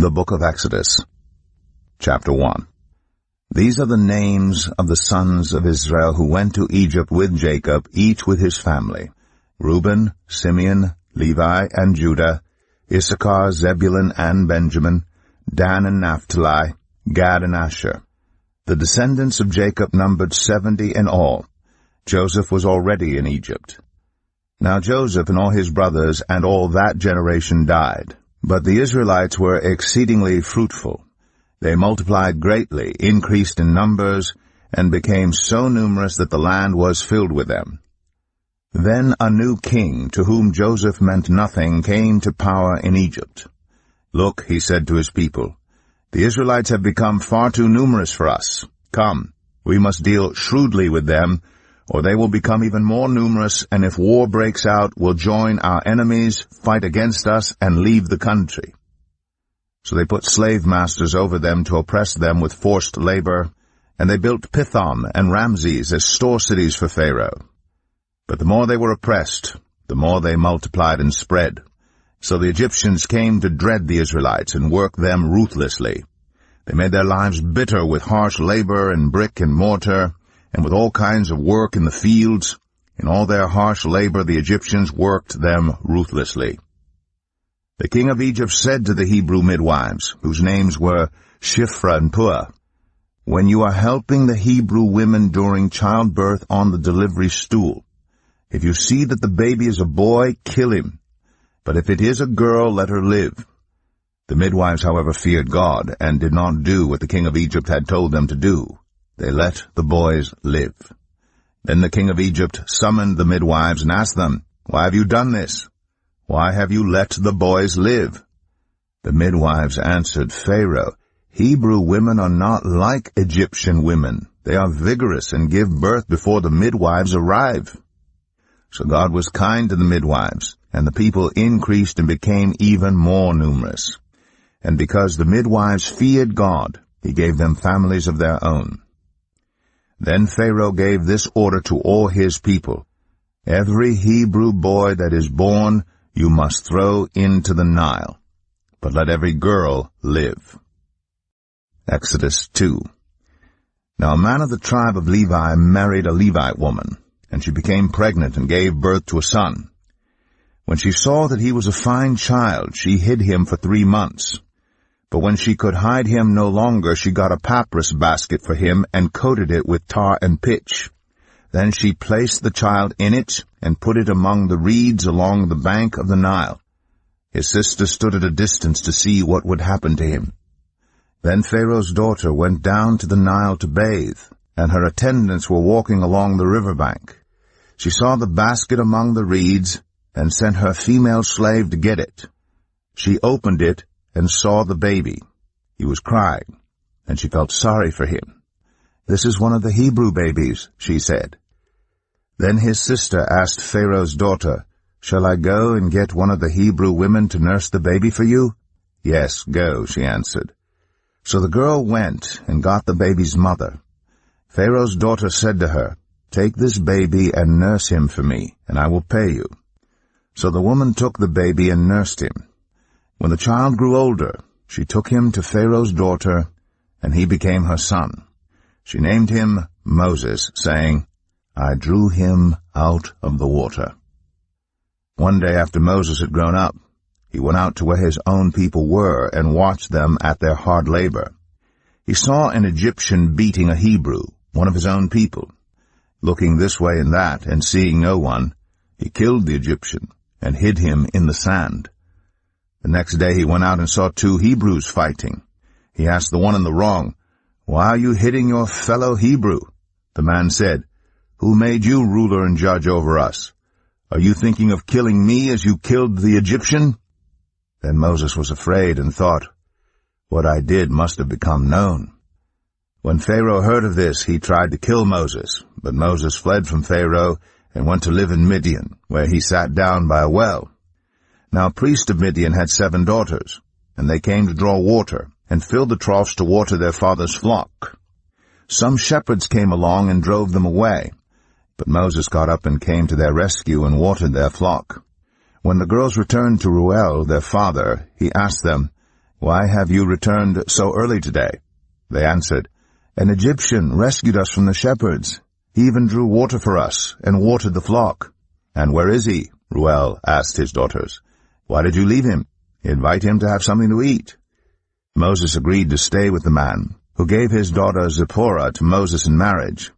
The Book of Exodus, Chapter 1. These are the names of the sons of Israel who went to Egypt with Jacob, each with his family: Reuben, Simeon, Levi, and Judah, Issachar, Zebulun, and Benjamin, Dan and Naphtali, Gad and Asher. The descendants of Jacob numbered 70 in all. Joseph was already in Egypt. Now Joseph and all his brothers and all that generation died. But the Israelites were exceedingly fruitful. They multiplied greatly, increased in numbers, and became so numerous that the land was filled with them. Then a new king, to whom Joseph meant nothing, came to power in Egypt. "Look," he said to his people, "the Israelites have become far too numerous for us. Come, we must deal shrewdly with them, or they will become even more numerous, and if war breaks out, will join our enemies, fight against us, and leave the country." So they put slave masters over them to oppress them with forced labor, and they built Pithom and Ramses as store cities for Pharaoh. But the more they were oppressed, the more they multiplied and spread. So the Egyptians came to dread the Israelites and worked them ruthlessly. They made their lives bitter with harsh labor and brick and mortar, and with all kinds of work in the fields. In all their harsh labor the Egyptians worked them ruthlessly. The king of Egypt said to the Hebrew midwives, whose names were Shiphrah and Puah, "When you are helping the Hebrew women during childbirth on the delivery stool, if you see that the baby is a boy, kill him. But if it is a girl, let her live." The midwives, however, feared God, and did not do what the king of Egypt had told them to do. They let the boys live. Then the king of Egypt summoned the midwives and asked them, "Why have you done this? Why have you let the boys live?" The midwives answered Pharaoh, "Hebrew women are not like Egyptian women. They are vigorous and give birth before the midwives arrive." So God was kind to the midwives, and the people increased and became even more numerous. And because the midwives feared God, he gave them families of their own. Then Pharaoh gave this order to all his people: "Every Hebrew boy that is born you must throw into the Nile, but let every girl live." Exodus 2. Now a man of the tribe of Levi married a Levite woman, and she became pregnant and gave birth to a son. When she saw that he was a fine child, she hid him for 3 months. But when she could hide him no longer, she got a papyrus basket for him and coated it with tar and pitch. Then she placed the child in it and put it among the reeds along the bank of the Nile. His sister stood at a distance to see what would happen to him. Then Pharaoh's daughter went down to the Nile to bathe, and her attendants were walking along the river bank. She saw the basket among the reeds and sent her female slave to get it. She opened it and saw the baby. He was crying, and she felt sorry for him. "This is one of the Hebrew babies," she said. Then his sister asked Pharaoh's daughter, "Shall I go and get one of the Hebrew women to nurse the baby for you?" "Yes, go," she answered. So the girl went and got the baby's mother. Pharaoh's daughter said to her, "Take this baby and nurse him for me, and I will pay you." So the woman took the baby and nursed him. When the child grew older, she took him to Pharaoh's daughter, and he became her son. She named him Moses, saying, "I drew him out of the water." One day after Moses had grown up, he went out to where his own people were and watched them at their hard labor. He saw an Egyptian beating a Hebrew, one of his own people. Looking this way and that, and seeing no one, he killed the Egyptian and hid him in the sand. The next day he went out and saw 2 Hebrews fighting. He asked the one in the wrong, "Why are you hitting your fellow Hebrew?" The man said, "Who made you ruler and judge over us? Are you thinking of killing me as you killed the Egyptian?" Then Moses was afraid and thought, "What I did must have become known." When Pharaoh heard of this, he tried to kill Moses, but Moses fled from Pharaoh and went to live in Midian, where he sat down by a well. Now a priest of Midian had 7 daughters, and they came to draw water, and filled the troughs to water their father's flock. Some shepherds came along and drove them away, but Moses got up and came to their rescue and watered their flock. When the girls returned to Reuel, their father, he asked them, "Why have you returned so early today?" They answered, "An Egyptian rescued us from the shepherds. He even drew water for us and watered the flock." "And where is he?" Reuel asked his daughters. "Why did you leave him? Invite him to have something to eat." Moses agreed to stay with the man, who gave his daughter Zipporah to Moses in marriage.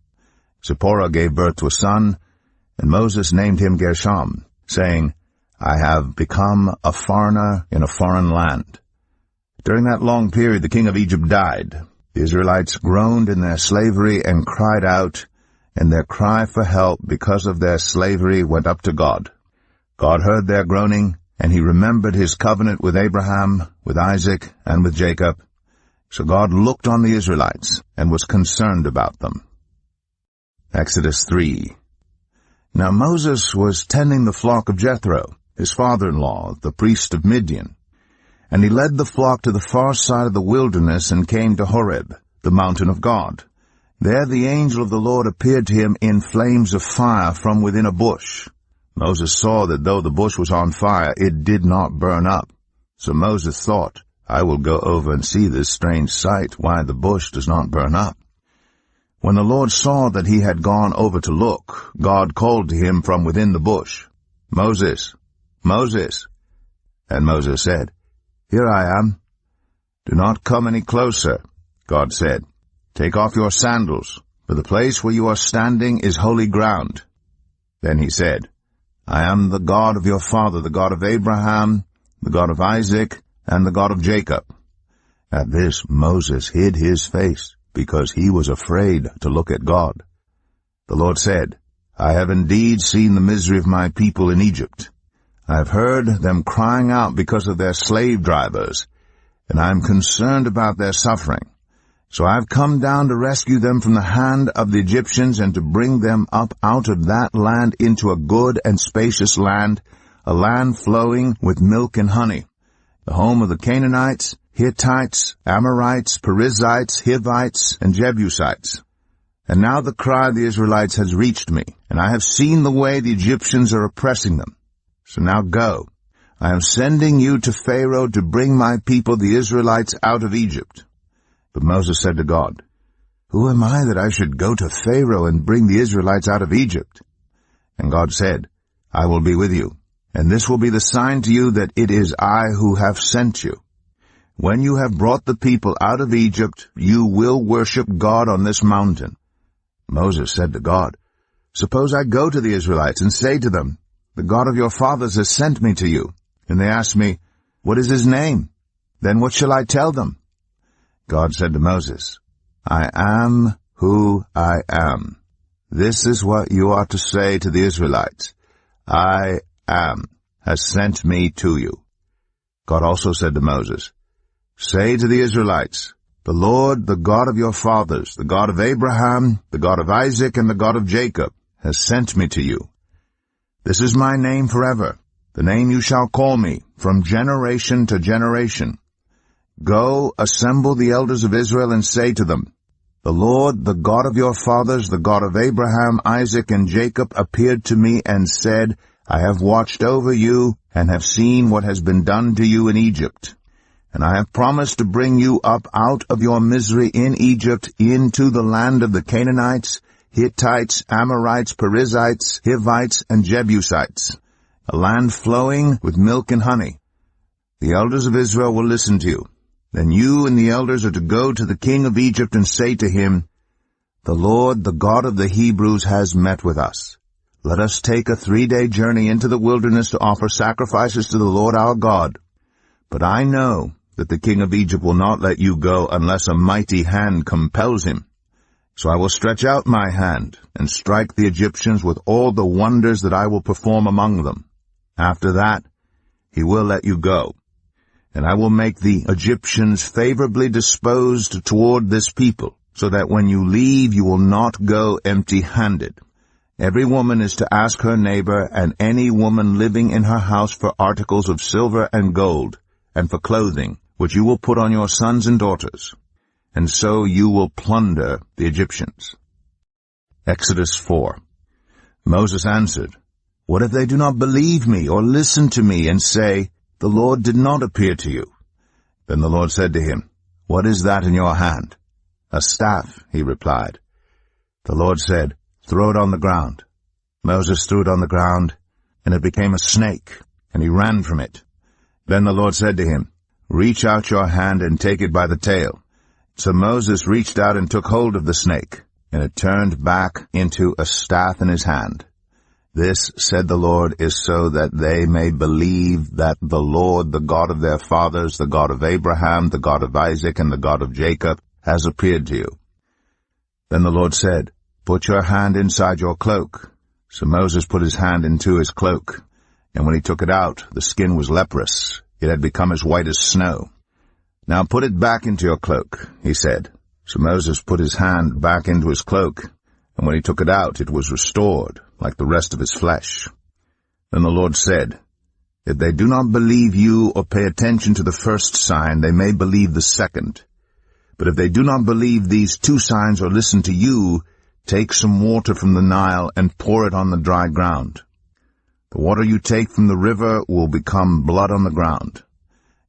Zipporah gave birth to a son, and Moses named him Gershom, saying, "I have become a foreigner in a foreign land." During that long period the king of Egypt died. The Israelites groaned in their slavery and cried out, and their cry for help because of their slavery went up to God. God heard their groaning, and he remembered his covenant with Abraham, with Isaac, and with Jacob. So God looked on the Israelites and was concerned about them. Exodus 3. Now Moses was tending the flock of Jethro, his father-in-law, the priest of Midian. And he led the flock to the far side of the wilderness and came to Horeb, the mountain of God. There the angel of the Lord appeared to him in flames of fire from within a bush. Moses saw that though the bush was on fire, it did not burn up. So Moses thought, "I will go over and see this strange sight, why the bush does not burn up." When the Lord saw that he had gone over to look, God called to him from within the bush, "Moses, Moses." And Moses said, "Here I am." "Do not come any closer," God said. "Take off your sandals, for the place where you are standing is holy ground." Then he said, "I am the God of your father, the God of Abraham, the God of Isaac, and the God of Jacob." At this Moses hid his face, because he was afraid to look at God. The Lord said, "I have indeed seen the misery of my people in Egypt. I have heard them crying out because of their slave drivers, and I am concerned about their suffering. So I have come down to rescue them from the hand of the Egyptians and to bring them up out of that land into a good and spacious land, a land flowing with milk and honey, the home of the Canaanites, Hittites, Amorites, Perizzites, Hivites, and Jebusites. And now the cry of the Israelites has reached me, and I have seen the way the Egyptians are oppressing them. So now go. I am sending you to Pharaoh to bring my people, the Israelites, out of Egypt." But Moses said to God, "Who am I that I should go to Pharaoh and bring the Israelites out of Egypt?" And God said, "I will be with you, and this will be the sign to you that it is I who have sent you. When you have brought the people out of Egypt, you will worship God on this mountain." Moses said to God, "Suppose I go to the Israelites and say to them, 'The God of your fathers has sent me to you,' and they ask me, 'What is his name?' Then what shall I tell them?" God said to Moses, "I am who I am. This is what you are to say to the Israelites. I am has sent me to you." God also said to Moses, "Say to the Israelites, 'The Lord, the God of your fathers, the God of Abraham, the God of Isaac, and the God of Jacob, has sent me to you. This is my name forever, the name you shall call me, from generation to generation. Go, assemble the elders of Israel, and say to them, The Lord, the God of your fathers, the God of Abraham, Isaac, and Jacob, appeared to me and said, I have watched over you, and have seen what has been done to you in Egypt. And I have promised to bring you up out of your misery in Egypt into the land of the Canaanites, Hittites, Amorites, Perizzites, Hivites, and Jebusites, a land flowing with milk and honey. The elders of Israel will listen to you. Then you and the elders are to go to the king of Egypt and say to him, The Lord, the God of the Hebrews, has met with us. Let us take a 3-day journey into the wilderness to offer sacrifices to the Lord our God. But I know that the king of Egypt will not let you go unless a mighty hand compels him. So I will stretch out my hand and strike the Egyptians with all the wonders that I will perform among them. After that, he will let you go. And I will make the Egyptians favorably disposed toward this people, so that when you leave you will not go empty-handed. Every woman is to ask her neighbor and any woman living in her house for articles of silver and gold, and for clothing, which you will put on your sons and daughters. And so you will plunder the Egyptians. Exodus 4. Moses answered, What if they do not believe me or listen to me and say, The Lord did not appear to you? Then the Lord said to him, "What is that in your hand?" "A staff," he replied. The Lord said, "Throw it on the ground." Moses threw it on the ground, and it became a snake, and he ran from it. Then the Lord said to him, "Reach out your hand and take it by the tail." So Moses reached out and took hold of the snake, and it turned back into a staff in his hand. "This, said the Lord, is so that they may believe that the Lord, the God of their fathers, the God of Abraham, the God of Isaac, and the God of Jacob, has appeared to you." Then the Lord said, "Put your hand inside your cloak." So Moses put his hand into his cloak, and when he took it out, the skin was leprous. It had become as white as snow. "Now put it back into your cloak," he said. So Moses put his hand back into his cloak, and when he took it out, it was restored, like the rest of his flesh. Then the Lord said, "If they do not believe you or pay attention to the first sign, they may believe the second. But if they do not believe these two signs or listen to you, take some water from the Nile and pour it on the dry ground. The water you take from the river will become blood on the ground."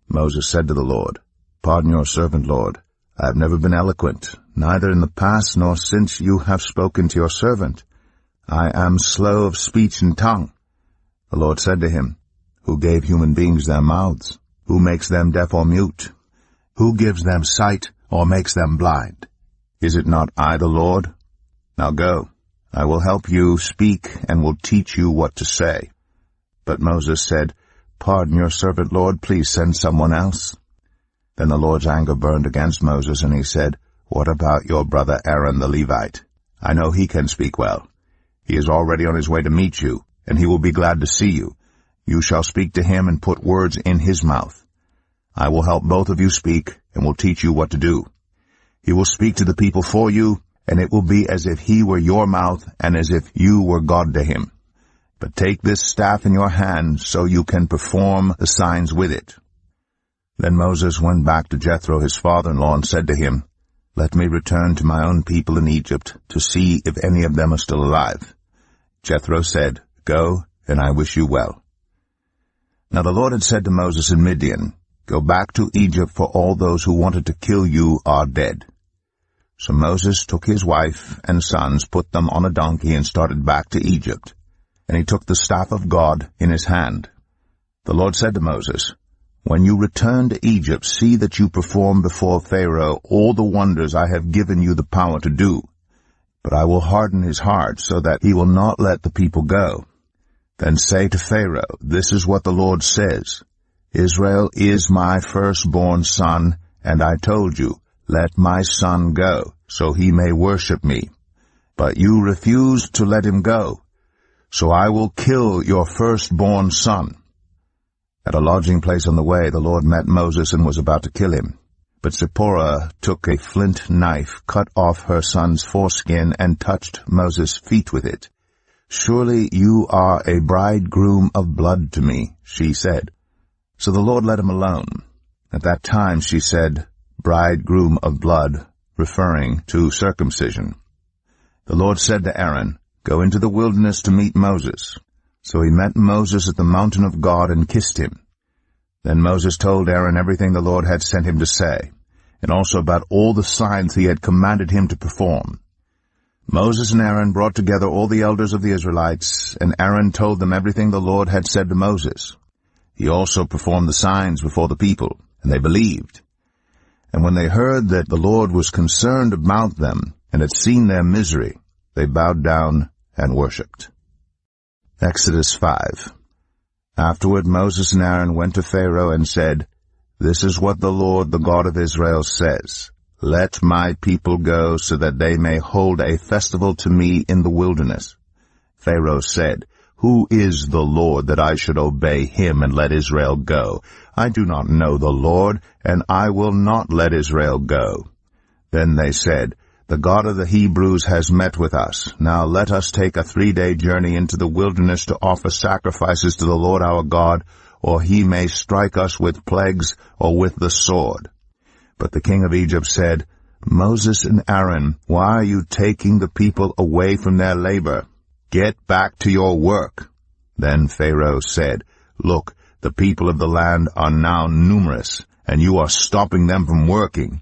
Moses said to the Lord, "Pardon your servant, Lord. I have never been eloquent, neither in the past nor since you have spoken to your servant. I am slow of speech and tongue." The Lord said to him, "Who gave human beings their mouths? Who makes them deaf or mute? Who gives them sight or makes them blind? Is it not I, the Lord? Now go, I will help you speak and will teach you what to say." But Moses said, "Pardon your servant, Lord. Please send someone else." Then the Lord's anger burned against Moses, and he said, "What about your brother Aaron the Levite? I know he can speak well. He is already on his way to meet you, and he will be glad to see you. You shall speak to him and put words in his mouth. I will help both of you speak and will teach you what to do. He will speak to the people for you, and it will be as if he were your mouth and as if you were God to him. But take this staff in your hand so you can perform the signs with it." Then Moses went back to Jethro his father-in-law and said to him, "Let me return to my own people in Egypt to see if any of them are still alive." Jethro said, "Go, and I wish you well." Now the Lord had said to Moses in Midian, "Go back to Egypt, for all those who wanted to kill you are dead." So Moses took his wife and sons, put them on a donkey, and started back to Egypt. And he took the staff of God in his hand. The Lord said to Moses, "When you return to Egypt, see that you perform before Pharaoh all the wonders I have given you the power to do. But I will harden his heart so that he will not let the people go. Then say to Pharaoh, 'This is what the Lord says. Israel is my firstborn son, and I told you, let my son go, so he may worship me. But you refused to let him go, so I will kill your firstborn son.'" At a lodging place on the way, the Lord met Moses and was about to kill him. But Zipporah took a flint knife, cut off her son's foreskin, and touched Moses' feet with it. "Surely you are a bridegroom of blood to me," she said. So the Lord let him alone. At that time she said, "bridegroom of blood," referring to circumcision. The Lord said to Aaron, "Go into the wilderness to meet Moses." So he met Moses at the mountain of God and kissed him. Then Moses told Aaron everything the Lord had sent him to say, and also about all the signs he had commanded him to perform. Moses and Aaron brought together all the elders of the Israelites, and Aaron told them everything the Lord had said to Moses. He also performed the signs before the people, and they believed. And when they heard that the Lord was concerned about them and had seen their misery, they bowed down and worshipped. Exodus 5. Afterward Moses and Aaron went to Pharaoh and said, "This is what the Lord, the God of Israel, says. Let my people go so that they may hold a festival to me in the wilderness." Pharaoh said, "Who is the Lord that I should obey him and let Israel go? I do not know the Lord, and I will not let Israel go." Then they said, "The God of the Hebrews has met with us. Now let us take a 3-day journey into the wilderness to offer sacrifices to the Lord our God, or he may strike us with plagues or with the sword." But the king of Egypt said, "Moses and Aaron, why are you taking the people away from their labor? Get back to your work." Then Pharaoh said, "Look, the people of the land are now numerous, and you are stopping them from working."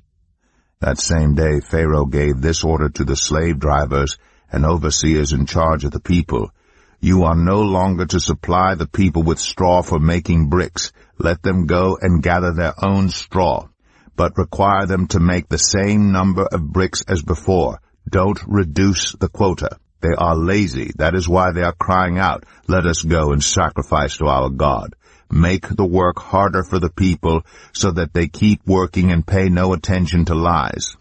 That same day Pharaoh gave this order to the slave drivers and overseers in charge of the people: "You are no longer to supply the people with straw for making bricks. Let them go and gather their own straw, but require them to make the same number of bricks as before. Don't reduce the quota. They are lazy. That is why they are crying out, 'Let us go and sacrifice to our God.' Make the work harder for the people so that they keep working and pay no attention to lies."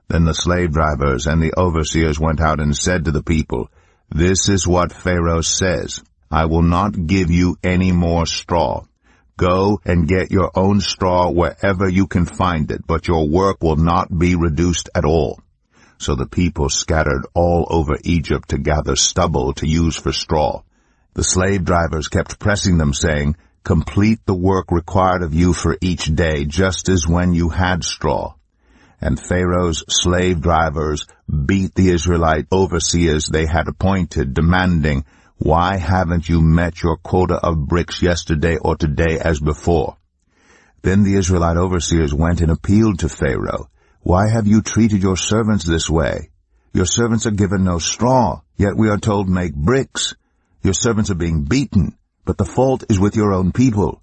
Then the slave drivers and the overseers went out and said to the people, "This is what Pharaoh says: I will not give you any more straw. Go and get your own straw wherever you can find it, but your work will not be reduced at all." So the people scattered all over Egypt to gather stubble to use for straw. The slave drivers kept pressing them, saying, "Complete the work required of you for each day, just as when you had straw." And Pharaoh's slave drivers beat the Israelite overseers they had appointed, demanding, "Why haven't you met your quota of bricks yesterday or today as before?" Then the Israelite overseers went and appealed to Pharaoh, "Why have you treated your servants this way? Your servants are given no straw, yet we are told, 'Make bricks.' Your servants are being beaten, but the fault is with your own people."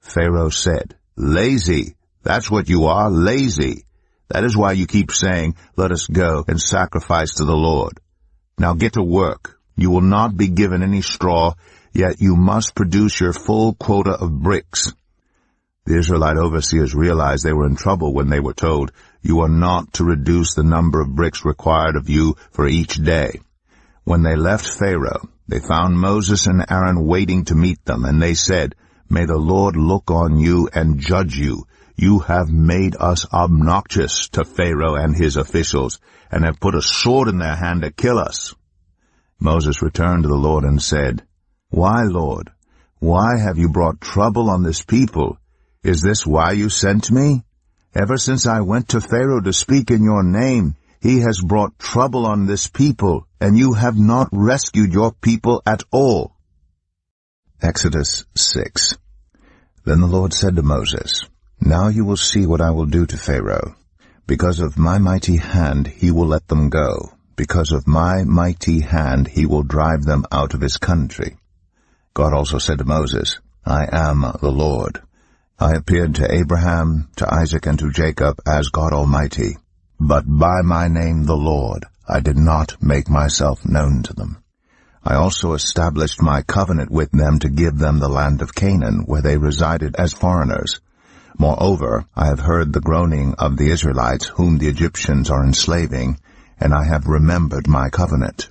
Pharaoh said, "Lazy, that's what you are, lazy. That is why you keep saying, 'Let us go and sacrifice to the Lord.' Now get to work. You will not be given any straw, yet you must produce your full quota of bricks." The Israelite overseers realized they were in trouble when they were told, "You are not to reduce the number of bricks required of you for each day." When they left Pharaoh, they found Moses and Aaron waiting to meet them, and they said, "May the Lord look on you and judge you. You have made us obnoxious to Pharaoh and his officials, and have put a sword in their hand to kill us." Moses returned to the Lord and said, "Why, Lord? Why have you brought trouble on this people? Is this why you sent me? Ever since I went to Pharaoh to speak in your name, he has brought trouble on this people, and you have not rescued your people at all." Exodus 6. Then the Lord said to Moses, "Now you will see what I will do to Pharaoh. Because of my mighty hand he will let them go. Because of my mighty hand he will drive them out of his country." God also said to Moses, "I am the Lord. I appeared to Abraham, to Isaac, and to Jacob as God Almighty. But by my name the Lord I did not make myself known to them. I also established my covenant with them to give them the land of Canaan, where they resided as foreigners. Moreover, I have heard the groaning of the Israelites, whom the Egyptians are enslaving, and I have remembered my covenant.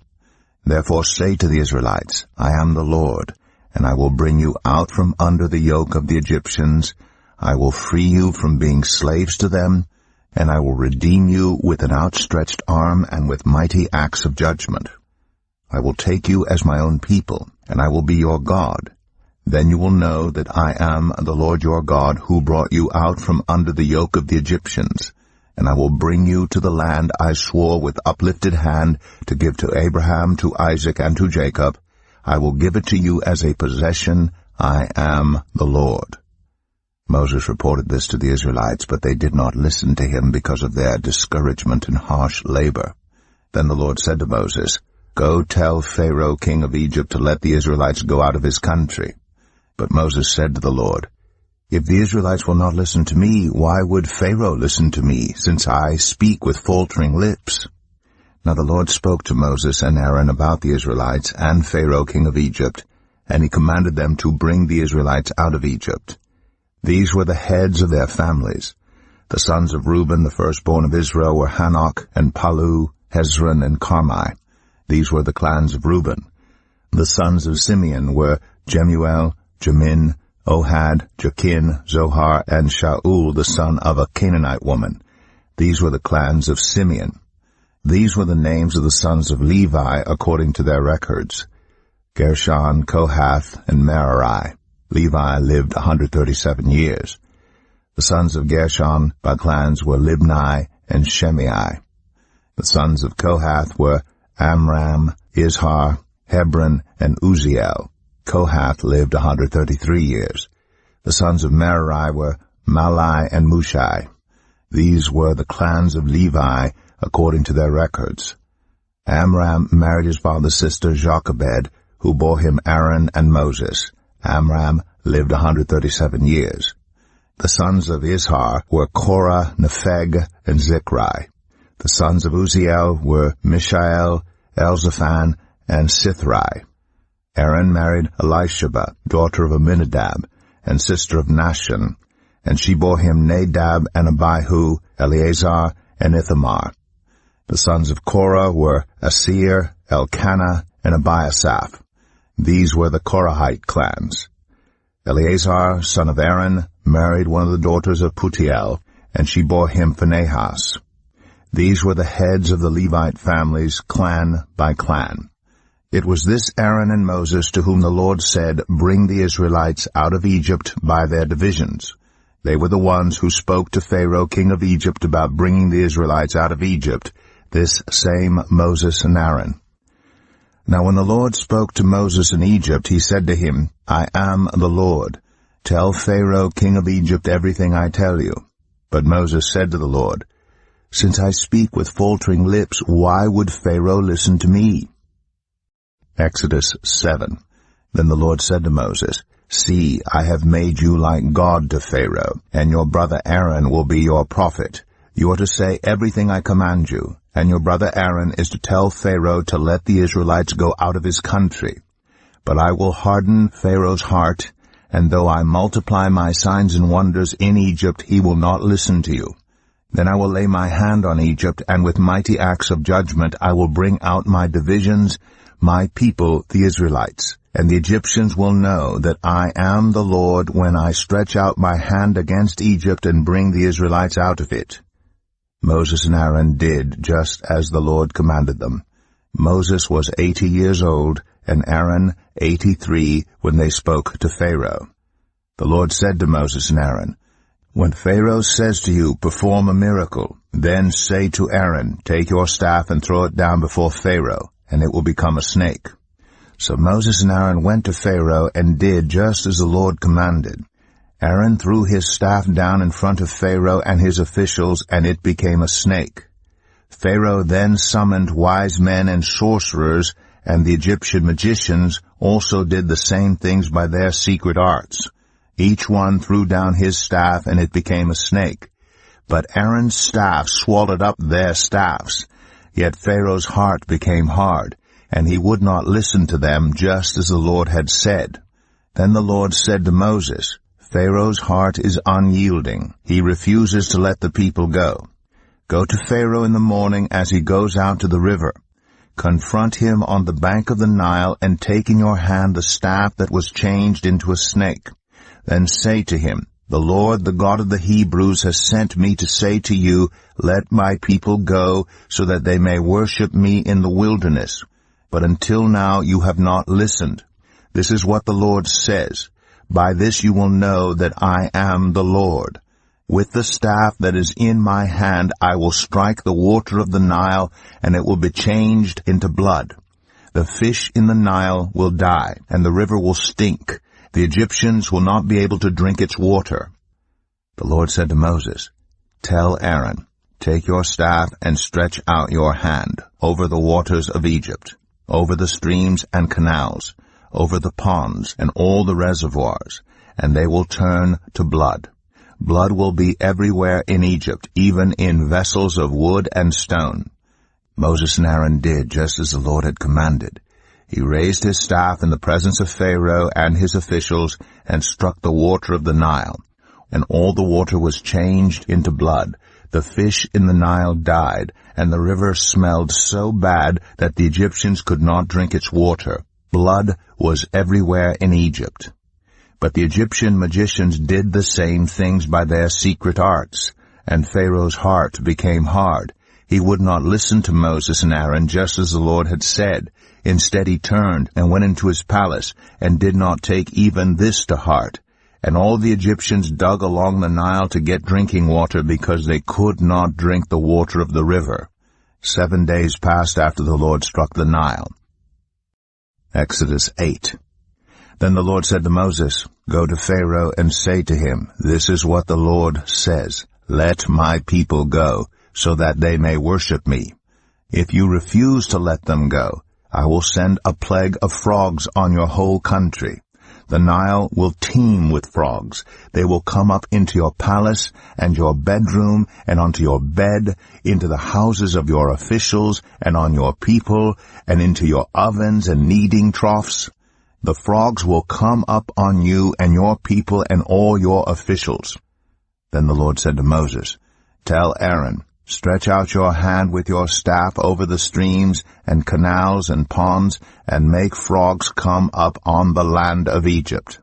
Therefore say to the Israelites, I am the Lord, and I will bring you out from under the yoke of the Egyptians. I will free you from being slaves to them, and I will redeem you with an outstretched arm and with mighty acts of judgment. I will take you as my own people, and I will be your God. Then you will know that I am the Lord your God, who brought you out from under the yoke of the Egyptians, and I will bring you to the land I swore with uplifted hand to give to Abraham, to Isaac, and to Jacob. I will give it to you as a possession. I am the Lord." Moses reported this to the Israelites, but they did not listen to him because of their discouragement and harsh labor. Then the Lord said to Moses, "Go tell Pharaoh, king of Egypt, to let the Israelites go out of his country." But Moses said to the Lord, "If the Israelites will not listen to me, why would Pharaoh listen to me, since I speak with faltering lips?" Now the Lord spoke to Moses and Aaron about the Israelites and Pharaoh, king of Egypt, and he commanded them to bring the Israelites out of Egypt. These were the heads of their families. The sons of Reuben, the firstborn of Israel, were Hanok and Palu, Hezron and Carmi. These were the clans of Reuben. The sons of Simeon were Jemuel, Jamin, Ohad, Jachin, Zohar, and Shaul, the son of a Canaanite woman. These were the clans of Simeon. These were the names of the sons of Levi according to their records: Gershon, Kohath, and Merari. Levi lived 137 years. The sons of Gershon by clans were Libni and Shimei. The sons of Kohath were Amram, Izhar, Hebron, and Uzziel. Kohath lived 133 years. The sons of Merari were Mahli, and Mushi. These were the clans of Levi according to their records. Amram married his father's sister Jochebed, who bore him Aaron and Moses. Amram lived 137 years. The sons of Izhar were Korah, Nepheg, and Zikri. The sons of Uzziel were Mishael, Elzaphan, and Sithri. Aaron married Elisheba, daughter of Amminadab, and sister of Nahshon, and she bore him Nadab and Abihu, Eleazar, and Ithamar. The sons of Korah were Asir, Elkanah, and Abiasaph. These were the Korahite clans. Eleazar, son of Aaron, married one of the daughters of Putiel, and she bore him Phinehas. These were the heads of the Levite families, clan by clan. It was this Aaron and Moses to whom the Lord said, "Bring the Israelites out of Egypt by their divisions." They were the ones who spoke to Pharaoh, king of Egypt, about bringing the Israelites out of Egypt, this same Moses and Aaron. Now when the Lord spoke to Moses in Egypt, he said to him, "I am the Lord. Tell Pharaoh, king of Egypt, everything I tell you." But Moses said to the Lord, "Since I speak with faltering lips, why would Pharaoh listen to me?" Exodus 7. Then the Lord said to Moses, "See, I have made you like God to Pharaoh, and your brother Aaron will be your prophet. You are to say everything I command you, and your brother Aaron is to tell Pharaoh to let the Israelites go out of his country. But I will harden Pharaoh's heart, and though I multiply my signs and wonders in Egypt, he will not listen to you. Then I will lay my hand on Egypt, and with mighty acts of judgment I will bring out my divisions, my people, the Israelites. And the Egyptians will know that I am the Lord when I stretch out my hand against Egypt and bring the Israelites out of it." Moses and Aaron did just as the Lord commanded them. Moses was 80 years old, and Aaron 83 when they spoke to Pharaoh. The Lord said to Moses and Aaron, "When Pharaoh says to you, 'Perform a miracle,' then say to Aaron, 'Take your staff and throw it down before Pharaoh, and it will become a snake.'" So Moses and Aaron went to Pharaoh and did just as the Lord commanded. Aaron threw his staff down in front of Pharaoh and his officials, and it became a snake. Pharaoh then summoned wise men and sorcerers, and the Egyptian magicians also did the same things by their secret arts. Each one threw down his staff, and it became a snake. But Aaron's staff swallowed up their staffs. Yet Pharaoh's heart became hard, and he would not listen to them, just as the Lord had said. Then the Lord said to Moses, "Pharaoh's heart is unyielding. He refuses to let the people go. Go to Pharaoh in the morning as he goes out to the river. Confront him on the bank of the Nile, and take in your hand the staff that was changed into a snake. Then say to him, 'The Lord, the God of the Hebrews, has sent me to say to you, let my people go, so that they may worship me in the wilderness. But until now you have not listened. This is what the Lord says. By this you will know that I am the Lord. With the staff that is in my hand I will strike the water of the Nile, and it will be changed into blood. The fish in the Nile will die, and the river will stink. The Egyptians will not be able to drink its water." The Lord said to Moses, "Tell Aaron, take your staff and stretch out your hand over the waters of Egypt, over the streams and canals, over the ponds and all the reservoirs, and they will turn to blood. Blood will be everywhere in Egypt, even in vessels of wood and stone." Moses and Aaron did just as the Lord had commanded. He raised his staff in the presence of Pharaoh and his officials and struck the water of the Nile, and all the water was changed into blood. The fish in the Nile died, and the river smelled so bad that the Egyptians could not drink its water. Blood was everywhere in Egypt. But the Egyptian magicians did the same things by their secret arts, and Pharaoh's heart became hard. He would not listen to Moses and Aaron, just as the Lord had said. Instead he turned and went into his palace, and did not take even this to heart. And all the Egyptians dug along the Nile to get drinking water, because they could not drink the water of the river. 7 days passed after the Lord struck the Nile. Exodus 8. Then the Lord said to Moses, "Go to Pharaoh and say to him, 'This is what the Lord says, Let my people go, so that they may worship me. If you refuse to let them go, I will send a plague of frogs on your whole country. The Nile will teem with frogs. They will come up into your palace and your bedroom and onto your bed, into the houses of your officials and on your people, and into your ovens and kneading troughs. The frogs will come up on you and your people and all your officials." Then the Lord said to Moses, "Tell Aaron, stretch out your hand with your staff over the streams and canals and ponds, and make frogs come up on the land of Egypt."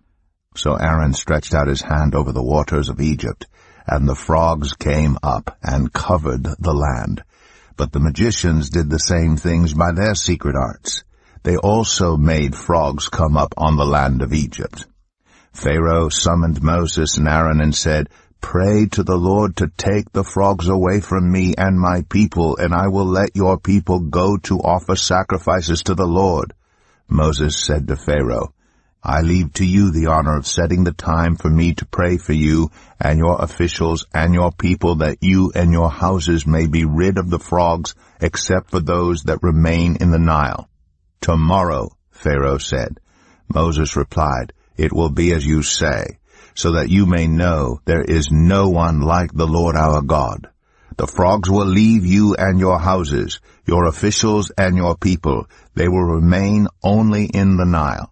So Aaron stretched out his hand over the waters of Egypt, and the frogs came up and covered the land. But the magicians did the same things by their secret arts. They also made frogs come up on the land of Egypt. Pharaoh summoned Moses and Aaron and said, "Pray to the Lord to take the frogs away from me and my people, and I will let your people go to offer sacrifices to the Lord." Moses said to Pharaoh, "I leave to you the honor of setting the time for me to pray for you and your officials and your people, that you and your houses may be rid of the frogs, except for those that remain in the Nile." "Tomorrow," Pharaoh said. Moses replied, "It will be as you say, so that you may know there is no one like the Lord our God. The frogs will leave you and your houses, your officials and your people. They will remain only in the Nile."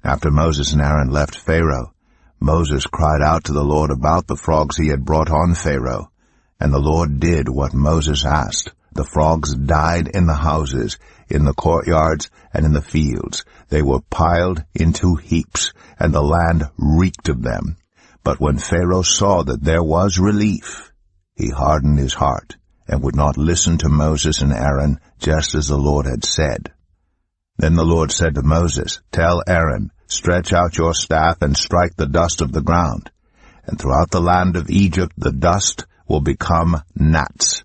After Moses and Aaron left Pharaoh, Moses cried out to the Lord about the frogs he had brought on Pharaoh. And the Lord did what Moses asked. The frogs died in the houses, in the courtyards, and in the fields. They were piled into heaps, and the land reeked of them. But when Pharaoh saw that there was relief, he hardened his heart, and would not listen to Moses and Aaron, just as the Lord had said. Then the Lord said to Moses, "Tell Aaron, stretch out your staff and strike the dust of the ground. And throughout the land of Egypt the dust will become gnats."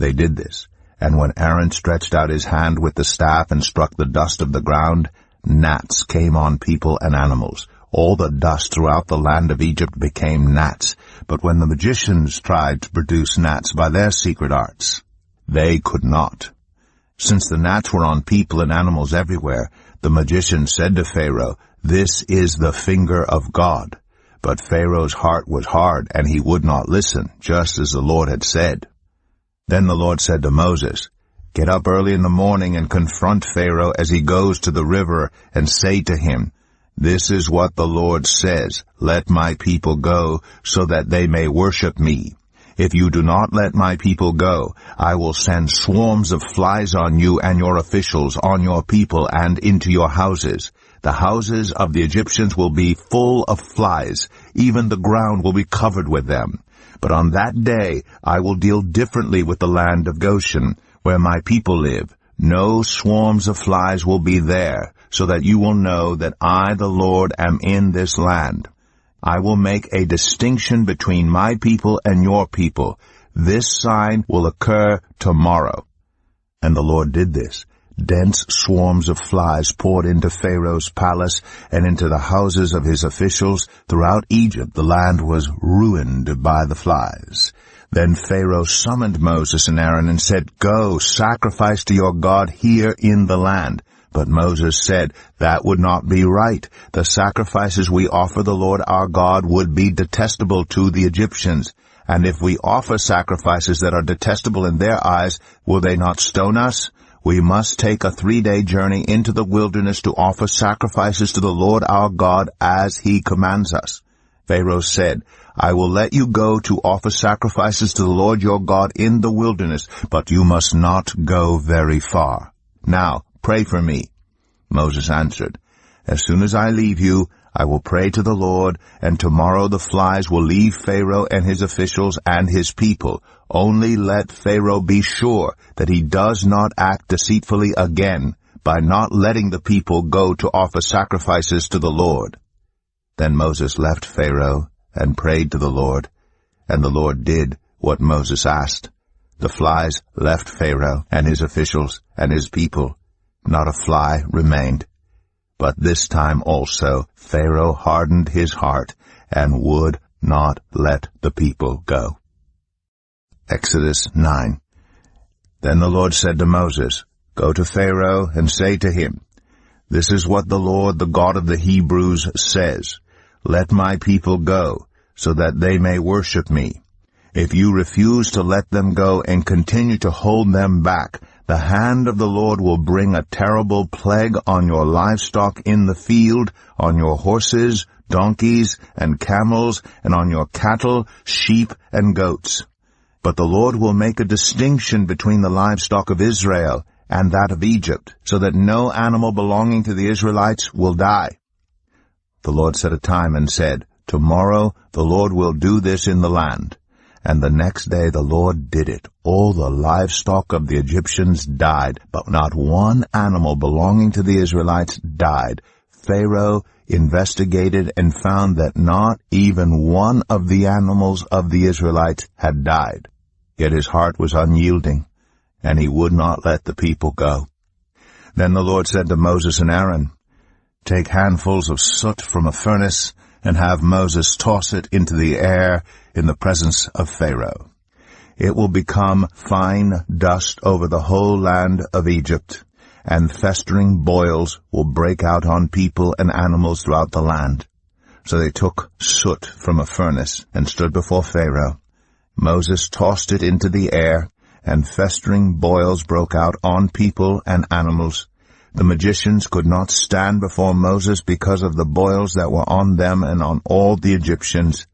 They did this, and when Aaron stretched out his hand with the staff and struck the dust of the ground, gnats came on people and animals. All the dust throughout the land of Egypt became gnats. But when the magicians tried to produce gnats by their secret arts, they could not. Since the gnats were on people and animals everywhere, the magicians said to Pharaoh, "This is the finger of God." But Pharaoh's heart was hard, and he would not listen, just as the Lord had said. Then the Lord said to Moses, "Get up early in the morning and confront Pharaoh as he goes to the river, and say to him, 'This is what the Lord says, Let my people go, so that they may worship me. If you do not let my people go, I will send swarms of flies on you and your officials, on your people, and into your houses. The houses of the Egyptians will be full of flies. Even the ground will be covered with them. But on that day I will deal differently with the land of Goshen, where my people live. No swarms of flies will be there, so that you will know that I, the Lord, am in this land. I will make a distinction between my people and your people. This sign will occur tomorrow." And the Lord did this. Dense swarms of flies poured into Pharaoh's palace and into the houses of his officials. Throughout Egypt the land was ruined by the flies. Then Pharaoh summoned Moses and Aaron and said, "Go, sacrifice to your God here in the land." But Moses said, "That would not be right. The sacrifices we offer the Lord our God would be detestable to the Egyptians. And if we offer sacrifices that are detestable in their eyes, will they not stone us? We must take a 3-day journey into the wilderness to offer sacrifices to the Lord our God as he commands us." Pharaoh said, "I will let you go to offer sacrifices to the Lord your God in the wilderness, but you must not go very far. Now, pray for me." Moses answered, "As soon as I leave you, I will pray to the Lord, and tomorrow the flies will leave Pharaoh and his officials and his people. Only let Pharaoh be sure that he does not act deceitfully again by not letting the people go to offer sacrifices to the Lord." Then Moses left Pharaoh and prayed to the Lord, and the Lord did what Moses asked. The flies left Pharaoh and his officials and his people. Not a fly remained. But this time also Pharaoh hardened his heart and would not let the people go. Exodus 9. Then the Lord said to Moses, Go to Pharaoh and say to him, This is what the Lord, the God of the Hebrews, says, Let my people go, so that they may worship me. If you refuse to let them go and continue to hold them back, the hand of the Lord will bring a terrible plague on your livestock in the field, on your horses, donkeys, and camels, and on your cattle, sheep, and goats. But the Lord will make a distinction between the livestock of Israel and that of Egypt, so that no animal belonging to the Israelites will die. The Lord set a time and said, Tomorrow the Lord will do this in the land. And the next day the Lord did it. All the livestock of the Egyptians died, but not one animal belonging to the Israelites died. Pharaoh investigated and found that not even one of the animals of the Israelites had died. Yet his heart was unyielding, and he would not let the people go. Then the Lord said to Moses and Aaron, Take handfuls of soot from a furnace, and have Moses toss it into the air in the presence of Pharaoh. It will become fine dust over the whole land of Egypt, and festering boils will break out on people and animals throughout the land. So they took soot from a furnace and stood before Pharaoh. Moses tossed it into the air, and festering boils broke out on people and animals. The magicians could not stand before Moses because of the boils that were on them and on all the Egyptians.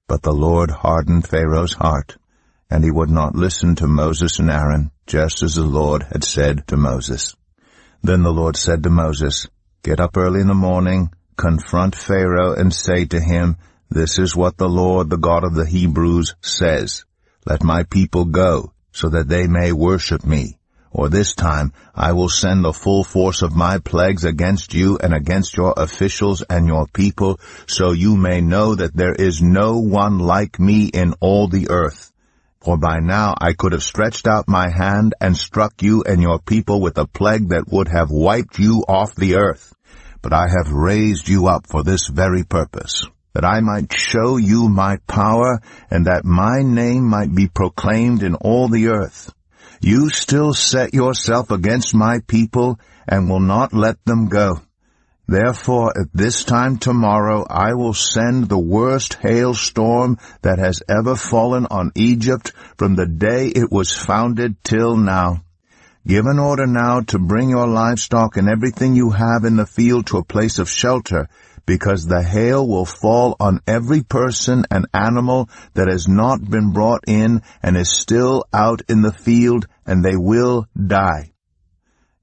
But the Lord hardened Pharaoh's heart, and he would not listen to Moses and Aaron, just as the Lord had said to Moses. Then the Lord said to Moses, Get up early in the morning, confront Pharaoh, and say to him, This is what the Lord, the God of the Hebrews, says. Let my people go, so that they may worship me. Or this time I will send the full force of my plagues against you and against your officials and your people, so you may know that there is no one like me in all the earth. For by now I could have stretched out my hand and struck you and your people with a plague that would have wiped you off the earth. But I have raised you up for this very purpose, that I might show you my power, and that my name might be proclaimed in all the earth. You still set yourself against my people, and will not let them go. Therefore, at this time tomorrow I will send the worst hailstorm that has ever fallen on Egypt from the day it was founded till now. Give an order now to bring your livestock and everything you have in the field to a place of shelter, because the hail will fall on every person and animal that has not been brought in and is still out in the field, and they will die.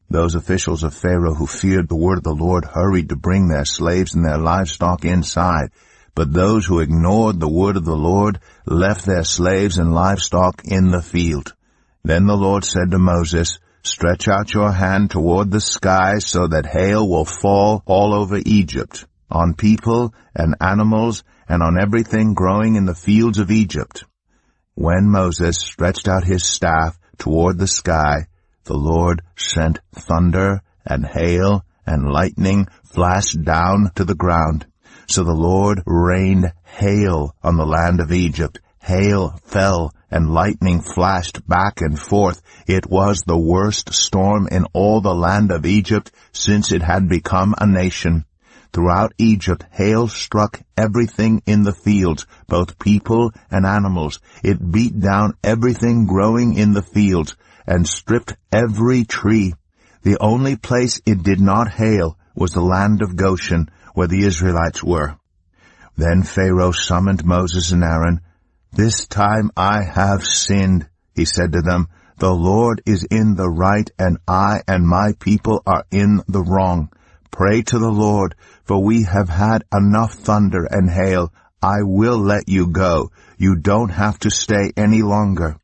Those officials of Pharaoh who feared the word of the Lord hurried to bring their slaves and their livestock inside, but those who ignored the word of the Lord left their slaves and livestock in the field. Then the Lord said to Moses, Stretch out your hand toward the sky so that hail will fall all over Egypt, on people and animals, and on everything growing in the fields of Egypt. When Moses stretched out his staff toward the sky, the Lord sent thunder and hail and lightning flashed down to the ground. So the Lord rained hail on the land of Egypt. Hail fell and lightning flashed back and forth. It was the worst storm in all the land of Egypt since it had become a nation. Throughout Egypt, hail struck everything in the fields, both people and animals. It beat down everything growing in the fields and stripped every tree. The only place it did not hail was the land of Goshen, where the Israelites were. Then Pharaoh summoned Moses and Aaron. This time I have sinned, he said to them. The Lord is in the right, and I and my people are in the wrong. Pray to the Lord, for we have had enough thunder and hail. I will let you go. You don't have to stay any longer.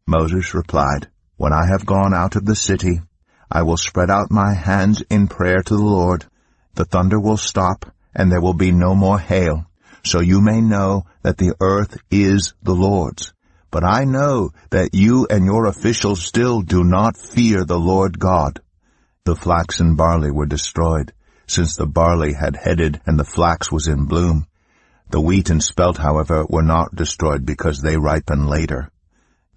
Moses replied, When I have gone out of the city, I will spread out my hands in prayer to the Lord. The thunder will stop, and there will be no more hail, so you may know that the earth is the Lord's. But I know that you and your officials still do not fear the Lord God. The flax and barley were destroyed. since the barley had headed and the flax was in bloom. The wheat and spelt, however, were not destroyed because they ripen later.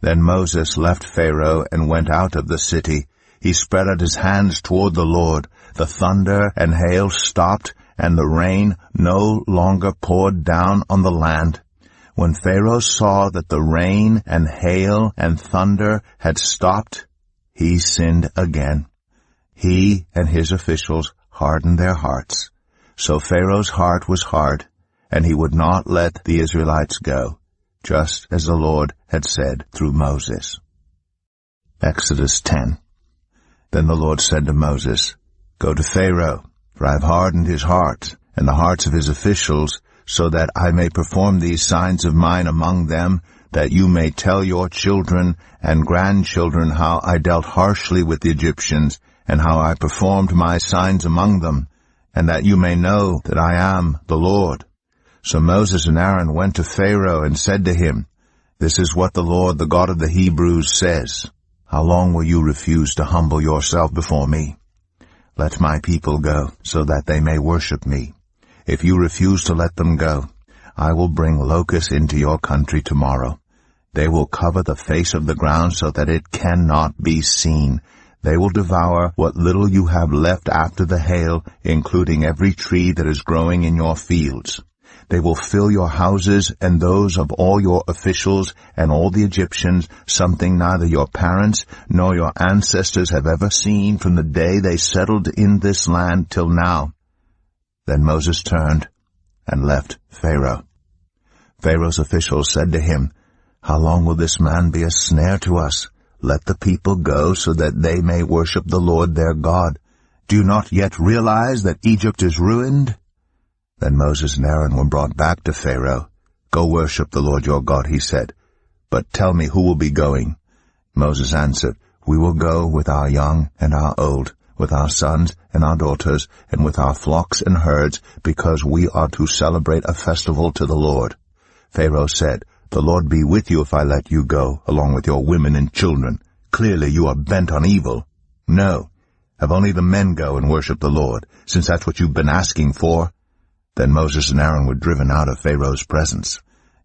Then Moses left Pharaoh and went out of the city. He spread out his hands toward the Lord. The thunder and hail stopped, and the rain no longer poured down on the land. When Pharaoh saw that the rain and hail and thunder had stopped, he sinned again. He and his officials hardened their hearts. So Pharaoh's heart was hard, and he would not let the Israelites go, just as the Lord had said through Moses. Exodus 10. Then the Lord said to Moses, "Go to Pharaoh, for I have hardened his heart, and the hearts of his officials, so that I may perform these signs of mine among them, that you may tell your children and grandchildren how I dealt harshly with the Egyptians, and how I performed my signs among them, and that you may know that I am the Lord." So Moses and Aaron went to Pharaoh and said to him, "This is what the Lord, the God of the Hebrews, says. How long will you refuse to humble yourself before me? Let my people go, so that they may worship me. If you refuse to let them go, I will bring locusts into your country tomorrow. They will cover the face of the ground so that it cannot be seen. They will devour what little you have left after the hail, including every tree that is growing in your fields. They will fill your houses and those of all your officials and all the Egyptians, something neither your parents nor your ancestors have ever seen from the day they settled in this land till now." Then Moses turned and left Pharaoh. Pharaoh's officials said to him, "How long will this man be a snare to us? Let the people go so that they may worship the Lord their God. Do you not yet realize that Egypt is ruined?" Then Moses and Aaron were brought back to Pharaoh. "Go worship the Lord your God," he said. "But tell me, who will be going?" Moses answered, "We will go with our young and our old, with our sons and our daughters, and with our flocks and herds, because we are to celebrate a festival to the Lord." Pharaoh said, "The Lord be with you if I let you go, along with your women and children. Clearly you are bent on evil. No, have only the men go and worship the Lord, since that's what you've been asking for." Then Moses and Aaron were driven out of Pharaoh's presence.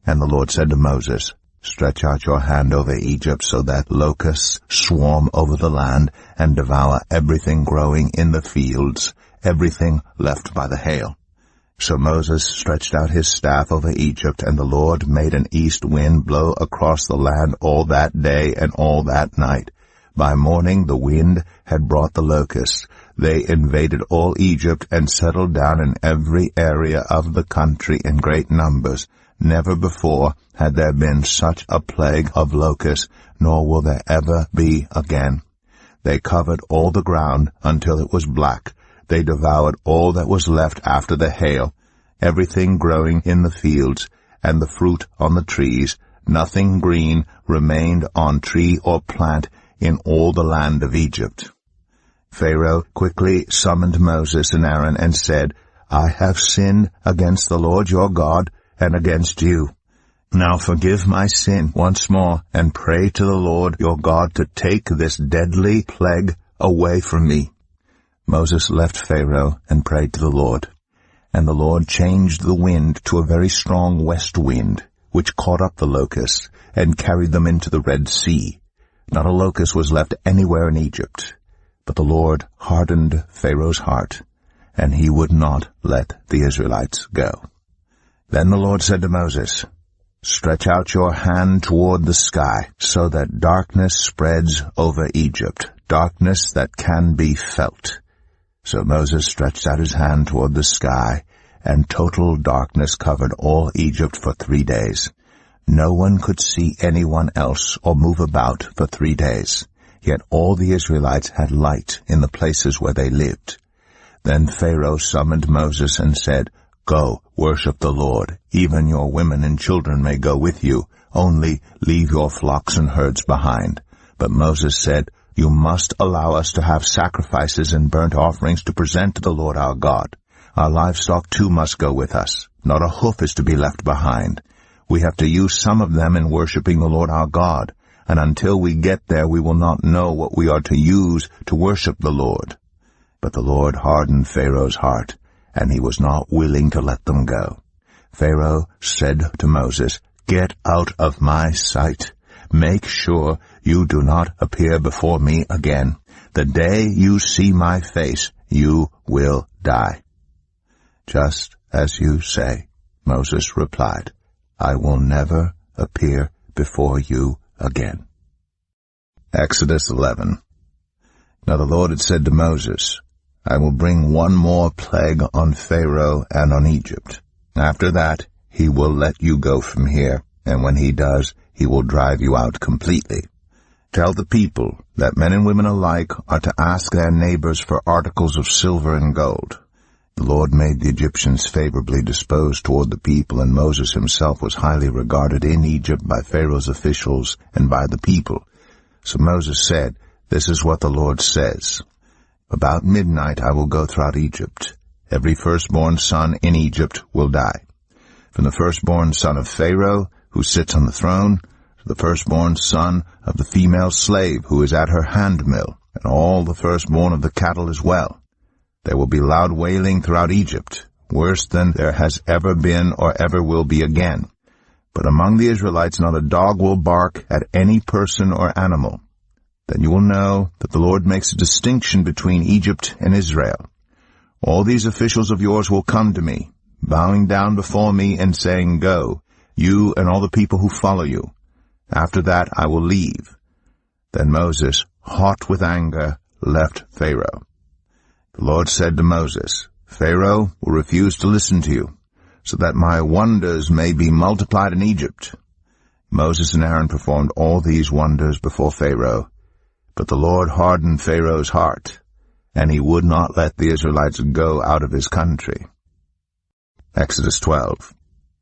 And the Lord said to Moses, "Stretch out your hand over Egypt so that locusts swarm over the land and devour everything growing in the fields, everything left by the hail." So Moses stretched out his staff over Egypt, and the Lord made an east wind blow across the land all that day and all that night. By morning the wind had brought the locusts. They invaded all Egypt and settled down in every area of the country in great numbers. Never before had there been such a plague of locusts, nor will there ever be again. They covered all the ground until it was black. They devoured all that was left after the hail, everything growing in the fields, and the fruit on the trees. Nothing green remained on tree or plant in all the land of Egypt. Pharaoh quickly summoned Moses and Aaron and said, "I have sinned against the Lord your God and against you. Now forgive my sin once more, and pray to the Lord your God to take this deadly plague away from me." Moses left Pharaoh and prayed to the Lord. And the Lord changed the wind to a very strong west wind, which caught up the locusts and carried them into the Red Sea. Not a locust was left anywhere in Egypt. But the Lord hardened Pharaoh's heart, and he would not let the Israelites go. Then the Lord said to Moses, "Stretch out your hand toward the sky, so that darkness spreads over Egypt, darkness that can be felt." So Moses stretched out his hand toward the sky, and total darkness covered all Egypt for 3 days. No one could see anyone else or move about for 3 days. Yet all the Israelites had light in the places where they lived. Then Pharaoh summoned Moses and said, "Go, worship the Lord. Even your women and children may go with you. Only leave your flocks and herds behind." But Moses said, "You must allow us to have sacrifices and burnt offerings to present to the Lord our God. Our livestock too must go with us. Not a hoof is to be left behind. We have to use some of them in worshiping the Lord our God. And until we get there, we will not know what we are to use to worship the Lord." But the Lord hardened Pharaoh's heart, and he was not willing to let them go. Pharaoh said to Moses, "Get out of my sight. Make sure you do not appear before me again. The day you see my face, you will die." "Just as you say," Moses replied. "I will never appear before you again." Exodus 11. Now the Lord had said to Moses, "I will bring one more plague on Pharaoh and on Egypt. After that, he will let you go from here, and when he does, he will drive you out completely. Tell the people that men and women alike are to ask their neighbors for articles of silver and gold." The Lord made the Egyptians favorably disposed toward the people, and Moses himself was highly regarded in Egypt by Pharaoh's officials and by the people. So Moses said, "This is what the Lord says. About midnight I will go throughout Egypt. Every firstborn son in Egypt will die. From the firstborn son of Pharaoh, who sits on the throne, to the firstborn son of the female slave who is at her handmill, and all the firstborn of the cattle as well. There will be loud wailing throughout Egypt, worse than there has ever been or ever will be again. But among the Israelites not a dog will bark at any person or animal. Then you will know that the Lord makes a distinction between Egypt and Israel. All these officials of yours will come to me, bowing down before me and saying, 'Go, you and all the people who follow you.' After that I will leave." Then Moses, hot with anger, left Pharaoh. The Lord said to Moses, "Pharaoh will refuse to listen to you, so that my wonders may be multiplied in Egypt." Moses and Aaron performed all these wonders before Pharaoh, but the Lord hardened Pharaoh's heart, and he would not let the Israelites go out of his country. Exodus 12.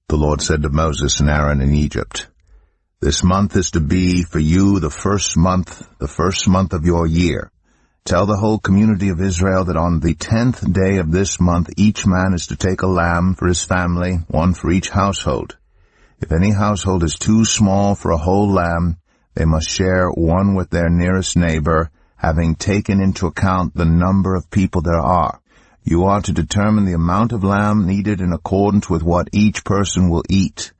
The Lord said to Moses and Aaron in Egypt, "This month is to be for you the first month of your year. Tell the whole community of Israel that on the 10th day of this month each man is to take a lamb for his family, one for each household. If any household is too small for a whole lamb, they must share one with their nearest neighbor, having taken into account the number of people there are. You are to determine the amount of lamb needed in accordance with what each person will eat.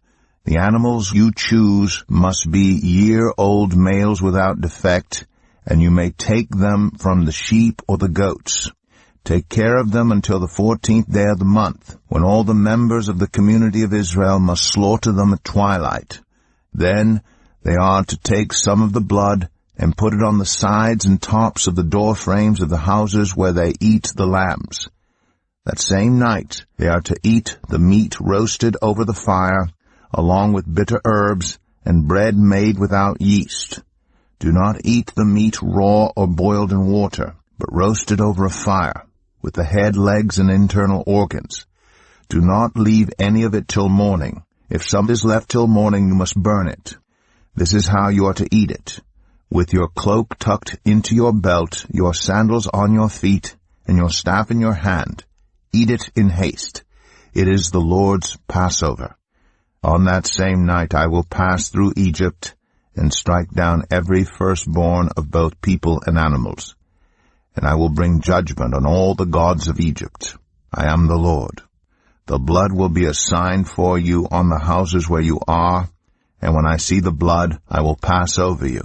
The animals you choose must be year-old males without defect, and you may take them from the sheep or the goats. Take care of them until the 14th day of the month, when all the members of the community of Israel must slaughter them at twilight. Then they are to take some of the blood and put it on the sides and tops of the door frames of the houses where they eat the lambs. That same night they are to eat the meat roasted over the fire, along with bitter herbs and bread made without yeast. Do not eat the meat raw or boiled in water, but roast it over a fire, with the head, legs, and internal organs. Do not leave any of it till morning. If some is left till morning, you must burn it. This is how you are to eat it: with your cloak tucked into your belt, your sandals on your feet, and your staff in your hand. Eat it in haste. It is the Lord's Passover. On that same night I will pass through Egypt and strike down every firstborn of both people and animals. And I will bring judgment on all the gods of Egypt. I am the Lord. The blood will be a sign for you on the houses where you are, and when I see the blood, I will pass over you.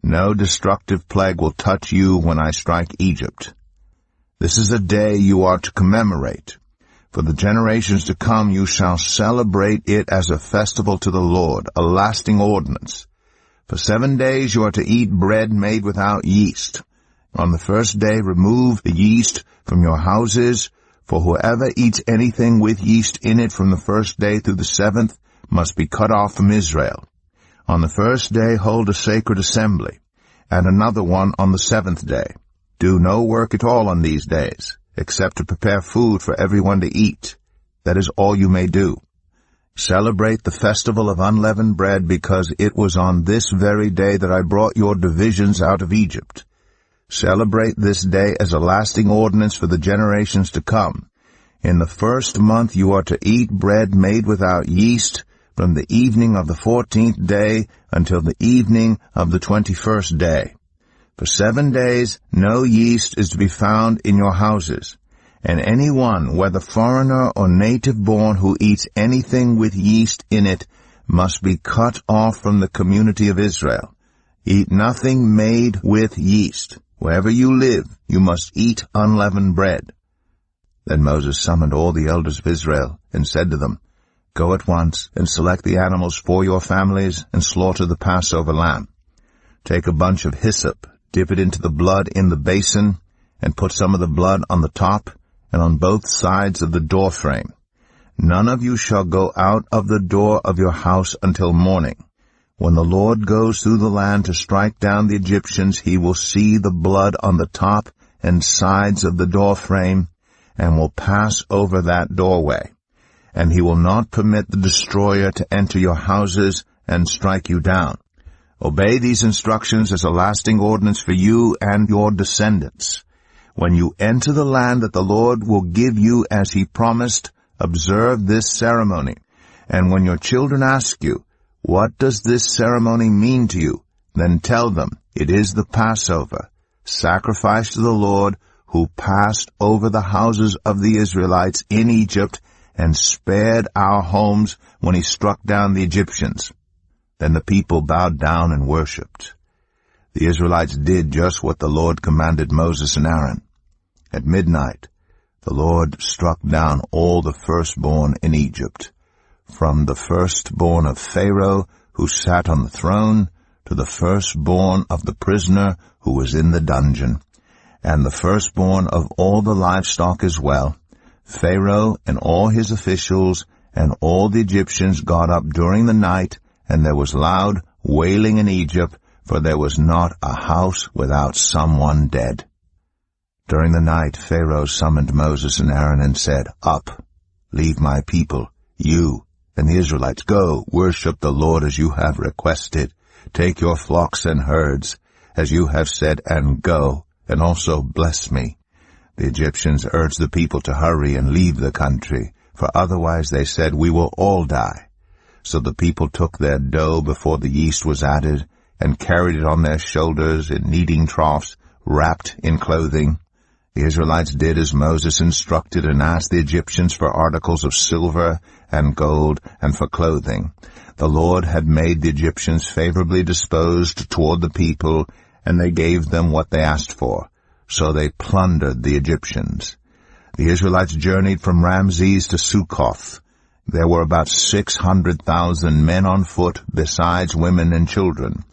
No destructive plague will touch you when I strike Egypt. This is a day you are to commemorate. For the generations to come you shall celebrate it as a festival to the Lord, a lasting ordinance. For 7 days you are to eat bread made without yeast. On the first day remove the yeast from your houses, for whoever eats anything with yeast in it from the first day through the 7th must be cut off from Israel. On the first day hold a sacred assembly, and another one on the 7th day. Do no work at all on these days, except to prepare food for everyone to eat. That is all you may do. Celebrate the festival of unleavened bread, because it was on this very day that I brought your divisions out of Egypt. Celebrate this day as a lasting ordinance for the generations to come. In the first month you are to eat bread made without yeast from the evening of the 14th day until the evening of the 21st day. For 7 days no yeast is to be found in your houses, and any one, whether foreigner or native-born, who eats anything with yeast in it must be cut off from the community of Israel. Eat nothing made with yeast. Wherever you live, you must eat unleavened bread." Then Moses summoned all the elders of Israel and said to them, "Go at once and select the animals for your families and slaughter the Passover lamb. Take a bunch of hyssop, dip it into the blood in the basin, and put some of the blood on the top and on both sides of the door frame. None of you shall go out of the door of your house until morning. When the Lord goes through the land to strike down the Egyptians, he will see the blood on the top and sides of the door frame, and will pass over that doorway. And he will not permit the destroyer to enter your houses and strike you down. Obey these instructions as a lasting ordinance for you and your descendants. When you enter the land that the Lord will give you as he promised, observe this ceremony. And when your children ask you, 'What does this ceremony mean to you?' then tell them, 'It is the Passover, sacrifice to the Lord, who passed over the houses of the Israelites in Egypt and spared our homes when he struck down the Egyptians.'" Then the people bowed down and worshipped. The Israelites did just what the Lord commanded Moses and Aaron. At midnight, the Lord struck down all the firstborn in Egypt, from the firstborn of Pharaoh who sat on the throne to the firstborn of the prisoner who was in the dungeon, and the firstborn of all the livestock as well. Pharaoh and all his officials and all the Egyptians got up during the night, and there was loud wailing in Egypt, for there was not a house without someone dead. During the night Pharaoh summoned Moses and Aaron and said, "Up, leave my people, you and the Israelites. Go, worship the Lord as you have requested. Take your flocks and herds, as you have said, and go, and also bless me." The Egyptians urged the people to hurry and leave the country, for otherwise, they said, "We will all die." So the people took their dough before the yeast was added, and carried it on their shoulders in kneading troughs, wrapped in clothing. The Israelites did as Moses instructed, and asked the Egyptians for articles of silver and gold and for clothing. The Lord had made the Egyptians favorably disposed toward the people, and they gave them what they asked for. So they plundered the Egyptians. The Israelites journeyed from Ramses to Succoth. There were about 600,000 men on foot, besides women and children.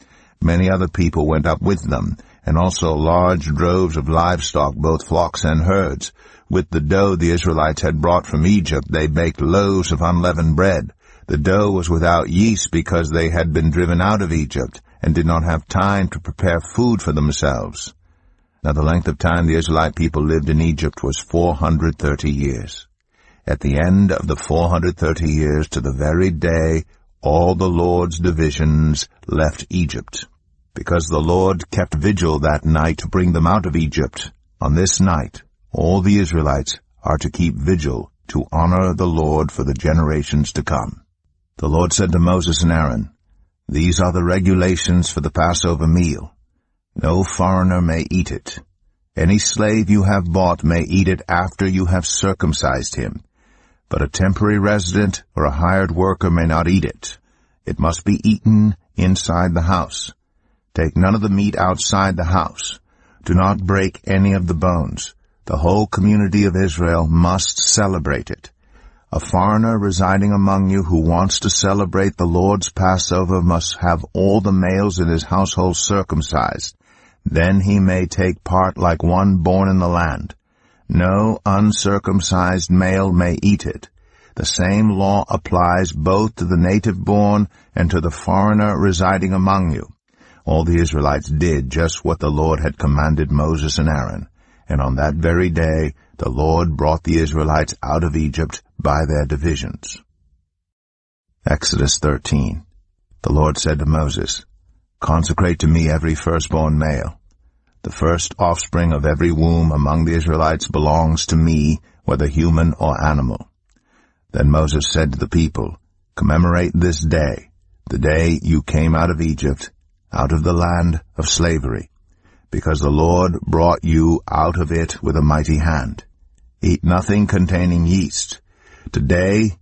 Many other people went up with them, and also large droves of livestock, both flocks and herds. With the dough the Israelites had brought from Egypt, they baked loaves of unleavened bread. The dough was without yeast because they had been driven out of Egypt and did not have time to prepare food for themselves. Now the length of time the Israelite people lived in Egypt was 430 years. At the end of the 430 years, to the very day, all the Lord's divisions left Egypt. Because the Lord kept vigil that night to bring them out of Egypt, on this night all the Israelites are to keep vigil to honor the Lord for the generations to come. The Lord said to Moses and Aaron, "These are the regulations for the Passover meal. No foreigner may eat it. Any slave you have bought may eat it after you have circumcised him. But a temporary resident or a hired worker may not eat it. It must be eaten inside the house. Take none of the meat outside the house. Do not break any of the bones. The whole community of Israel must celebrate it. A foreigner residing among you who wants to celebrate the Lord's Passover must have all the males in his household circumcised. Then he may take part like one born in the land. No uncircumcised male may eat it. The same law applies both to the native-born and to the foreigner residing among you." All the Israelites did just what the Lord had commanded Moses and Aaron, and on that very day the Lord brought the Israelites out of Egypt by their divisions. Exodus 13. The Lord said to Moses, "Consecrate to me every firstborn male. The first offspring of every womb among the Israelites belongs to me, whether human or animal." Then Moses said to the people, "Commemorate this day, the day you came out of Egypt, out of the land of slavery. because the Lord brought you out of it with a mighty hand. Eat nothing containing yeast. Today,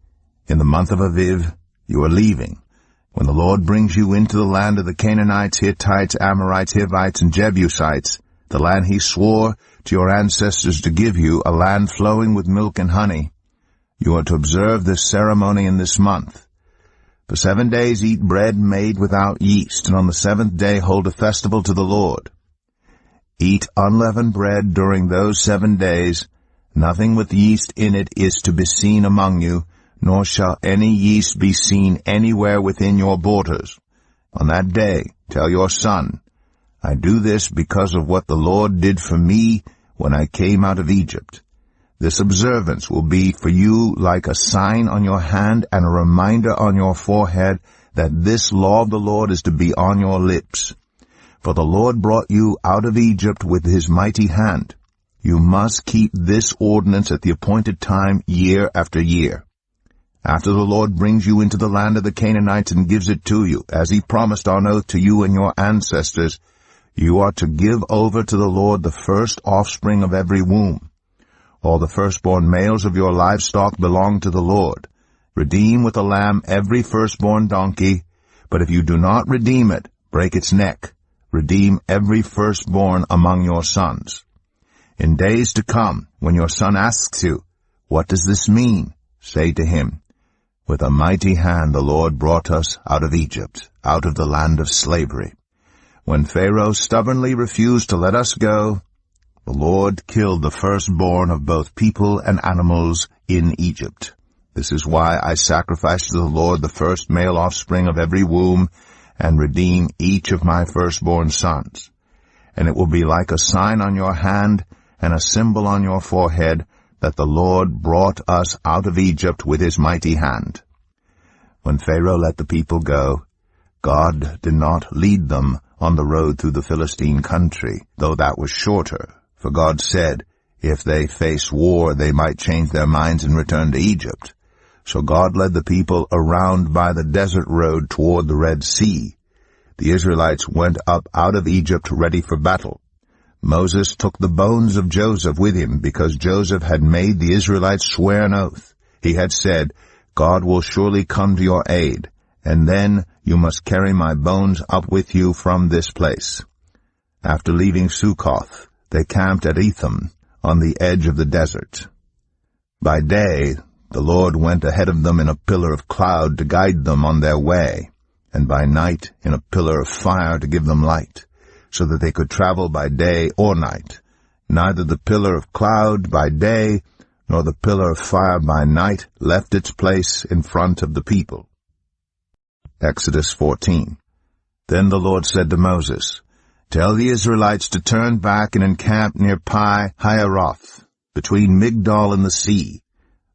in the month of Aviv, you are leaving, when the Lord brings you into the land of the Canaanites, Hittites, Amorites, Hivites, and Jebusites, the land he swore to your ancestors to give you, a land flowing with milk and honey. You are to observe this ceremony in this month. For 7 days eat bread made without yeast, and on the 7th day hold a festival to the Lord. Eat unleavened bread during those 7 days. Nothing with yeast in it is to be seen among you, nor shall any yeast be seen anywhere within your borders. On that day tell your son, I do this because of what the Lord did for me when I came out of Egypt. This observance will be for you like a sign on your hand and a reminder on your forehead that this law of the Lord is to be on your lips. For the Lord brought you out of Egypt with his mighty hand. You must keep this ordinance at the appointed time year after year. After the Lord brings you into the land of the Canaanites and gives it to you, as he promised on oath to you and your ancestors, you are to give over to the Lord the first offspring of every womb. All the firstborn males of your livestock belong to the Lord. Redeem with a lamb every firstborn donkey, but if you do not redeem it, break its neck. Redeem every firstborn among your sons. In days to come, when your son asks you, what does this mean? Say to him, with a mighty hand the Lord brought us out of Egypt, out of the land of slavery. When Pharaoh stubbornly refused to let us go, the Lord killed the firstborn of both people and animals in Egypt. This is why I sacrifice to the Lord the first male offspring of every womb, and redeem each of my firstborn sons. And it will be like a sign on your hand and a symbol on your forehead that the Lord brought us out of Egypt with his mighty hand. When Pharaoh let the people go, God did not lead them on the road through the Philistine country, though that was shorter. For God said, if they face war, they might change their minds and return to Egypt. So God led the people around by the desert road toward the Red Sea. The Israelites went up out of Egypt ready for battle. Moses took the bones of Joseph with him, because Joseph had made the Israelites swear an oath. He had said, God will surely come to your aid, and then you must carry my bones up with you from this place. After leaving Succoth, they camped at Etham, on the edge of the desert. By day, the Lord went ahead of them in a pillar of cloud to guide them on their way, and by night in a pillar of fire to give them light, so that they could travel by day or night. Neither the pillar of cloud by day nor the pillar of fire by night left its place in front of the people. Exodus 14. Then the Lord said to Moses, tell the Israelites to turn back and encamp near Pi Hahiroth, between Migdol and the sea.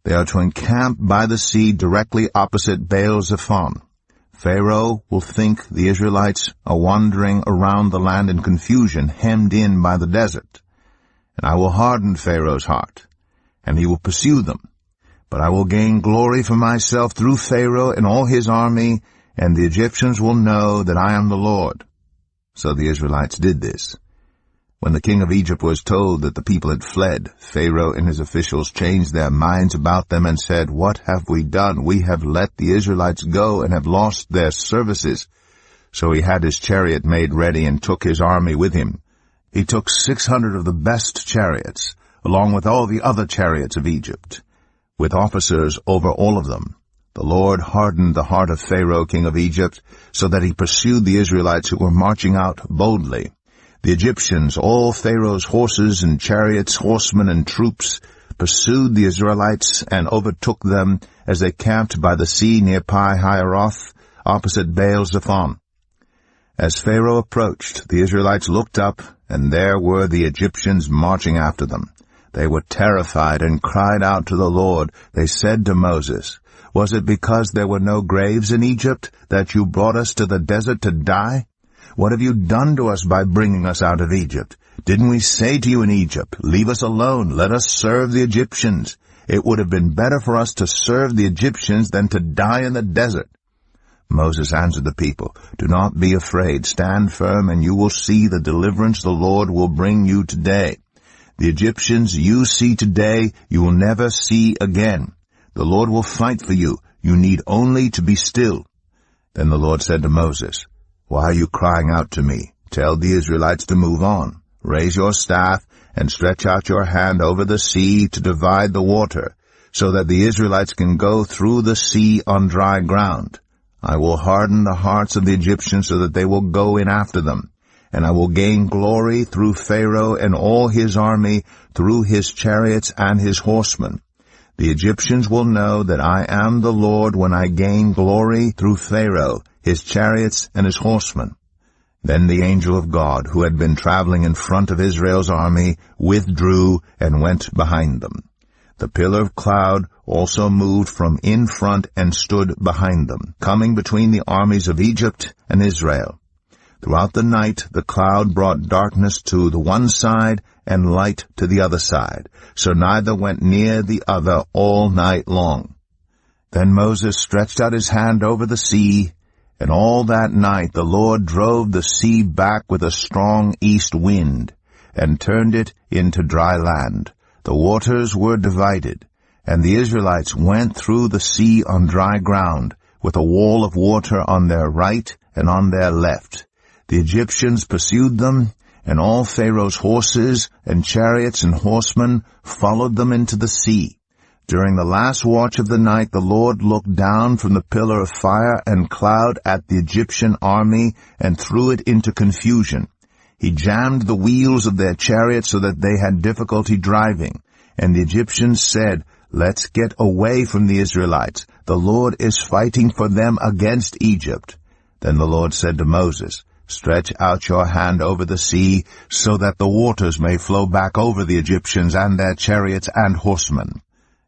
They are to encamp by the sea directly opposite Baal-zephon. Pharaoh will think the Israelites are wandering around the land in confusion, hemmed in by the desert. And I will harden Pharaoh's heart, and he will pursue them. But I will gain glory for myself through Pharaoh and all his army, and the Egyptians will know that I am the Lord. So the Israelites did this. When the king of Egypt was told that the people had fled, Pharaoh and his officials changed their minds about them and said, what have we done? We have let the Israelites go and have lost their services. So he had his chariot made ready and took his army with him. He took 600 of the best chariots, along with all the other chariots of Egypt, with officers over all of them. The Lord hardened the heart of Pharaoh, king of Egypt, so that he pursued the Israelites who were marching out boldly. The Egyptians, all Pharaoh's horses and chariots, horsemen and troops, pursued the Israelites and overtook them as they camped by the sea near Pi Hahiroth, opposite Baal-zephon. As Pharaoh approached, the Israelites looked up, and there were the Egyptians marching after them. They were terrified and cried out to the Lord. They said to Moses, was it because there were no graves in Egypt that you brought us to the desert to die? What have you done to us by bringing us out of Egypt? Didn't we say to you in Egypt, leave us alone, let us serve the Egyptians? It would have been better for us to serve the Egyptians than to die in the desert. Moses answered the people, "Do not be afraid. Stand firm, and you will see the deliverance the Lord will bring you today. The Egyptians you see today, you will never see again. The Lord will fight for you. You need only to be still." Then the Lord said to Moses, "Why are you crying out to me? Tell the Israelites to move on. Raise your staff and stretch out your hand over the sea to divide the water, so that the Israelites can go through the sea on dry ground. I will harden the hearts of the Egyptians so that they will go in after them, and I will gain glory through Pharaoh and all his army, through his chariots and his horsemen. The Egyptians will know that I am the Lord when I gain glory through Pharaoh, his chariots, and his horsemen." Then the angel of God, who had been traveling in front of Israel's army, withdrew and went behind them. The pillar of cloud also moved from in front and stood behind them, coming between the armies of Egypt and Israel. Throughout the night the cloud brought darkness to the one side and light to the other side, so neither went near the other all night long. Then Moses stretched out his hand over the sea, and all that night the Lord drove the sea back with a strong east wind, and turned it into dry land. The waters were divided, and the Israelites went through the sea on dry ground, with a wall of water on their right and on their left. The Egyptians pursued them, and all Pharaoh's horses and chariots and horsemen followed them into the sea. During the last watch of the night the Lord looked down from the pillar of fire and cloud at the Egyptian army and threw it into confusion. He jammed the wheels of their chariots so that they had difficulty driving. And the Egyptians said, "Let's get away from the Israelites. The Lord is fighting for them against Egypt." Then the Lord said to Moses, "Stretch out your hand over the sea, so that the waters may flow back over the Egyptians and their chariots and horsemen."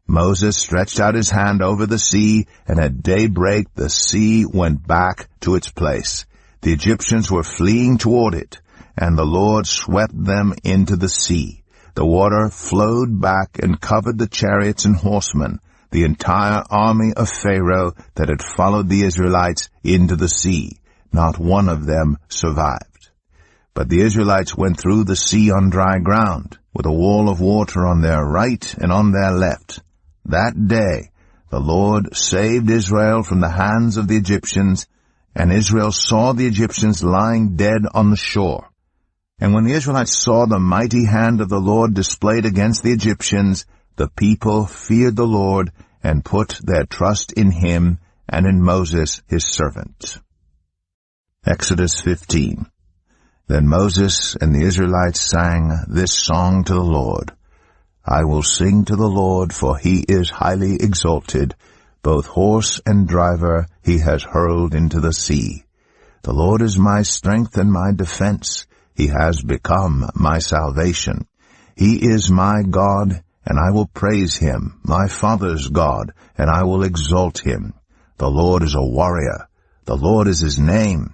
Moses stretched out his hand over the sea, and at daybreak the sea went back to its place. The Egyptians were fleeing toward it, and the Lord swept them into the sea. The water flowed back and covered the chariots and horsemen, the entire army of Pharaoh that had followed the Israelites into the sea. Not one of them survived. But the Israelites went through the sea on dry ground, with a wall of water on their right and on their left. That day the Lord saved Israel from the hands of the Egyptians, and Israel saw the Egyptians lying dead on the shore. And when the Israelites saw the mighty hand of the Lord displayed against the Egyptians, the people feared the Lord and put their trust in him and in Moses his servant. Exodus 15. Then Moses and the Israelites sang this song to the Lord. "I will sing to the Lord, for he is highly exalted. Both horse and driver he has hurled into the sea. The Lord is my strength and my defense. He has become my salvation. He is my God, and I will praise him, my father's God, and I will exalt him. The Lord is a warrior. The Lord is his name.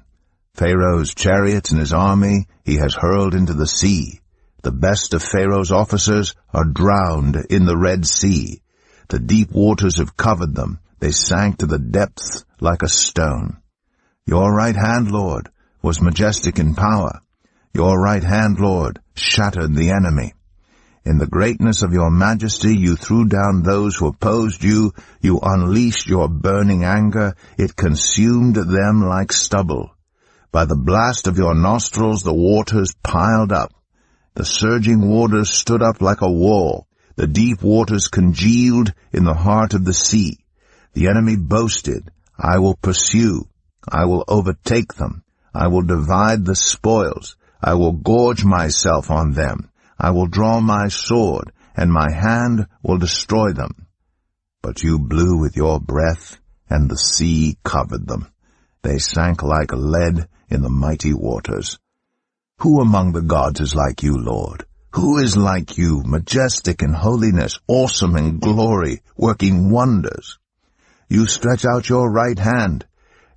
Pharaoh's chariots and his army he has hurled into the sea. The best of Pharaoh's officers are drowned in the Red Sea. The deep waters have covered them. They sank to the depths like a stone. Your right hand, Lord, was majestic in power. Your right hand, Lord, shattered the enemy. In the greatness of your majesty you threw down those who opposed you. You unleashed your burning anger. It consumed them like stubble. By the blast of your nostrils the waters piled up. The surging waters stood up like a wall. The deep waters congealed in the heart of the sea. The enemy boasted, "I will pursue. I will overtake them. I will divide the spoils. I will gorge myself on them. I will draw my sword, and my hand will destroy them." But you blew with your breath, and the sea covered them. They sank like lead in the mighty waters. Who among the gods is like you, Lord? Who is like you, majestic in holiness, awesome in glory, working wonders? You stretch out your right hand,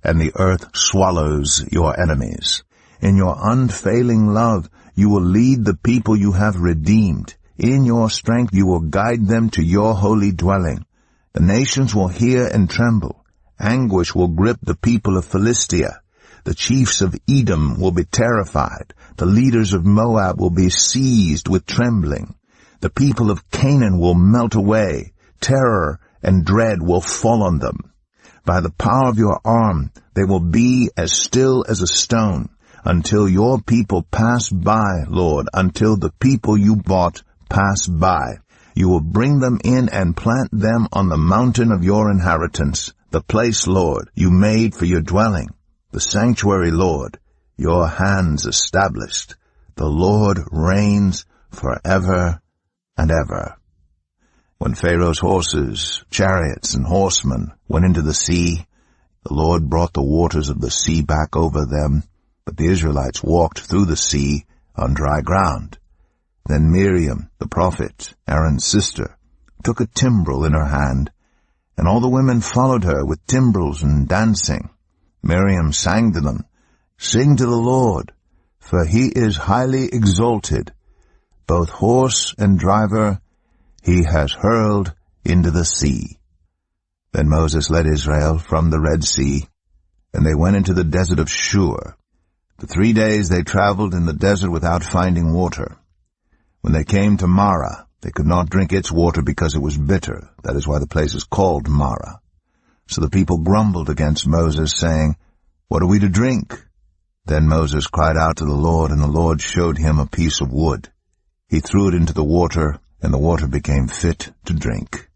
and the earth swallows your enemies. In your unfailing love you will lead the people you have redeemed. In your strength you will guide them to your holy dwelling. The nations will hear and tremble. Anguish will grip the people of Philistia. The chiefs of Edom will be terrified. The leaders of Moab will be seized with trembling. The people of Canaan will melt away. Terror and dread will fall on them. By the power of your arm they will be as still as a stone, until your people pass by, Lord, until the people you bought pass by. You will bring them in and plant them on the mountain of your inheritance, the place, Lord, you made for your dwelling, the sanctuary, Lord, your hands established. The Lord reigns forever and ever. When Pharaoh's horses, chariots, and horsemen went into the sea, the Lord brought the waters of the sea back over them, but the Israelites walked through the sea on dry ground. Then Miriam, the prophet, Aaron's sister, took a timbrel in her hand, and all the women followed her with timbrels and dancing. Miriam sang to them, "Sing to the Lord, for he is highly exalted. Both horse and driver he has hurled into the sea." Then Moses led Israel from the Red Sea, and they went into the desert of Shur. For 3 days they traveled in the desert without finding water. When they came to Marah, they could not drink its water because it was bitter. That is why the place is called Marah. So the people grumbled against Moses, saying, "What are we to drink?" Then Moses cried out to the Lord, and the Lord showed him a piece of wood. He threw it into the water, and the water became fit to drink.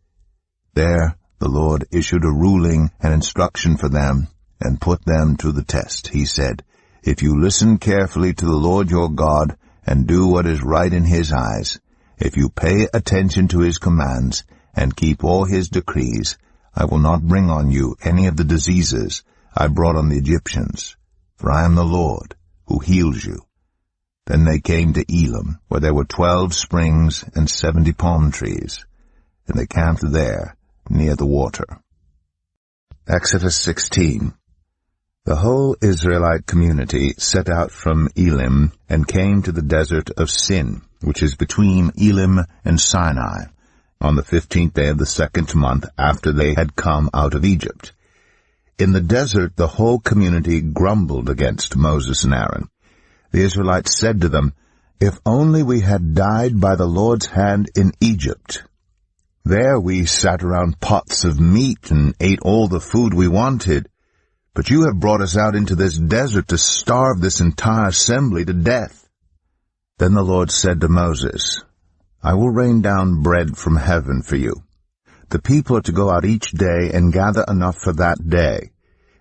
There the Lord issued a ruling and instruction for them, and put them to the test. He said, "If you listen carefully to the Lord your God, and do what is right in his eyes, if you pay attention to his commands, and keep all his decrees, I will not bring on you any of the diseases I brought on the Egyptians, for I am the Lord who heals you." Then they came to Elim, where there were 12 springs and 70 palm trees, and they camped there near the water. Exodus 16. The whole Israelite community set out from Elim and came to the desert of Sin, which is between Elim and Sinai, on the 15th day of the 2nd month after they had come out of Egypt. In the desert the whole community grumbled against Moses and Aaron. The Israelites said to them, "If only we had died by the Lord's hand in Egypt. There we sat around pots of meat and ate all the food we wanted. But you have brought us out into this desert to starve this entire assembly to death." Then the Lord said to Moses, "I will rain down bread from heaven for you. The people are to go out each day and gather enough for that day.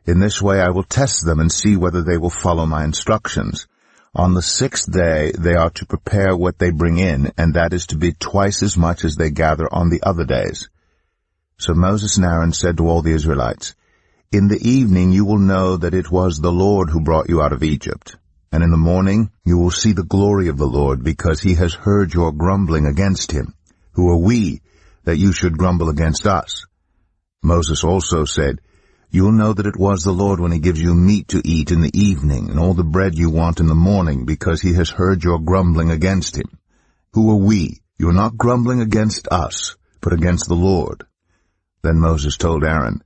In this way I will test them and see whether they will follow my instructions. On the 6th day they are to prepare what they bring in, and that is to be twice as much as they gather on the other days." So Moses and Aaron said to all the Israelites, "In the evening you will know that it was the Lord who brought you out of Egypt. And in the morning you will see the glory of the Lord, because he has heard your grumbling against him. Who are we, that you should grumble against us?" Moses also said, "You will know that it was the Lord when he gives you meat to eat in the evening, and all the bread you want in the morning, because he has heard your grumbling against him. Who are we? You are not grumbling against us, but against the Lord." Then Moses told Aaron,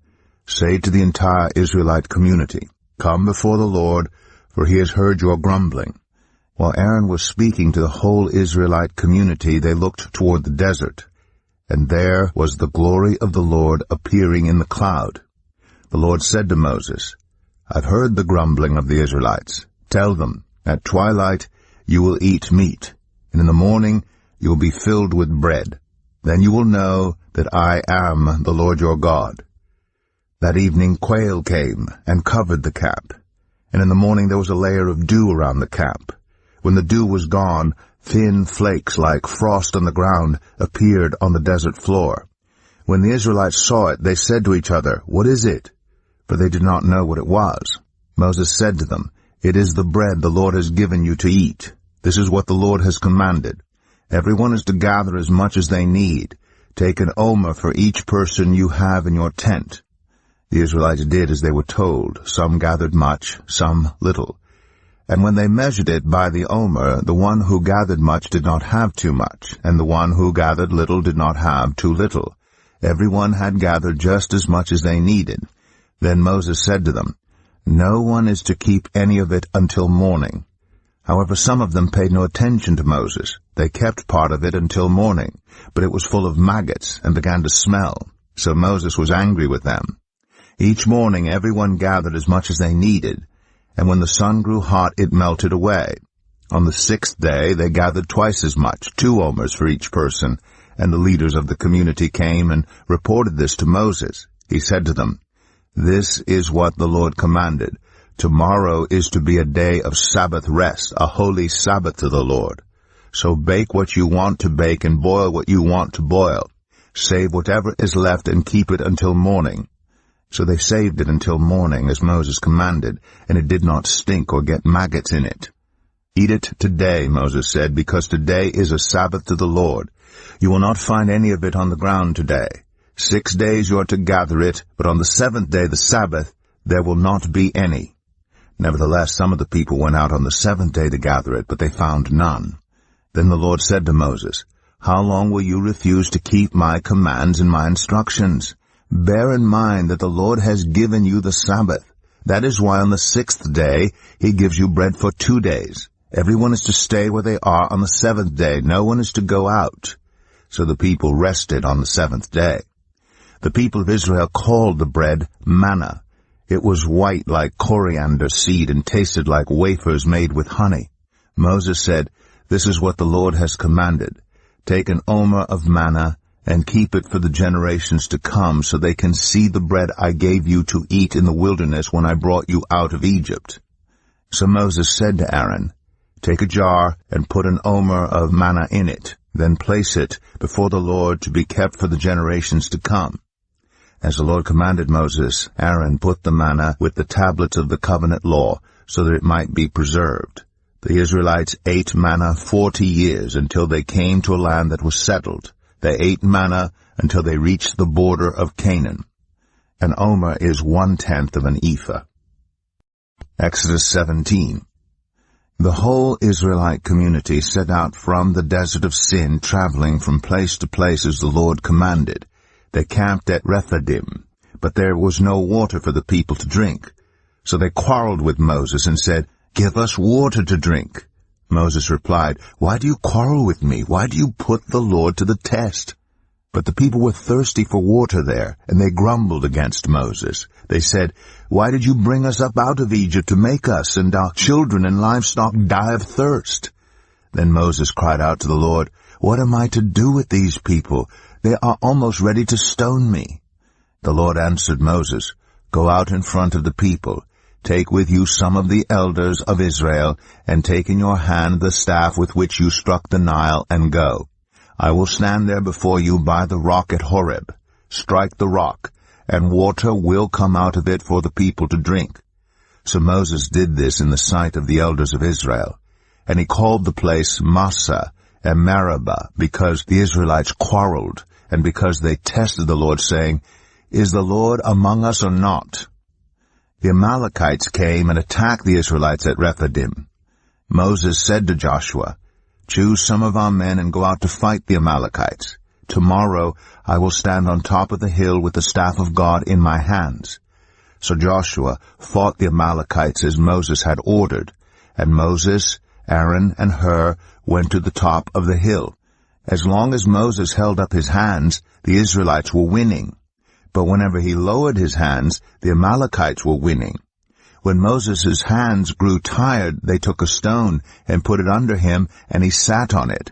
"Say to the entire Israelite community, 'Come before the Lord, for he has heard your grumbling.'" While Aaron was speaking to the whole Israelite community, they looked toward the desert, and there was the glory of the Lord appearing in the cloud. The Lord said to Moses, "I've heard the grumbling of the Israelites. Tell them, at twilight you will eat meat, and in the morning you will be filled with bread. Then you will know that I am the Lord your God." That evening quail came and covered the camp, and in the morning there was a layer of dew around the camp. When the dew was gone, thin flakes like frost on the ground appeared on the desert floor. When the Israelites saw it, they said to each other, "What is it?" For they did not know what it was. Moses said to them, "It is the bread the Lord has given you to eat. This is what the Lord has commanded. Everyone is to gather as much as they need. Take an omer for each person you have in your tent." The Israelites did as they were told. Some gathered much, some little. And when they measured it by the omer, the one who gathered much did not have too much, and the one who gathered little did not have too little. Everyone had gathered just as much as they needed. Then Moses said to them, "No one is to keep any of it until morning." However, some of them paid no attention to Moses. They kept part of it until morning, but it was full of maggots and began to smell. So Moses was angry with them. Each morning everyone gathered as much as they needed, and when the sun grew hot it melted away. On the 6th day they gathered twice as much, 2 omers for each person, and the leaders of the community came and reported this to Moses. He said to them, "This is what the Lord commanded. Tomorrow is to be a day of Sabbath rest, a holy Sabbath to the Lord. So bake what you want to bake and boil what you want to boil. Save whatever is left and keep it until morning." So they saved it until morning, as Moses commanded, and it did not stink or get maggots in it. "Eat it today," Moses said, "because today is a Sabbath to the Lord. You will not find any of it on the ground today. 6 days you are to gather it, but on the 7th day, the Sabbath, there will not be any." Nevertheless, some of the people went out on the 7th day to gather it, but they found none. Then the Lord said to Moses, "How long will you refuse to keep my commands and my instructions? Bear in mind that the Lord has given you the Sabbath. That is why on the 6th day he gives you bread for 2 days. Everyone is to stay where they are on the 7th day. No one is to go out." So the people rested on the 7th day. The people of Israel called the bread manna. It was white like coriander seed and tasted like wafers made with honey. Moses said, "This is what the Lord has commanded. Take an omer of manna and keep it for the generations to come, so they can see the bread I gave you to eat in the wilderness when I brought you out of Egypt." So Moses said to Aaron, "Take a jar and put an omer of manna in it. Then place it before the Lord to be kept for the generations to come." As the Lord commanded Moses, Aaron put the manna with the tablets of the covenant law, so that it might be preserved. The Israelites ate manna 40 years until they came to a land that was settled. They ate manna until they reached the border of Canaan. An omer is 1/10 of an ephah. Exodus 17. The whole Israelite community set out from the desert of Sin, traveling from place to place as the Lord commanded. They camped at Rephidim, but there was no water for the people to drink. So they quarreled with Moses and said, "Give us water to drink." Moses replied, "Why do you quarrel with me? Why do you put the Lord to the test?" But the people were thirsty for water there, and they grumbled against Moses. They said, "Why did you bring us up out of Egypt to make us and our children and livestock die of thirst?" Then Moses cried out to the Lord, "What am I to do with these people? They are almost ready to stone me." The Lord answered Moses, "Go out in front of the people. Take with you some of the elders of Israel, and take in your hand the staff with which you struck the Nile, and go. I will stand there before you by the rock at Horeb. Strike the rock, and water will come out of it for the people to drink." So Moses did this in the sight of the elders of Israel. And he called the place Massah and Meribah, because the Israelites quarreled, and because they tested the Lord, saying, "Is the Lord among us or not?" The Amalekites came and attacked the Israelites at Rephidim. Moses said to Joshua, "Choose some of our men and go out to fight the Amalekites. Tomorrow I will stand on top of the hill with the staff of God in my hands." So Joshua fought the Amalekites as Moses had ordered, and Moses, Aaron, and Hur went to the top of the hill. As long as Moses held up his hands, the Israelites were winning. But whenever he lowered his hands, the Amalekites were winning. When Moses' hands grew tired, they took a stone and put it under him, and he sat on it.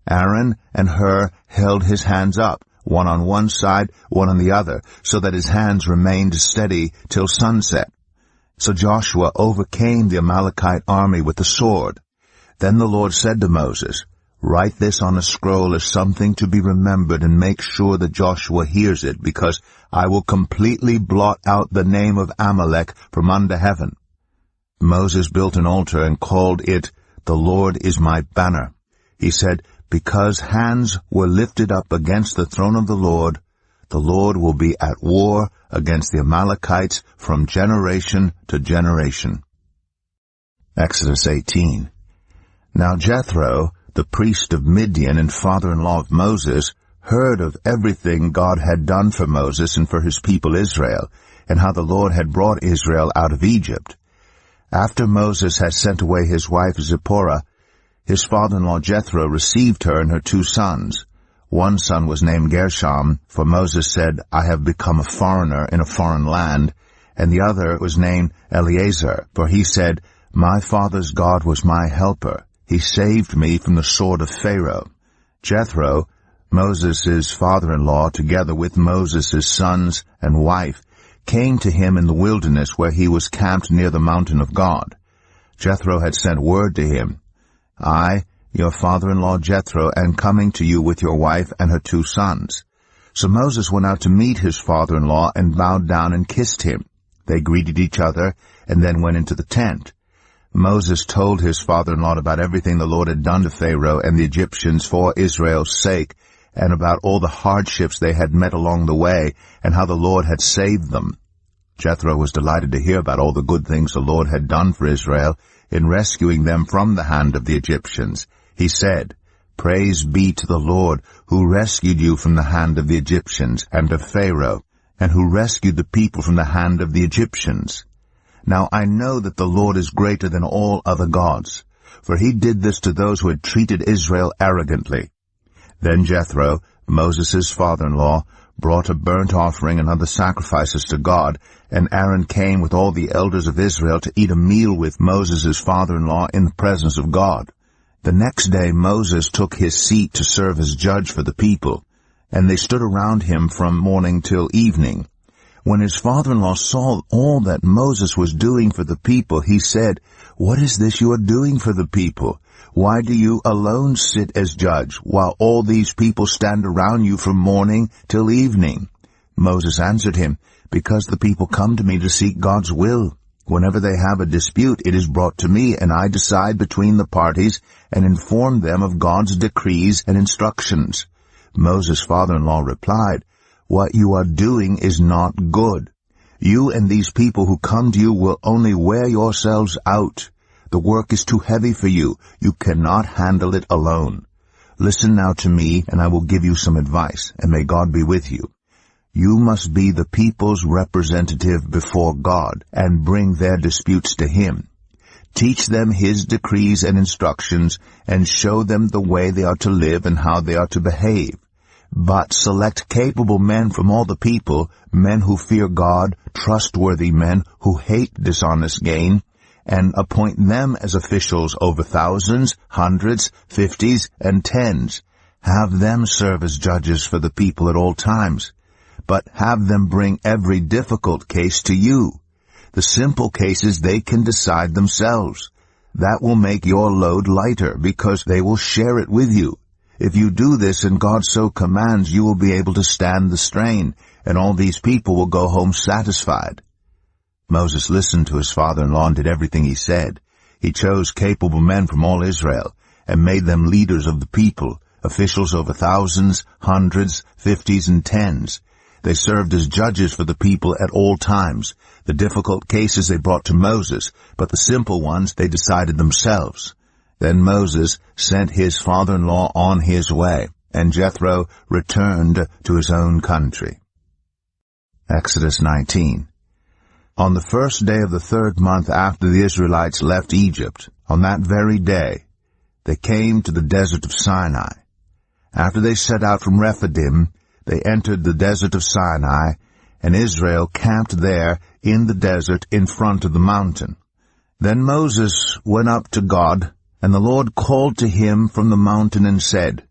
Aaron and Hur held his hands up, one on one side, one on the other, so that his hands remained steady till sunset. So Joshua overcame the Amalekite army with the sword. Then the Lord said to Moses, "Write this on a scroll as something to be remembered, and make sure that Joshua hears it, because I will completely blot out the name of Amalek from under heaven." Moses built an altar and called it, "The Lord is my banner." He said, "Because hands were lifted up against the throne of the Lord will be at war against the Amalekites from generation to generation." Exodus 18. Now Jethro, the priest of Midian and father-in-law of Moses, heard of everything God had done for Moses and for his people Israel, and how the Lord had brought Israel out of Egypt. After Moses had sent away his wife Zipporah, his father-in-law Jethro received her and her 2 sons. One son was named Gershom, for Moses said, I have become a foreigner in a foreign land, and the other was named Eleazar, for he said, My father's God was my helper. He saved me from the sword of Pharaoh. Jethro, Moses' father-in-law, together with Moses' sons and wife, came to him in the wilderness where he was camped near the mountain of God. Jethro had sent word to him, I, your father-in-law Jethro, am coming to you with your wife and her 2 sons. So Moses went out to meet his father-in-law and bowed down and kissed him. They greeted each other and then went into the tent. Moses told his father-in-law about everything the Lord had done to Pharaoh and the Egyptians for Israel's sake, and about all the hardships they had met along the way, and how the Lord had saved them. Jethro was delighted to hear about all the good things the Lord had done for Israel in rescuing them from the hand of the Egyptians. He said, Praise be to the Lord, who rescued you from the hand of the Egyptians and of Pharaoh, and who rescued the people from the hand of the Egyptians. Now I know that the Lord is greater than all other gods, for he did this to those who had treated Israel arrogantly. Then Jethro, Moses' father-in-law, brought a burnt offering and other sacrifices to God, and Aaron came with all the elders of Israel to eat a meal with Moses' father-in-law in the presence of God. The next day Moses took his seat to serve as judge for the people, and they stood around him from morning till evening. When his father-in-law saw all that Moses was doing for the people, he said, What is this you are doing for the people? Why do you alone sit as judge, while all these people stand around you from morning till evening? Moses answered him, Because the people come to me to seek God's will. Whenever they have a dispute, it is brought to me, and I decide between the parties and inform them of God's decrees and instructions. Moses' father-in-law replied, What you are doing is not good. You and these people who come to you will only wear yourselves out. The work is too heavy for you. You cannot handle it alone. Listen now to me, and I will give you some advice, and may God be with you. You must be the people's representative before God, and bring their disputes to Him. Teach them His decrees and instructions, and show them the way they are to live and how they are to behave. But select capable men from all the people, men who fear God, trustworthy men who hate dishonest gain, and appoint them as officials over thousands, hundreds, fifties, and tens. Have them serve as judges for the people at all times. But have them bring every difficult case to you. The simple cases they can decide themselves. That will make your load lighter, because they will share it with you. If you do this and God so commands, you will be able to stand the strain, and all these people will go home satisfied. Moses listened to his father-in-law and did everything he said. He chose capable men from all Israel, and made them leaders of the people, officials over thousands, hundreds, fifties, and tens. They served as judges for the people at all times. The difficult cases they brought to Moses, but the simple ones they decided themselves. Then Moses sent his father-in-law on his way, and Jethro returned to his own country. Exodus 19. On the first day of the 3rd month after the Israelites left Egypt, on that very day, they came to the desert of Sinai. After they set out from Rephidim, they entered the desert of Sinai, and Israel camped there in the desert in front of the mountain. Then Moses went up to God, and the Lord called to him from the mountain and said,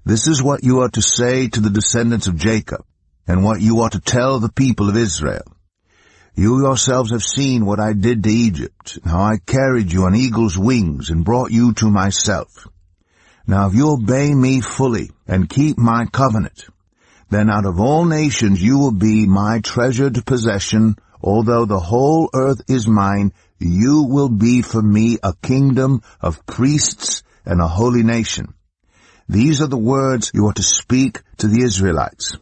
This is what you are to say to the descendants of Jacob, and what you are to tell the people of Israel. You yourselves have seen what I did to Egypt, and how I carried you on eagle's wings and brought you to myself. Now if you obey me fully and keep my covenant, then out of all nations you will be my treasured possession. Although the whole earth is mine, you will be for me a kingdom of priests and a holy nation. These are the words you are to speak to the Israelites.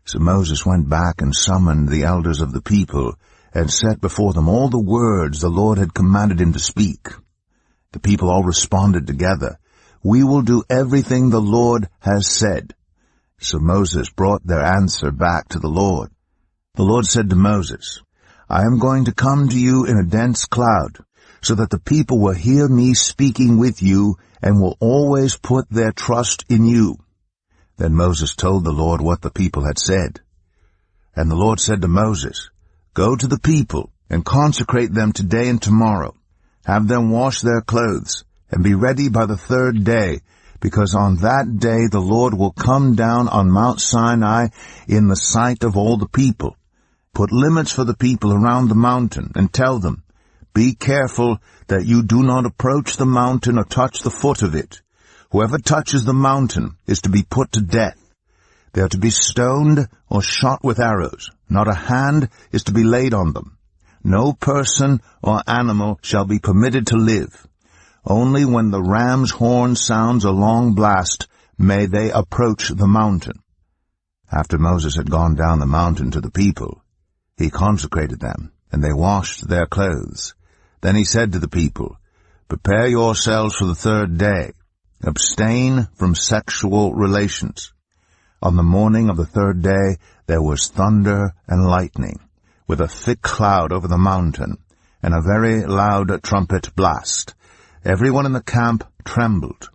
So Moses went back and summoned the elders of the people, and set before them all the words the Lord had commanded him to speak. The people all responded together, We will do everything the Lord has said. So Moses brought their answer back to the Lord. The Lord said to Moses, I am going to come to you in a dense cloud, so that the people will hear me speaking with you and will always put their trust in you. Then Moses told the Lord what the people had said. And the Lord said to Moses, Go to the people and consecrate them today and tomorrow. Have them wash their clothes and be ready by the third day, because on that day the Lord will come down on Mount Sinai in the sight of all the people. Put limits for the people around the mountain and tell them, Be careful that you do not approach the mountain or touch the foot of it. Whoever touches the mountain is to be put to death. They are to be stoned or shot with arrows. Not a hand is to be laid on them. No person or animal shall be permitted to live. Only when the ram's horn sounds a long blast may they approach the mountain. After Moses had gone down the mountain to the people, he consecrated them, and they washed their clothes. Then he said to the people, Prepare yourselves for the third day. Abstain from sexual relations. On the morning of the third day there was thunder and lightning, with a thick cloud over the mountain, and a very loud trumpet blast. Everyone in the camp trembled.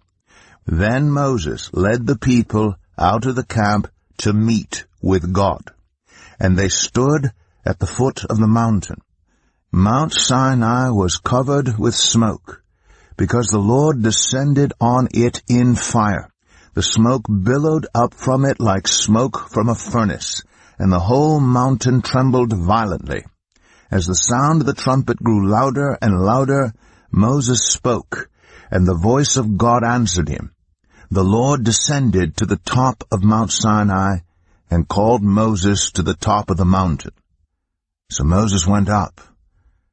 Then Moses led the people out of the camp to meet with God. And they stood at the foot of the mountain. Mount Sinai was covered with smoke, because the Lord descended on it in fire. The smoke billowed up from it like smoke from a furnace, and the whole mountain trembled violently. As the sound of the trumpet grew louder and louder, Moses spoke, and the voice of God answered him. The Lord descended to the top of Mount Sinai and called Moses to the top of the mountain. So Moses went up,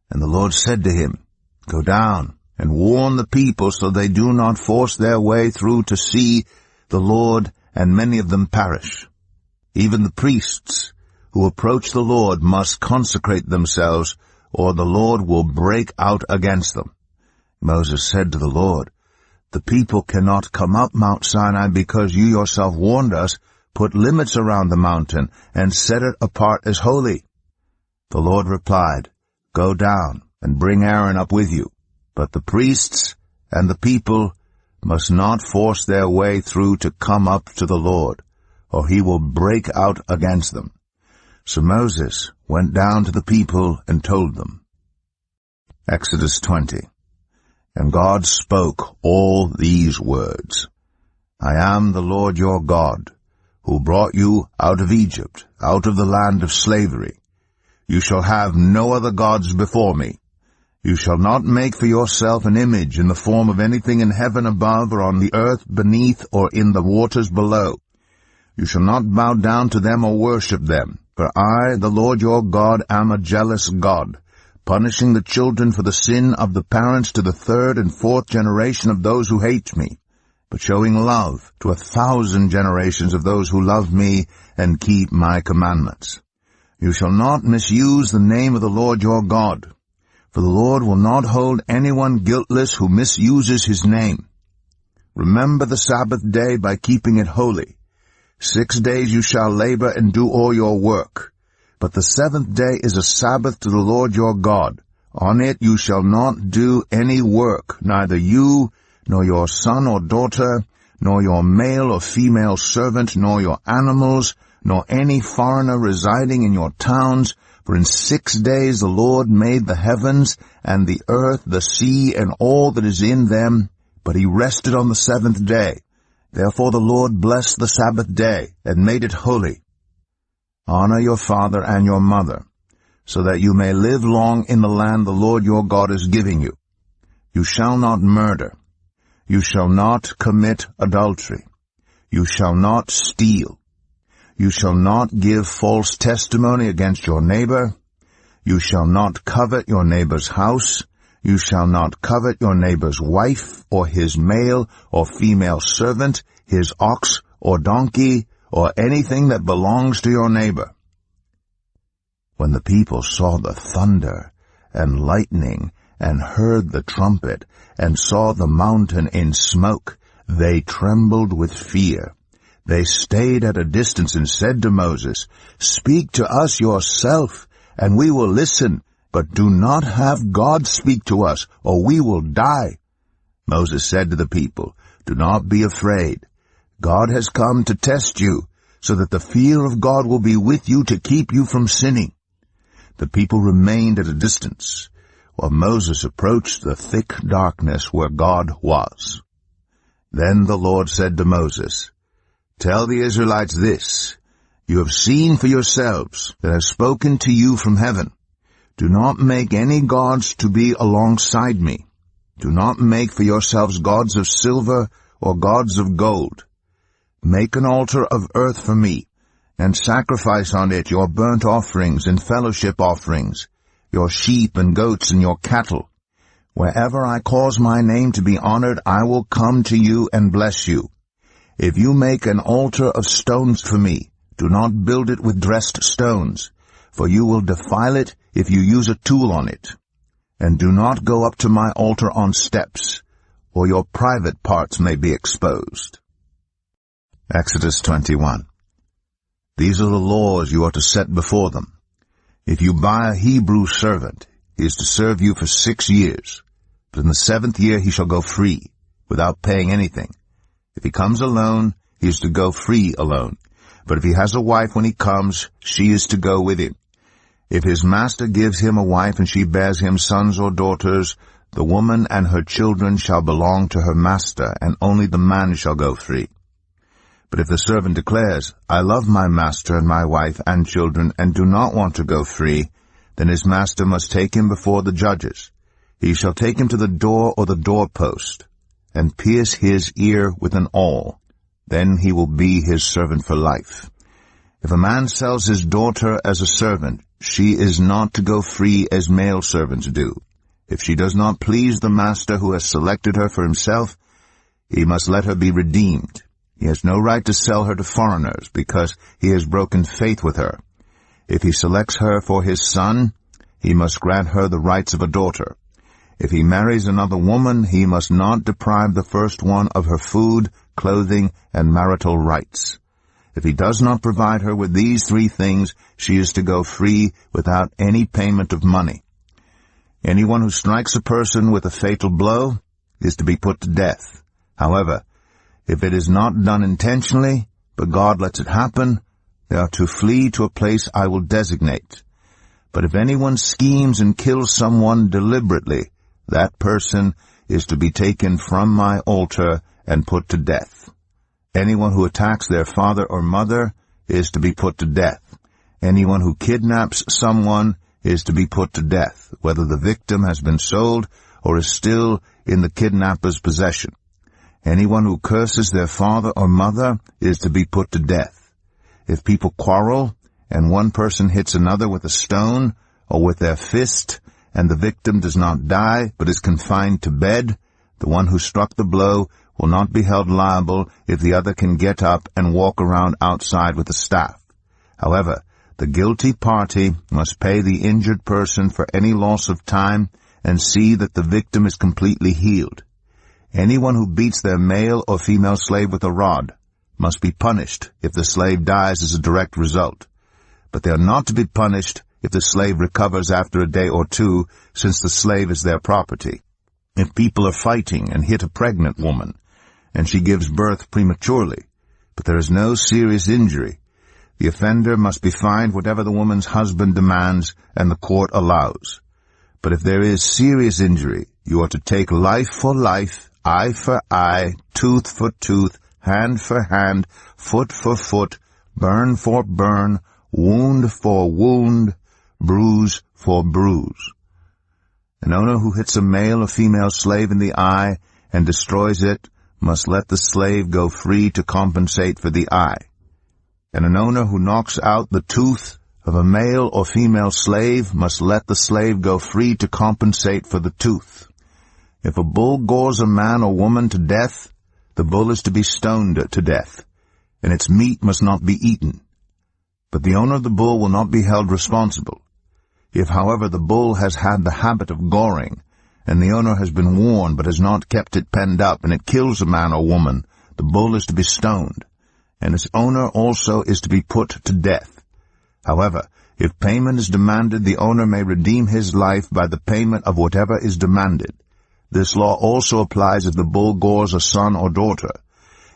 and the Lord said to him, Go down and warn the people so they do not force their way through to see the Lord, and many of them perish. Even the priests who approach the Lord must consecrate themselves, or the Lord will break out against them. Moses said to the Lord, The people cannot come up Mount Sinai because you yourself warned us. Put limits around the mountain and set it apart as holy. The Lord replied, Go down and bring Aaron up with you. But the priests and the people must not force their way through to come up to the Lord, or he will break out against them. So Moses went down to the people and told them. Exodus 20. And God spoke all these words. I am the Lord your God, who brought you out of Egypt, out of the land of slavery. You shall have no other gods before me. You shall not make for yourself an image in the form of anything in heaven above, or on the earth beneath, or in the waters below. You shall not bow down to them or worship them, for I, the Lord your God, am a jealous God, punishing the children for the sin of the parents to the third and fourth generation of those who hate me, but showing love to 1,000 generations of those who love me and keep my commandments. You shall not misuse the name of the Lord your God, for the Lord will not hold anyone guiltless who misuses his name. Remember the Sabbath day by keeping it holy. 6 days you shall labor and do all your work. But the seventh day is a Sabbath to the Lord your God. On it you shall not do any work, neither you, nor your son or daughter, nor your male or female servant, nor your animals, nor any foreigner residing in your towns. For in 6 days the Lord made the heavens and the earth, the sea, and all that is in them, but he rested on the seventh day. Therefore the Lord blessed the Sabbath day and made it holy. Honor your father and your mother, so that you may live long in the land the Lord your God is giving you. You shall not murder. You shall not commit adultery. You shall not steal. You shall not give false testimony against your neighbor. You shall not covet your neighbor's house. You shall not covet your neighbor's wife, or his male or female servant, his ox or donkey, or anything that belongs to your neighbor. When the people saw the thunder and lightning, and heard the trumpet, and saw the mountain in smoke, they trembled with fear. They stayed at a distance and said to Moses, "Speak to us yourself, and we will listen, but do not have God speak to us, or we will die." Moses said to the people, "Do not be afraid. God has come to test you, so that the fear of God will be with you to keep you from sinning." The people remained at a distance, while Moses approached the thick darkness where God was. Then the Lord said to Moses, "Tell the Israelites this, you have seen for yourselves that I have spoken to you from heaven. Do not make any gods to be alongside me. Do not make for yourselves gods of silver or gods of gold. Make an altar of earth for me, and sacrifice on it your burnt offerings and fellowship offerings, your sheep and goats and your cattle. Wherever I cause my name to be honored, I will come to you and bless you. If you make an altar of stones for me, do not build it with dressed stones, for you will defile it if you use a tool on it. And do not go up to my altar on steps, or your private parts may be exposed." Exodus 21. These are the laws you are to set before them. If you buy a Hebrew servant, he is to serve you for 6 years, but in the 7th year he shall go free, without paying anything. If he comes alone, he is to go free alone. But if he has a wife when he comes, she is to go with him. If his master gives him a wife and she bears him sons or daughters, the woman and her children shall belong to her master, and only the man shall go free. But if the servant declares, "I love my master and my wife and children, and do not want to go free," then his master must take him before the judges. He shall take him to the door or the doorpost, and pierce his ear with an awl. Then he will be his servant for life. If a man sells his daughter as a servant, she is not to go free as male servants do. If she does not please the master who has selected her for himself, he must let her be redeemed. He has no right to sell her to foreigners, because he has broken faith with her. If he selects her for his son, he must grant her the rights of a daughter. If he marries another woman, he must not deprive the first one of her food, clothing, and marital rights. If he does not provide her with these 3 things, she is to go free without any payment of money. Anyone who strikes a person with a fatal blow is to be put to death. However, if it is not done intentionally, but God lets it happen, they are to flee to a place I will designate. But if anyone schemes and kills someone deliberately, that person is to be taken from my altar and put to death. Anyone who attacks their father or mother is to be put to death. Anyone who kidnaps someone is to be put to death, whether the victim has been sold or is still in the kidnapper's possession. Anyone who curses their father or mother is to be put to death. If people quarrel, and one person hits another with a stone or with their fist, and the victim does not die but is confined to bed, the one who struck the blow will not be held liable if the other can get up and walk around outside with a staff. However, the guilty party must pay the injured person for any loss of time and see that the victim is completely healed. Anyone who beats their male or female slave with a rod must be punished if the slave dies as a direct result. But they are not to be punished if the slave recovers after a day or 2, since the slave is their property. If people are fighting and hit a pregnant woman, and she gives birth prematurely, but there is no serious injury, the offender must be fined whatever the woman's husband demands and the court allows. But if there is serious injury, you are to take life for life, eye for eye, tooth for tooth, hand for hand, foot for foot, burn for burn, wound for wound, bruise for bruise. An owner who hits a male or female slave in the eye and destroys it must let the slave go free to compensate for the eye. And an owner who knocks out the tooth of a male or female slave must let the slave go free to compensate for the tooth. If a bull gores a man or woman to death, the bull is to be stoned to death, and its meat must not be eaten. But the owner of the bull will not be held responsible. If, however, the bull has had the habit of goring, and the owner has been warned but has not kept it penned up, and it kills a man or woman, the bull is to be stoned. and its owner also is to be put to death. However, if payment is demanded, the owner may redeem his life by the payment of whatever is demanded. This law also applies if the bull gores a son or daughter.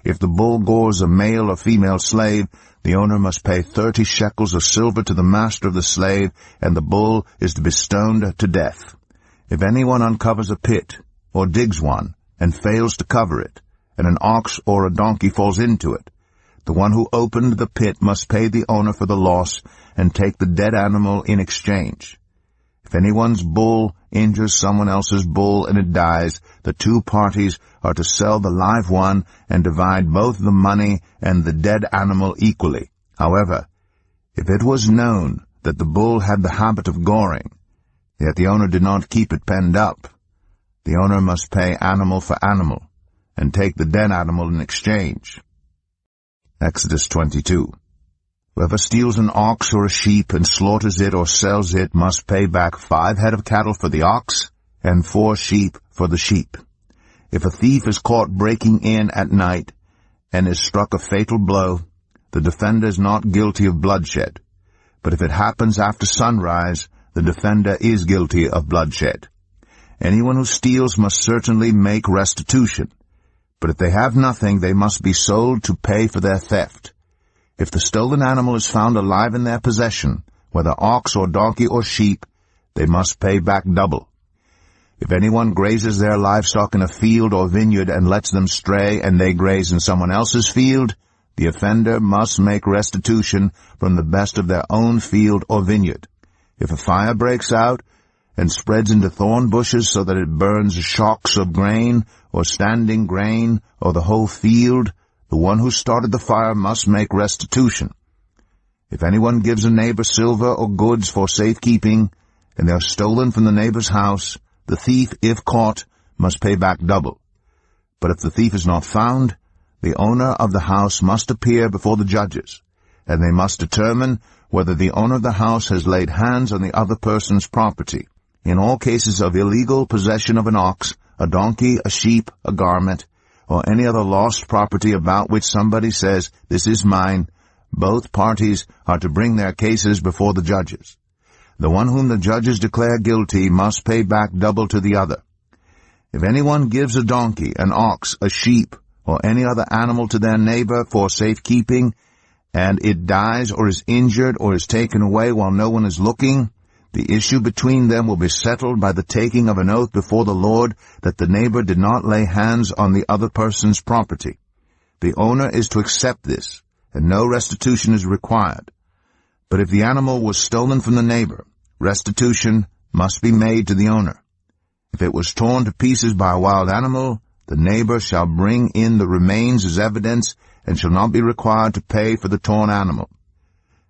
If the bull gores a male or female slave, the owner must pay 30 shekels of silver to the master of the slave, and the bull is to be stoned to death. If anyone uncovers a pit, or digs one, and fails to cover it, and an ox or a donkey falls into it, the one who opened the pit must pay the owner for the loss and take the dead animal in exchange. If anyone's bull injures someone else's bull and it dies, the two parties are to sell the live one and divide both the money and the dead animal equally. However, if it was known that the bull had the habit of goring, yet the owner did not keep it penned up, the owner must pay animal for animal and take the dead animal in exchange. Exodus 22. Whoever steals an ox or a sheep and slaughters it or sells it must pay back 5 head of cattle for the ox and 4 sheep for the sheep. If a thief is caught breaking in at night and is struck a fatal blow, the defender is not guilty of bloodshed. But if it happens after sunrise, the defender is guilty of bloodshed. Anyone who steals must certainly make restitution. But if they have nothing, they must be sold to pay for their theft. If the stolen animal is found alive in their possession, whether ox or donkey or sheep, they must pay back double. If anyone grazes their livestock in a field or vineyard and lets them stray and they graze in someone else's field, the offender must make restitution from the best of their own field or vineyard. If a fire breaks out and spreads into thorn bushes so that it burns shocks of grain or standing grain or the whole field, the one who started the fire must make restitution. If anyone gives a neighbor silver or goods for safekeeping, and they are stolen from the neighbor's house, the thief, if caught, must pay back double. But if the thief is not found, the owner of the house must appear before the judges, and they must determine whether the owner of the house has laid hands on the other person's property. In all cases of illegal possession of an ox, a donkey, a sheep, a garment, or any other lost property about which somebody says, "This is mine," both parties are to bring their cases before the judges. The one whom the judges declare guilty must pay back double to the other. If anyone gives a donkey, an ox, a sheep, or any other animal to their neighbor for safekeeping, and it dies or is injured or is taken away while no one is looking, the issue between them will be settled by the taking of an oath before the Lord that the neighbor did not lay hands on the other person's property. The owner is to accept this, and no restitution is required. But if the animal was stolen from the neighbor, restitution must be made to the owner. If it was torn to pieces by a wild animal, the neighbor shall bring in the remains as evidence and shall not be required to pay for the torn animal.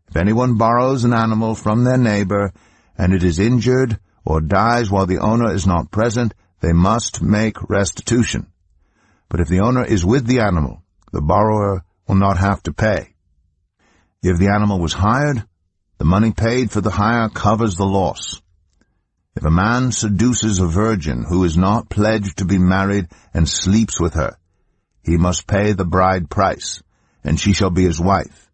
If anyone borrows an animal from their neighbor, and it is injured or dies while the owner is not present, they must make restitution. But if the owner is with the animal, the borrower will not have to pay. If the animal was hired, the money paid for the hire covers the loss. If a man seduces a virgin who is not pledged to be married and sleeps with her, he must pay the bride price, and she shall be his wife.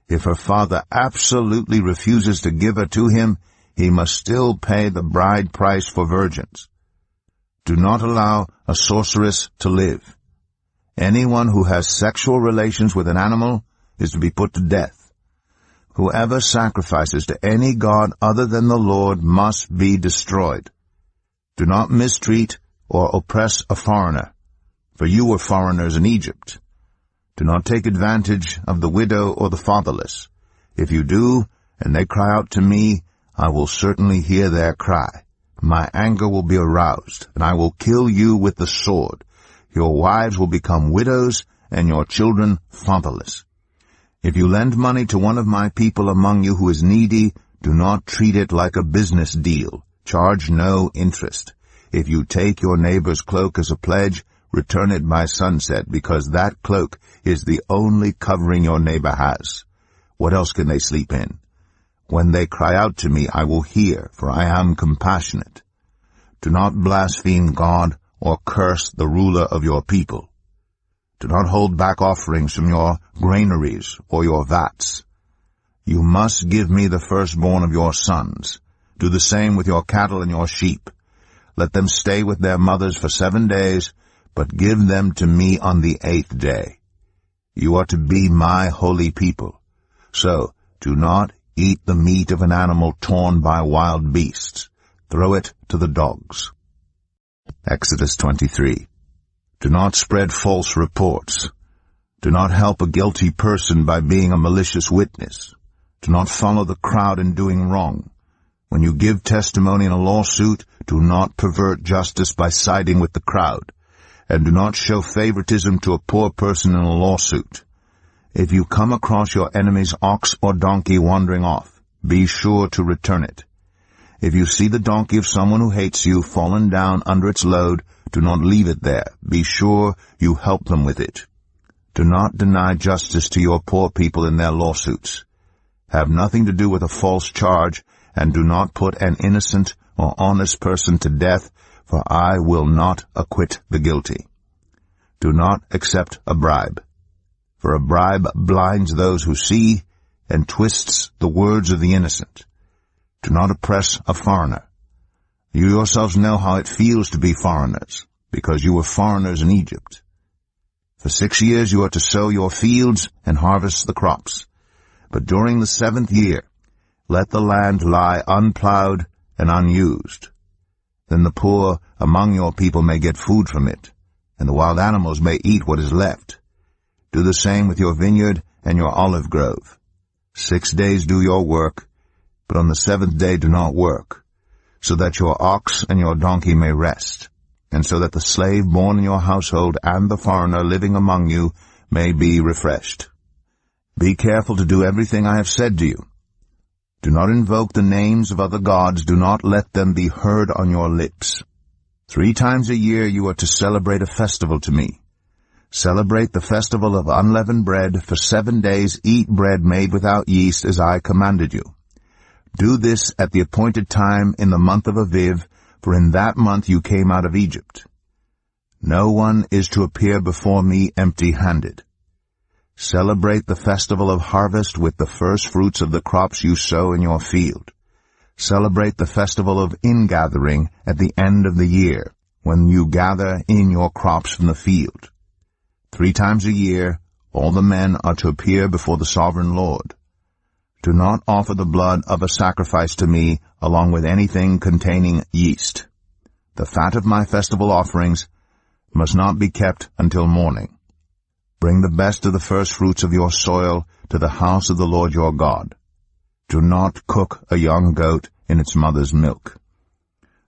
If her father absolutely refuses to give her to him, he must still pay the bride price for virgins. Do not allow a sorceress to live. Anyone who has sexual relations with an animal is to be put to death. Whoever sacrifices to any god other than the Lord must be destroyed. Do not mistreat or oppress a foreigner, for you were foreigners in Egypt. Do not take advantage of the widow or the fatherless. If you do, and they cry out to me, I will certainly hear their cry. My anger will be aroused, and I will kill you with the sword. Your wives will become widows, and your children fatherless. If you lend money to one of my people among you who is needy, do not treat it like a business deal. Charge no interest. If you take your neighbor's cloak as a pledge, return it by sunset, because that cloak is the only covering your neighbor has. What else can they sleep in? When they cry out to me, I will hear, for I am compassionate. Do not blaspheme God or curse the ruler of your people. Do not hold back offerings from your granaries or your vats. You must give me the firstborn of your sons. Do the same with your cattle and your sheep. Let them stay with their mothers for 7 days, but give them to me on the 8th day. You are to be my holy people. So do not eat the meat of an animal torn by wild beasts. Throw it to the dogs. Exodus 23. Do not spread false reports. Do not help a guilty person by being a malicious witness. Do not follow the crowd in doing wrong. When you give testimony in a lawsuit, do not pervert justice by siding with the crowd, and do not show favoritism to a poor person in a lawsuit. If you come across your enemy's ox or donkey wandering off, be sure to return it. If you see the donkey of someone who hates you fallen down under its load, do not leave it there. Be sure you help them with it. Do not deny justice to your poor people in their lawsuits. Have nothing to do with a false charge, and do not put an innocent or honest person to death, for I will not acquit the guilty. Do not accept a bribe, for a bribe blinds those who see and twists the words of the innocent. Do not oppress a foreigner. You yourselves know how it feels to be foreigners, because you were foreigners in Egypt. For 6 years you are to sow your fields and harvest the crops. But during the 7th year, let the land lie unplowed and unused. Then the poor among your people may get food from it, and the wild animals may eat what is left. Do the same with your vineyard and your olive grove. 6 days do your work, but on the 7th day do not work, so that your ox and your donkey may rest, and so that the slave born in your household and the foreigner living among you may be refreshed. Be careful to do everything I have said to you. Do not invoke the names of other gods. Do not let them be heard on your lips. 3 times a year you are to celebrate a festival to me. Celebrate the festival of unleavened bread. For 7 days eat bread made without yeast, as I commanded you. Do this at the appointed time in the month of Aviv, for in that month you came out of Egypt. No one is to appear before me empty-handed. Celebrate the festival of harvest with the first fruits of the crops you sow in your field. Celebrate the festival of ingathering at the end of the year, when you gather in your crops from the field. 3 times a year, all the men are to appear before the sovereign Lord. Do not offer the blood of a sacrifice to me along with anything containing yeast. The fat of my festival offerings must not be kept until morning. Bring the best of the first fruits of your soil to the house of the Lord your God. Do not cook a young goat in its mother's milk.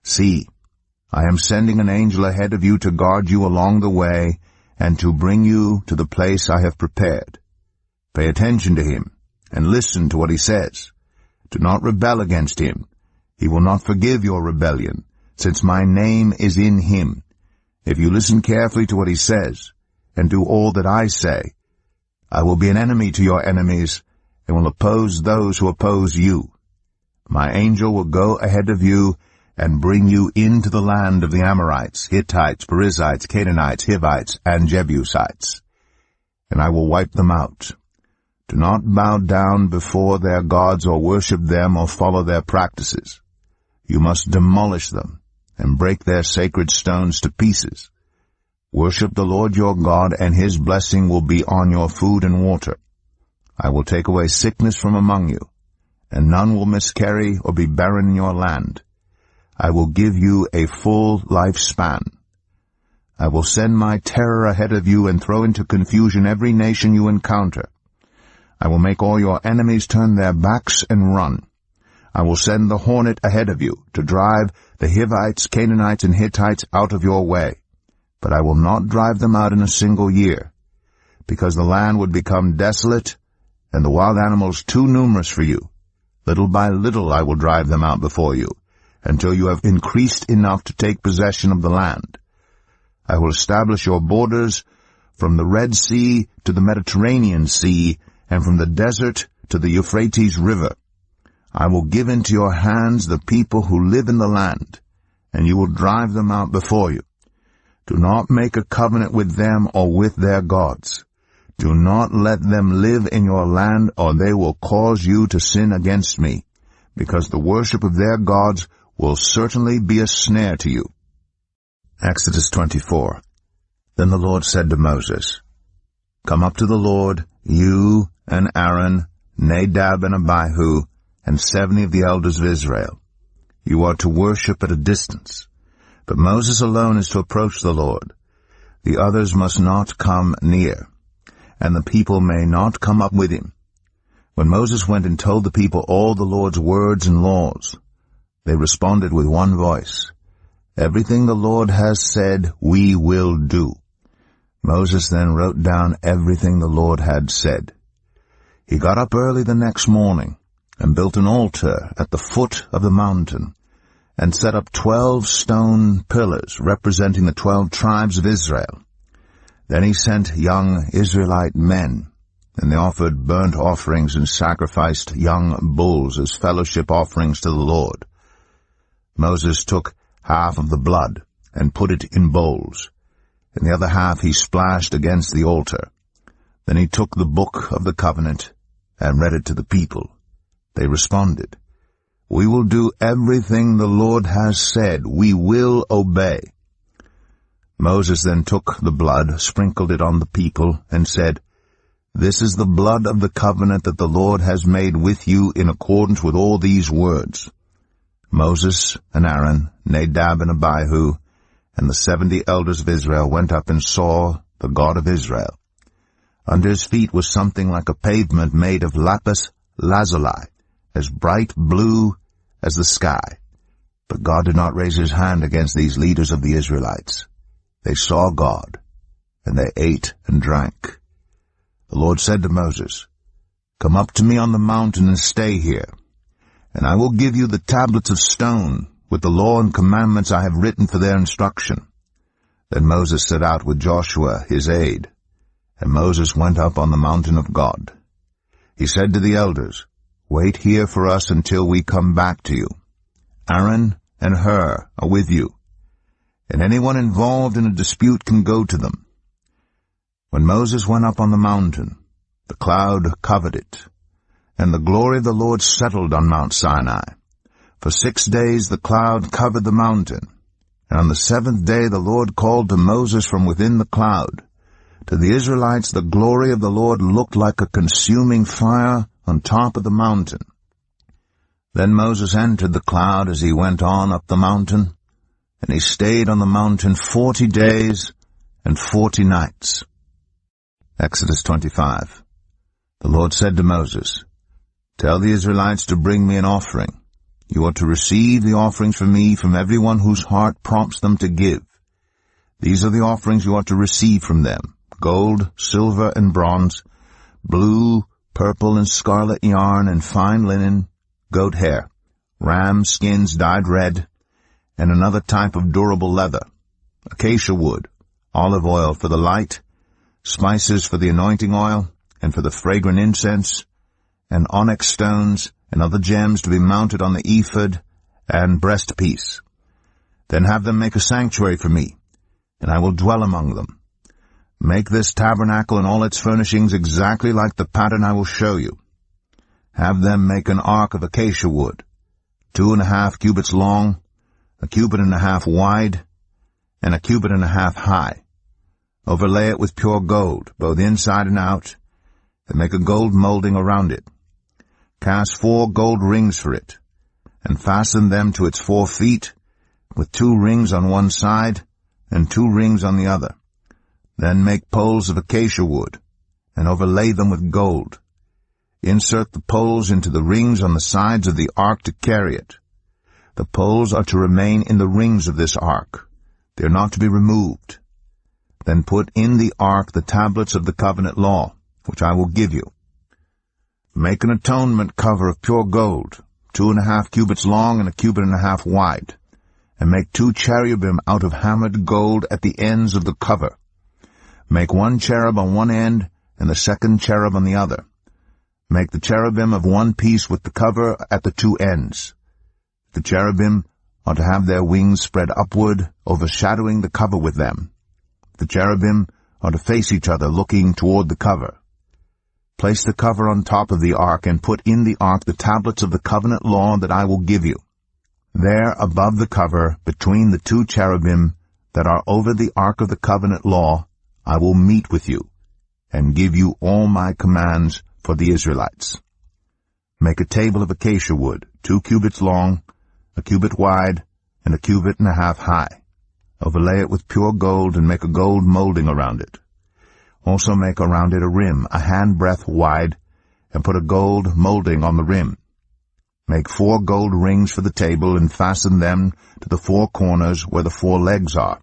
See, I am sending an angel ahead of you to guard you along the way and to bring you to the place I have prepared. Pay attention to him and listen to what he says. Do not rebel against him. He will not forgive your rebellion, since my name is in him. If you listen carefully to what he says, and do all that I say, I will be an enemy to your enemies, and will oppose those who oppose you. My angel will go ahead of you, and bring you into the land of the Amorites, Hittites, Perizzites, Canaanites, Hivites, and Jebusites, and I will wipe them out. Do not bow down before their gods or worship them or follow their practices. You must demolish them, and break their sacred stones to pieces. Worship the Lord your God, and his blessing will be on your food and water. I will take away sickness from among you, and none will miscarry or be barren in your land. I will give you a full lifespan. I will send my terror ahead of you and throw into confusion every nation you encounter. I will make all your enemies turn their backs and run. I will send the hornet ahead of you to drive the Hivites, Canaanites, and Hittites out of your way. But I will not drive them out in a single year, because the land would become desolate and the wild animals too numerous for you. Little by little I will drive them out before you, until you have increased enough to take possession of the land. I will establish your borders from the Red Sea to the Mediterranean Sea, and from the desert to the Euphrates River. I will give into your hands the people who live in the land, and you will drive them out before you. Do not make a covenant with them or with their gods. Do not let them live in your land, or they will cause you to sin against me, because the worship of their gods will certainly be a snare to you. Exodus 24. Then the Lord said to Moses, Come up to the Lord, you and Aaron, Nadab and Abihu, and 70 of the elders of Israel. You are to worship at a distance, but Moses alone is to approach the Lord. The others must not come near, and the people may not come up with him. When Moses went and told the people all the Lord's words and laws, they responded with one voice, Everything the Lord has said, we will do. Moses then wrote down everything the Lord had said. He got up early the next morning and built an altar at the foot of the mountain and set up 12 stone pillars representing the 12 tribes of Israel. Then he sent young Israelite men, and they offered burnt offerings and sacrificed young bulls as fellowship offerings to the Lord. Moses took half of the blood and put it in bowls, and the other half he splashed against the altar. Then he took the book of the covenant and read it to the people. They responded, We will do everything the Lord has said. We will obey. Moses then took the blood, sprinkled it on the people, and said, This is the blood of the covenant that the Lord has made with you in accordance with all these words. Moses and Aaron, Nadab and Abihu, and the 70 elders of Israel went up and saw the God of Israel. Under his feet was something like a pavement made of lapis lazuli, as bright blue as the sky. But God did not raise his hand against these leaders of the Israelites. They saw God, and they ate and drank. The Lord said to Moses, Come up to me on the mountain and stay here, and I will give you the tablets of stone with the law and commandments I have written for their instruction. Then Moses set out with Joshua his aide, and Moses went up on the mountain of God. He said to the elders, Wait here for us until we come back to you. Aaron and Hur are with you, and anyone involved in a dispute can go to them. When Moses went up on the mountain, the cloud covered it, and the glory of the Lord settled on Mount Sinai. For 6 days the cloud covered the mountain, and on the 7th day the Lord called to Moses from within the cloud. To the Israelites the glory of the Lord looked like a consuming fire on top of the mountain. Then Moses entered the cloud as he went on up the mountain, and he stayed on the mountain 40 days and 40 nights. Exodus 25. The Lord said to Moses, Tell the Israelites to bring me an offering. You are to receive the offerings from me from everyone whose heart prompts them to give. These are the offerings you are to receive from them: gold, silver, and bronze, blue, purple, and scarlet yarn, and fine linen, goat hair, ram skins dyed red, and another type of durable leather, acacia wood, olive oil for the light, spices for the anointing oil, and for the fragrant incense, and onyx stones, and other gems to be mounted on the ephod and breastpiece. Then have them make a sanctuary for me, and I will dwell among them. Make this tabernacle and all its furnishings exactly like the pattern I will show you. Have them make an ark of acacia wood, 2.5 cubits long, 1.5 cubits wide, and 1.5 cubits high. Overlay it with pure gold, both inside and out, and make a gold molding around it. Cast 4 gold rings for it, and fasten them to its 4 feet, with 2 rings on one side and 2 rings on the other. Then make poles of acacia wood, and overlay them with gold. Insert the poles into the rings on the sides of the ark to carry it. The poles are to remain in the rings of this ark. They are not to be removed. Then put in the ark the tablets of the covenant law, which I will give you. Make an atonement cover of pure gold, 2.5 cubits long and 1.5 cubits wide, and make 2 cherubim out of hammered gold at the ends of the cover. Make 1 cherub on one end and the 2nd cherub on the other. Make the cherubim of one piece with the cover at the 2 ends. The cherubim are to have their wings spread upward, overshadowing the cover with them. The cherubim are to face each other, looking toward the cover. Place the cover on top of the ark, and put in the ark the tablets of the covenant law that I will give you. There above the cover, between the two cherubim that are over the ark of the covenant law, I will meet with you, and give you all my commands for the Israelites. Make a table of acacia wood, 2 cubits long, a cubit wide, and a cubit and a half high. Overlay it with pure gold, and make a gold molding around it. Also make around it a rim, a handbreadth wide, and put a gold molding on the rim. Make 4 gold rings for the table, and fasten them to the 4 corners where the 4 legs are.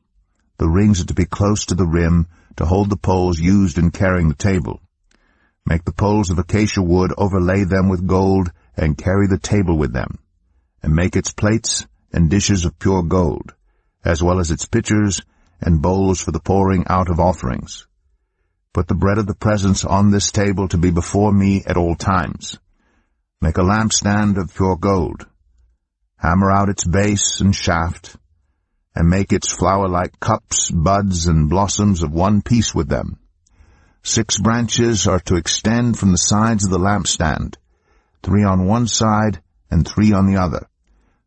The rings are to be close to the rim to hold the poles used in carrying the table. Make the poles of acacia wood, overlay them with gold, and carry the table with them. And make its plates and dishes of pure gold, as well as its pitchers and bowls for the pouring out of offerings. Put the bread of the presence on this table to be before me at all times. Make a lampstand of pure gold. Hammer out its base and shaft, and make its flower-like cups, buds, and blossoms of one piece with them. 6 branches are to extend from the sides of the lampstand, 3 on one side and 3 on the other.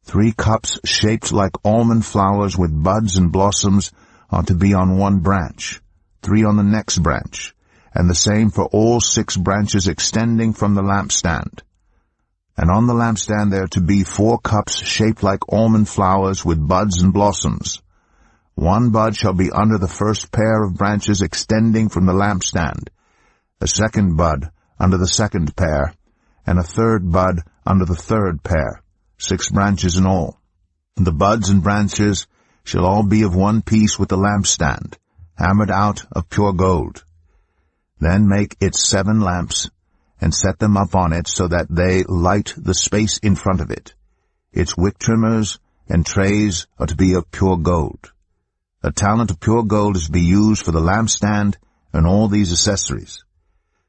3 cups shaped like almond flowers with buds and blossoms are to be on one branch, 3 on the next branch, and the same for all 6 branches extending from the lampstand. And on the lampstand there are to be 4 cups shaped like almond flowers with buds and blossoms. 1 bud shall be under the first pair of branches extending from the lampstand, a 2nd bud under the 2nd pair, and a 3rd bud under the 3rd pair, 6 branches in all. The buds and branches shall all be of one piece with the lampstand, hammered out of pure gold. Then make its 7 lamps, and set them up on it so that they light the space in front of it. Its wick trimmers and trays are to be of pure gold. A talent of pure gold is to be used for the lampstand and all these accessories.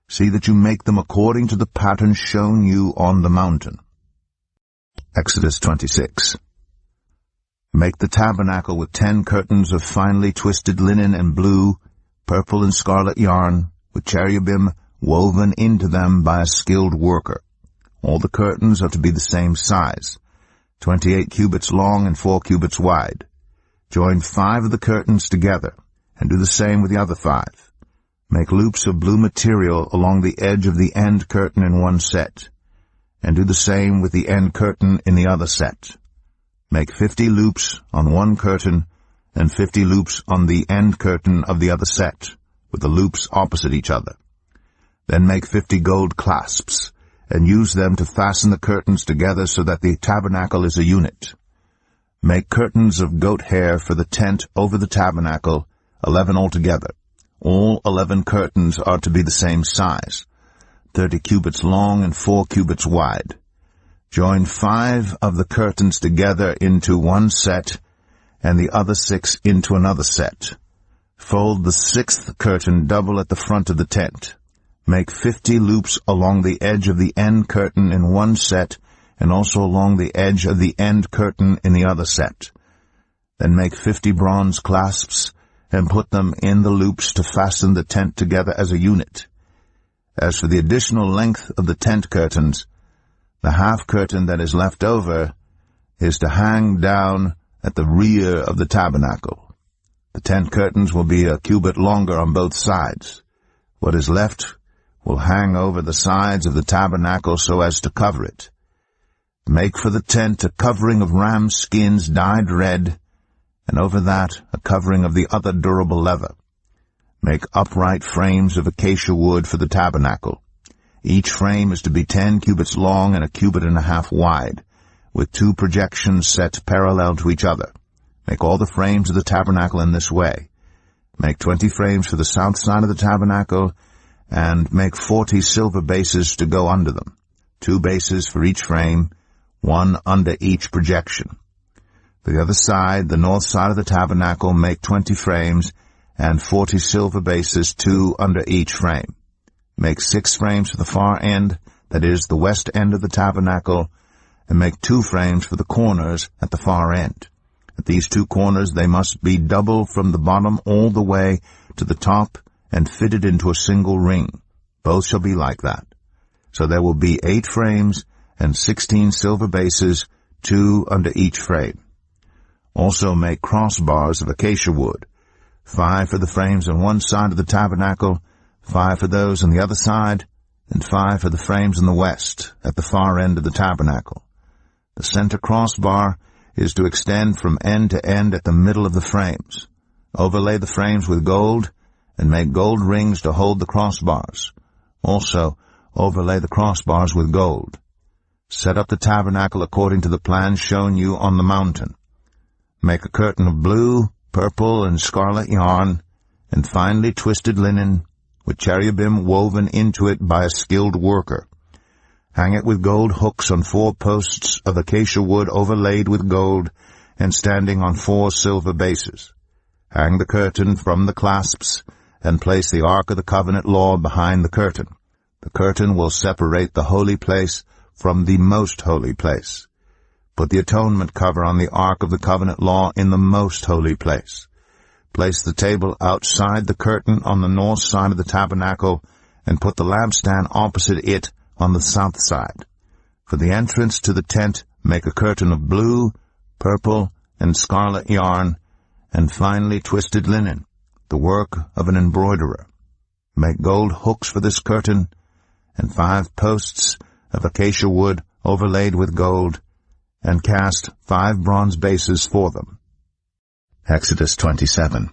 See that you make them according to the pattern shown you on the mountain. Exodus 26. Make the tabernacle with 10 curtains of finely twisted linen and blue, purple and scarlet yarn, with cherubim woven into them by a skilled worker. All the curtains are to be the same size, 28 cubits long and 4 cubits wide. Join 5 of the curtains together, and do the same with the other 5. Make loops of blue material along the edge of the end curtain in one set, and do the same with the end curtain in the other set. Make 50 loops on one curtain, and 50 loops on the end curtain of the other set, with the loops opposite each other. Then make 50 gold clasps, and use them to fasten the curtains together so that the tabernacle is a unit. Make curtains of goat hair for the tent over the tabernacle, 11 altogether. All 11 curtains are to be the same size, 30 cubits long and 4 cubits wide. Join 5 of the curtains together into one set, and the other 6 into another set. Fold the 6th curtain double at the front of the tent. Make 50 loops along the edge of the end curtain in one set, and also along the edge of the end curtain in the other set. Then make 50 bronze clasps, and put them in the loops to fasten the tent together as a unit. As for the additional length of the tent curtains, the half curtain that is left over is to hang down at the rear of the tabernacle. The tent curtains will be a cubit longer on both sides. What is left will hang over the sides of the tabernacle so as to cover it. Make for the tent a covering of ram skins dyed red, and over that a covering of the other durable leather. Make upright frames of acacia wood for the tabernacle. Each frame is to be 10 cubits long and a cubit and a half wide, with 2 projections set parallel to each other. Make all the frames of the tabernacle in this way. Make 20 frames for the south side of the tabernacle, and make 40 silver bases to go under them, 2 bases for each frame, 1 under each projection. For the other side, the north side of the tabernacle, make 20 frames, and 40 silver bases, 2 under each frame. Make 6 frames for the far end, that is, the west end of the tabernacle, and make 2 frames for the corners at the far end. At these two corners they must be double from the bottom all the way to the top and fitted into a single ring. Both shall be like that. So there will be 8 frames and 16 silver bases, 2 under each frame. Also make crossbars of acacia wood, 5 for the frames on one side of the tabernacle, 5 for those on the other side, and 5 for the frames on the west, at the far end of the tabernacle. The center crossbar is to extend from end to end at the middle of the frames. Overlay the frames with gold, and make gold rings to hold the crossbars. Also, overlay the crossbars with gold. Set up the tabernacle according to the plan shown you on the mountain. Make a curtain of blue, purple, and scarlet yarn, and finely twisted linen, with cherubim woven into it by a skilled worker. Hang it with gold hooks on 4 posts of acacia wood overlaid with gold, and standing on 4 silver bases. Hang the curtain from the clasps, and place the Ark of the Covenant law behind the curtain. The curtain will separate the holy place from the most holy place. Put the atonement cover on the Ark of the Covenant law in the most holy place. Place the table outside the curtain on the north side of the tabernacle, and put the lampstand opposite it on the south side. For the entrance to the tent, make a curtain of blue, purple, and scarlet yarn, and finely twisted linen, the work of an embroiderer. Make gold hooks for this curtain, and 5 posts of acacia wood overlaid with gold, and cast 5 bronze bases for them. Exodus 27.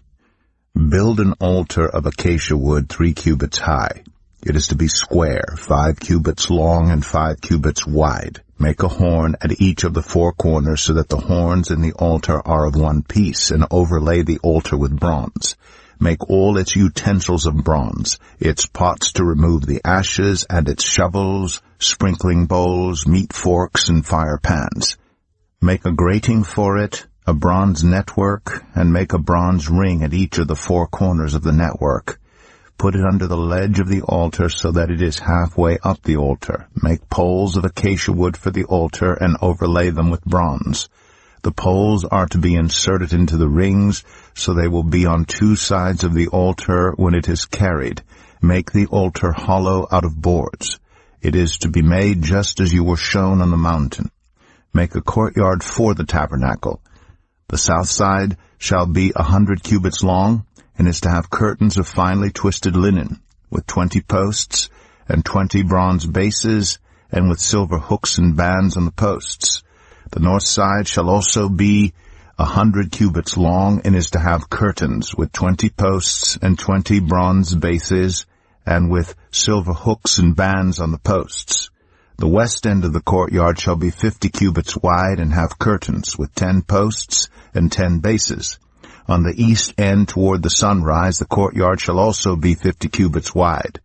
Build an altar of acacia wood 3 cubits high. It is to be square, 5 cubits long and 5 cubits wide. Make a horn at each of the 4 corners so that the horns in the altar are of one piece, and overlay the altar with bronze. Make all its utensils of bronze, its pots to remove the ashes, and its shovels, sprinkling bowls, meat forks, and fire pans. Make a grating for it, a bronze network, and make a bronze ring at each of the 4 corners of the network. Put it under the ledge of the altar so that it is halfway up the altar. Make poles of acacia wood for the altar and overlay them with bronze. The poles are to be inserted into the rings, so they will be on 2 sides of the altar when it is carried. Make the altar hollow out of boards. It is to be made just as you were shown on the mountain. Make a courtyard for the tabernacle. The south side shall be 100 cubits long, and is to have curtains of finely twisted linen, with 20 posts, and 20 bronze bases, and with silver hooks and bands on the posts. The north side shall also be 100 cubits long, and is to have curtains, with 20 posts and 20 bronze bases, and with silver hooks and bands on the posts. The west end of the courtyard shall be 50 cubits wide, and have curtains, with 10 posts and 10 bases. On the east end toward the sunrise, the courtyard shall also be 50 cubits wide.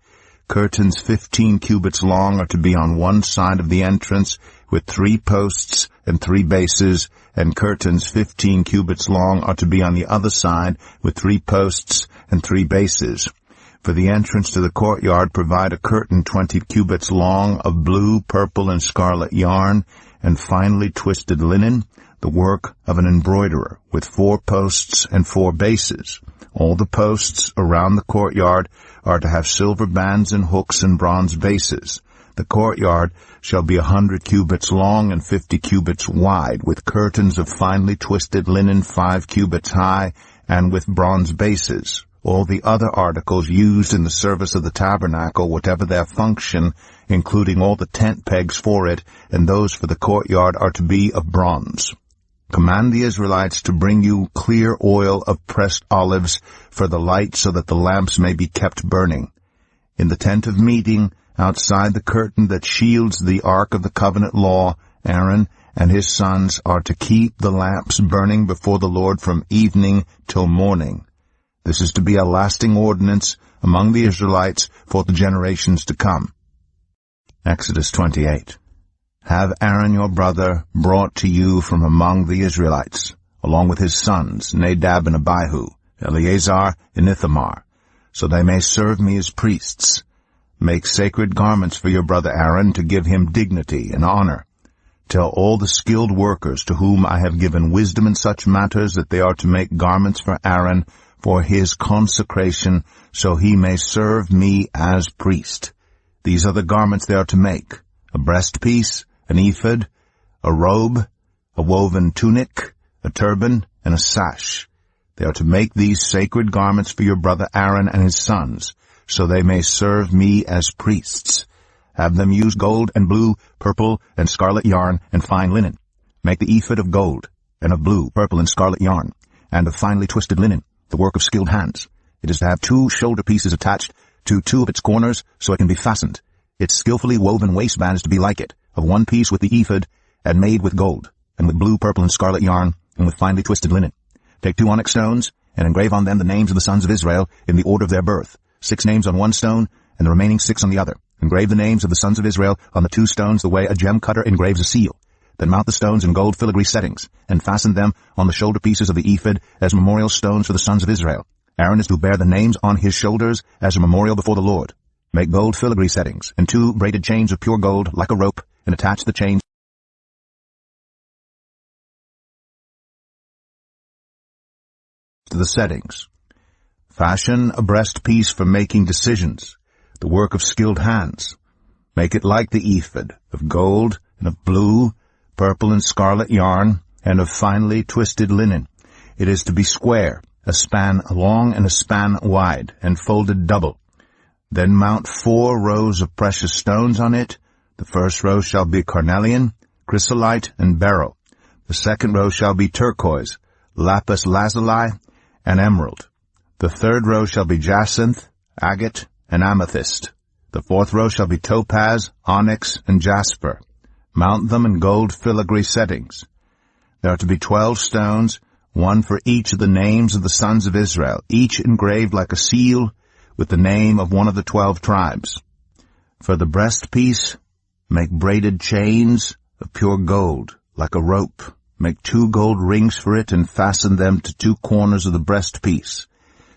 Curtains 15 cubits long are to be on one side of the entrance, with 3 posts and 3 bases, and curtains 15 cubits long are to be on the other side, with 3 posts and 3 bases. For the entrance to the courtyard, provide a curtain 20 cubits long of blue, purple, and scarlet yarn, and finely twisted linen, the work of an embroiderer, with 4 posts and 4 bases. All the posts around the courtyard are to have silver bands and hooks and bronze bases. The courtyard shall be 100 cubits long and 50 cubits wide, with curtains of finely twisted linen 5 cubits high, and with bronze bases. All the other articles used in the service of the tabernacle, whatever their function, including all the tent pegs for it, and those for the courtyard, are to be of bronze. Command the Israelites to bring you clear oil of pressed olives for the light, so that the lamps may be kept burning. In the tent of meeting, outside the curtain that shields the Ark of the Covenant law, Aaron and his sons are to keep the lamps burning before the Lord from evening till morning. This is to be a lasting ordinance among the Israelites for the generations to come. Exodus 28. Have Aaron your brother brought to you from among the Israelites, along with his sons, Nadab and Abihu, Eleazar and Ithamar, so they may serve me as priests. Make sacred garments for your brother Aaron to give him dignity and honor. Tell all the skilled workers to whom I have given wisdom in such matters that they are to make garments for Aaron for his consecration, so he may serve me as priest. These are the garments they are to make: a breastpiece, an ephod, a robe, a woven tunic, a turban, and a sash. They are to make these sacred garments for your brother Aaron and his sons, so they may serve me as priests. Have them use gold and blue, purple, and scarlet yarn, and fine linen. Make the ephod of gold, and of blue, purple, and scarlet yarn, and of finely twisted linen, the work of skilled hands. It is to have 2 shoulder pieces attached to 2 of its corners, so it can be fastened. Its skillfully woven waistband is to be like it, of 1 piece with the ephod, and made with gold, and with blue, purple, and scarlet yarn, and with finely twisted linen. Take 2 onyx stones, and engrave on them the names of the sons of Israel in the order of their birth, 6 names on 1 stone, and the remaining 6 on the other. Engrave the names of the sons of Israel on the 2 stones the way a gem cutter engraves a seal. Then mount the stones in gold filigree settings, and fasten them on the shoulder pieces of the ephod as memorial stones for the sons of Israel. Aaron is to bear the names on his shoulders as a memorial before the Lord. Make gold filigree settings, and 2 braided chains of pure gold like a rope, and attach the chains to the settings. Fashion a breastpiece for making decisions, the work of skilled hands. Make it like the ephod, of gold, and of blue, purple, and scarlet yarn, and of finely twisted linen. It is to be square, a span long and a span wide, and folded double. Then mount 4 rows of precious stones on it. The first row shall be carnelian, chrysolite, and beryl. The second row shall be turquoise, lapis lazuli, and emerald. The third row shall be jacinth, agate, and amethyst. The fourth row shall be topaz, onyx, and jasper. Mount them in gold filigree settings. There are to be 12 stones, 1 for each of the names of the sons of Israel, each engraved like a seal with the name of one of the 12 tribes. For the breastpiece, make braided chains of pure gold, like a rope. Make 2 gold rings for it and fasten them to 2 corners of the breastpiece.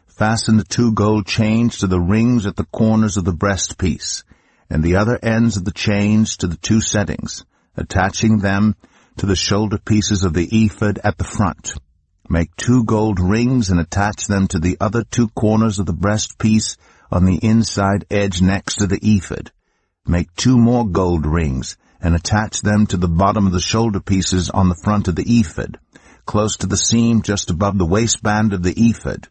Fasten the 2 gold chains to the rings at the corners of the breastpiece, and the other ends of the chains to the 2 settings, attaching them to the shoulder pieces of the ephod at the front. Make 2 gold rings and attach them to the other 2 corners of the breastpiece on the inside edge next to the ephod. Make 2 more gold rings and attach them to the bottom of the shoulder pieces on the front of the ephod, close to the seam just above the waistband of the ephod.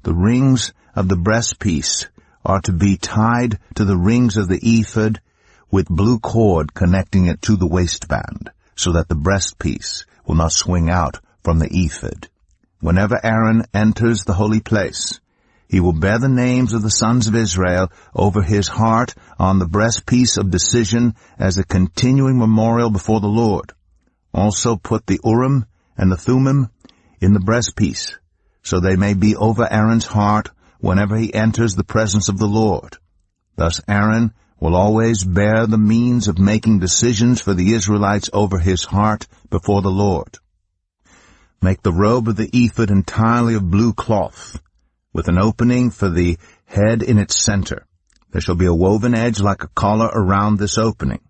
The rings of the breastpiece are to be tied to the rings of the ephod with blue cord connecting it to the waistband, so that the breastpiece will not swing out from the ephod. Whenever Aaron enters the holy place, he will bear the names of the sons of Israel over his heart on the breastpiece of decision as a continuing memorial before the Lord. Also put the Urim and the Thummim in the breastpiece, so they may be over Aaron's heart whenever he enters the presence of the Lord. Thus Aaron will always bear the means of making decisions for the Israelites over his heart before the Lord. Make the robe of the ephod entirely of blue cloth, with an opening for the head in its center. There shall be a woven edge like a collar around this opening,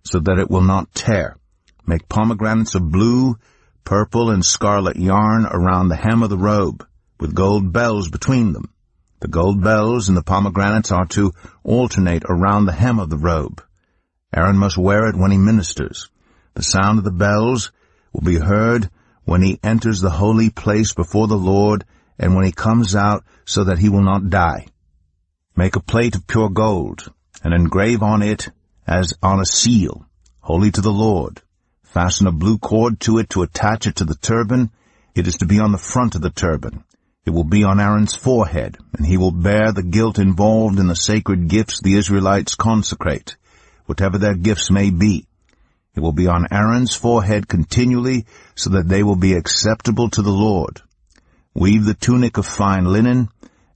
so that it will not tear. Make pomegranates of blue, purple, and scarlet yarn around the hem of the robe, with gold bells between them. The gold bells and the pomegranates are to alternate around the hem of the robe. Aaron must wear it when he ministers. The sound of the bells will be heard when he enters the holy place before the Lord, and when he comes out, so that he will not die. Make a plate of pure gold, and engrave on it as on a seal, holy to the Lord. Fasten a blue cord to it to attach it to the turban. It is to be on the front of the turban. It will be on Aaron's forehead, and he will bear the guilt involved in the sacred gifts the Israelites consecrate, whatever their gifts may be. It will be on Aaron's forehead continually, so that they will be acceptable to the Lord. Weave the tunic of fine linen,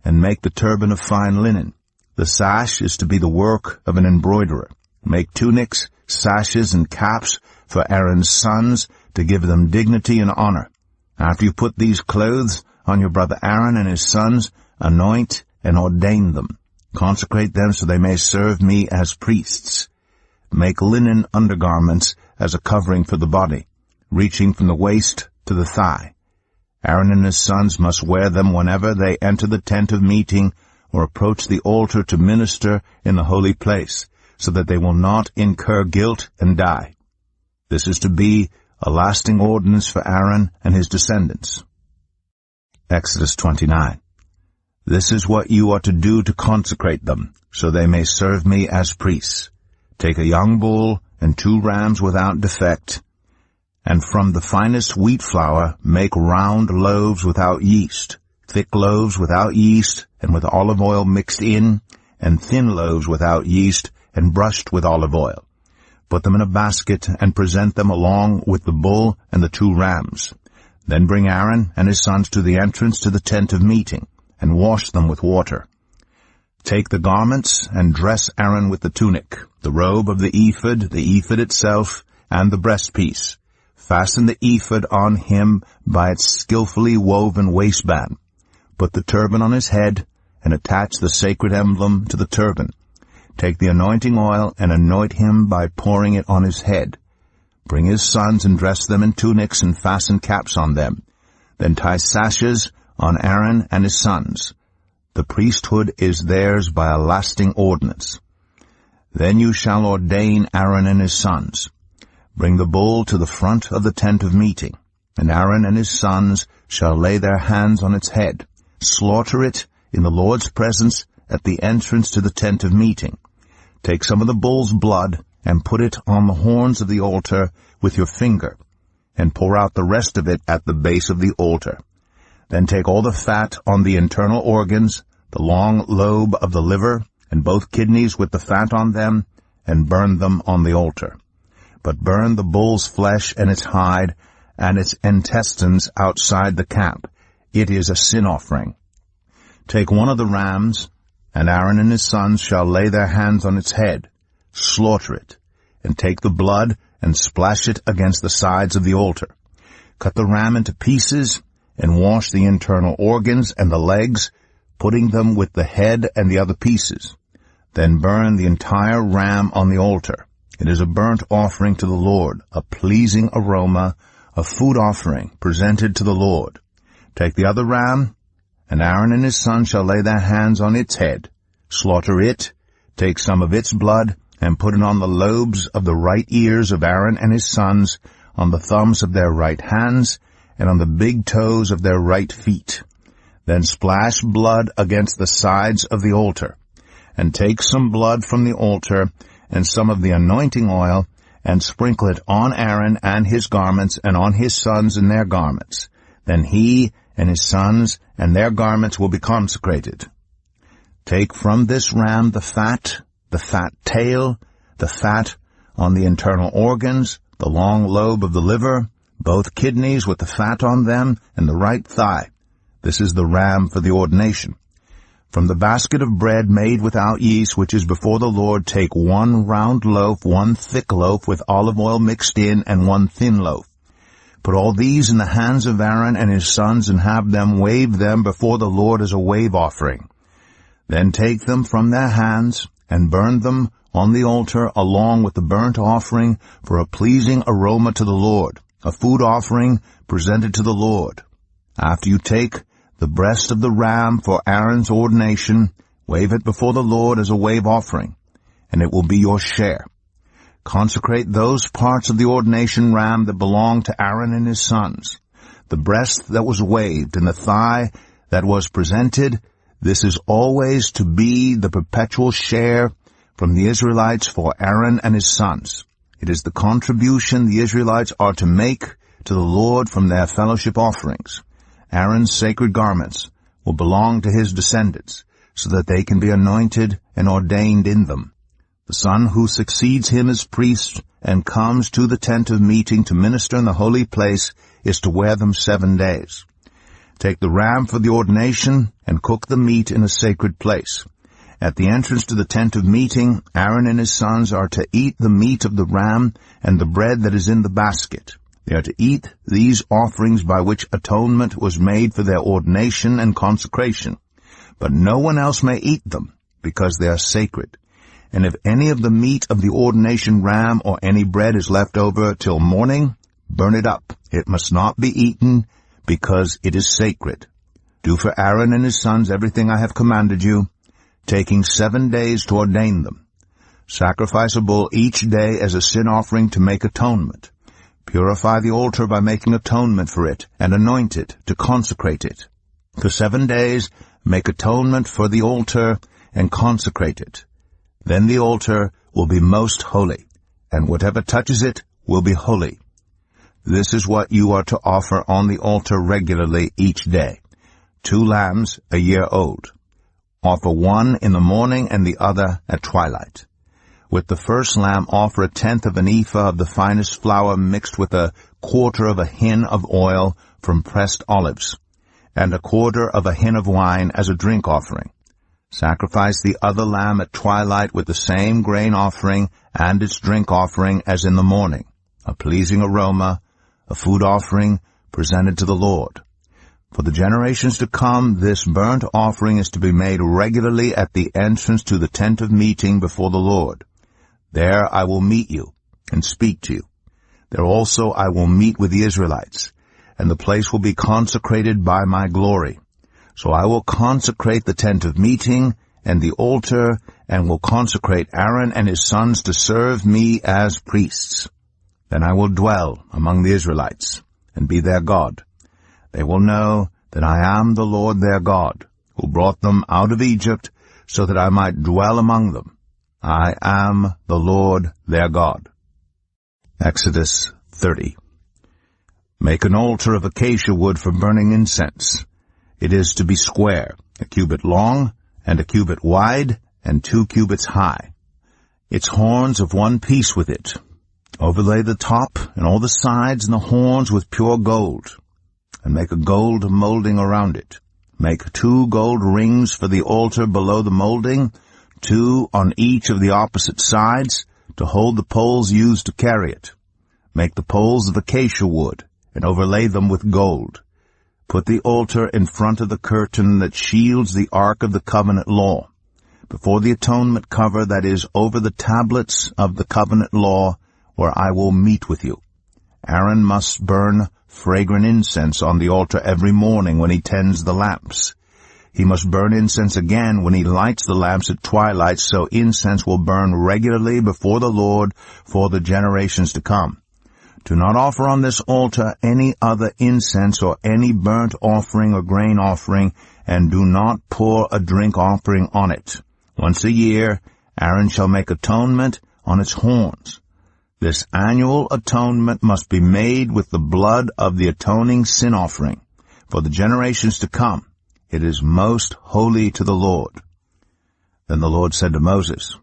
and make the turban of fine linen. The sash is to be the work of an embroiderer. Make tunics, sashes, and caps for Aaron's sons, to give them dignity and honor. After you put these clothes on your brother Aaron and his sons, anoint and ordain them. Consecrate them so they may serve me as priests. Make linen undergarments as a covering for the body, reaching from the waist to the thigh. Aaron and his sons must wear them whenever they enter the tent of meeting or approach the altar to minister in the holy place, so that they will not incur guilt and die. This is to be a lasting ordinance for Aaron and his descendants. Exodus 29. This is what you are to do to consecrate them, so they may serve me as priests. Take a young bull and 2 rams without defect, and from the finest wheat flour make round loaves without yeast, thick loaves without yeast and with olive oil mixed in, and thin loaves without yeast and brushed with olive oil. Put them in a basket and present them along with the bull and the 2 rams. Then bring Aaron and his sons to the entrance to the tent of meeting, and wash them with water. Take the garments and dress Aaron with the tunic, the robe of the ephod itself, and the breastpiece. Fasten the ephod on him by its skillfully woven waistband. Put the turban on his head, and attach the sacred emblem to the turban. Take the anointing oil and anoint him by pouring it on his head. Bring his sons and dress them in tunics and fasten caps on them. Then tie sashes on Aaron and his sons. The priesthood is theirs by a lasting ordinance. Then you shall ordain Aaron and his sons. Bring the bull to the front of the tent of meeting, and Aaron and his sons shall lay their hands on its head. Slaughter it in the Lord's presence at the entrance to the tent of meeting. Take some of the bull's blood and put it on the horns of the altar with your finger, and pour out the rest of it at the base of the altar. Then take all the fat on the internal organs, the long lobe of the liver, and both kidneys with the fat on them, and burn them on the altar. But burn the bull's flesh and its hide and its intestines outside the camp. It is a sin offering. Take one of the rams, and Aaron and his sons shall lay their hands on its head. Slaughter it, and take the blood and splash it against the sides of the altar. Cut the ram into pieces, and wash the internal organs and the legs, putting them with the head and the other pieces. Then burn the entire ram on the altar. It is a burnt offering to the Lord, a pleasing aroma, a food offering presented to the Lord. Take the other ram, and Aaron and his sons shall lay their hands on its head. Slaughter it, take some of its blood, and put it on the lobes of the right ears of Aaron and his sons, on the thumbs of their right hands, and on the big toes of their right feet. Then splash blood against the sides of the altar, and take some blood from the altar, and some of the anointing oil, and sprinkle it on Aaron and his garments, and on his sons and their garments. Then he and his sons and their garments will be consecrated. Take from this ram the fat tail, the fat on the internal organs, the long lobe of the liver, both kidneys with the fat on them, and the right thigh. This is the ram for the ordination. From the basket of bread made without yeast, which is before the Lord, take 1 round loaf, 1 thick loaf with olive oil mixed in, and 1 thin loaf. Put all these in the hands of Aaron and his sons, and have them wave them before the Lord as a wave offering. Then take them from their hands, and burn them on the altar along with the burnt offering for a pleasing aroma to the Lord, a food offering presented to the Lord. After you take the breast of the ram for Aaron's ordination, wave it before the Lord as a wave offering, and it will be your share. Consecrate those parts of the ordination ram that belong to Aaron and his sons. The breast that was waved and the thigh that was presented, this is always to be the perpetual share from the Israelites for Aaron and his sons. It is the contribution the Israelites are to make to the Lord from their fellowship offerings. Aaron's sacred garments will belong to his descendants, so that they can be anointed and ordained in them. The son who succeeds him as priest and comes to the tent of meeting to minister in the holy place is to wear them 7 days. Take the ram for the ordination and cook the meat in a sacred place. At the entrance to the tent of meeting, Aaron and his sons are to eat the meat of the ram and the bread that is in the basket. They are to eat these offerings by which atonement was made for their ordination and consecration. But no one else may eat them, because they are sacred. And if any of the meat of the ordination ram or any bread is left over till morning, burn it up. It must not be eaten, because it is sacred. Do for Aaron and his sons everything I have commanded you, taking 7 days to ordain them. Sacrifice a bull each day as a sin offering to make atonement. Purify the altar by making atonement for it, and anoint it, to consecrate it. For 7 days make atonement for the altar, and consecrate it. Then the altar will be most holy, and whatever touches it will be holy. This is what you are to offer on the altar regularly each day: 2 lambs a year old. Offer one in the morning and the other at twilight. With the first lamb offer 1/10 of an ephah of the finest flour mixed with 1/4 of a hin of oil from pressed olives, and 1/4 of a hin of wine as a drink offering. Sacrifice the other lamb at twilight with the same grain offering and its drink offering as in the morning, a pleasing aroma, a food offering presented to the Lord. For the generations to come, this burnt offering is to be made regularly at the entrance to the tent of meeting before the Lord. There I will meet you and speak to you. There also I will meet with the Israelites, and the place will be consecrated by my glory. So I will consecrate the tent of meeting and the altar, and will consecrate Aaron and his sons to serve me as priests. Then I will dwell among the Israelites, and be their God. They will know that I am the Lord their God, who brought them out of Egypt, so that I might dwell among them. I am the Lord their God. Exodus 30. Make an altar of acacia wood for burning incense. It is to be square, 1 cubit long, and 1 cubit wide, and 2 cubits high. Its horns of one piece with it. Overlay the top and all the sides and the horns with pure gold, and make a gold molding around it. Make 2 gold rings for the altar below the molding, 2 on each of the opposite sides, to hold the poles used to carry it. Make the poles of acacia wood, and overlay them with gold. Put the altar in front of the curtain that shields the ark of the covenant law, before the atonement cover that is over the tablets of the covenant law, where I will meet with you. Aaron must burn fragrant incense on the altar every morning when he tends the lamps. He must burn incense again when he lights the lamps at twilight, so incense will burn regularly before the Lord for the generations to come. Do not offer on this altar any other incense or any burnt offering or grain offering, and do not pour a drink offering on it. Once a year, Aaron shall make atonement on its horns. This annual atonement must be made with the blood of the atoning sin offering, for the generations to come. It is most holy to the Lord. Then the Lord said to Moses,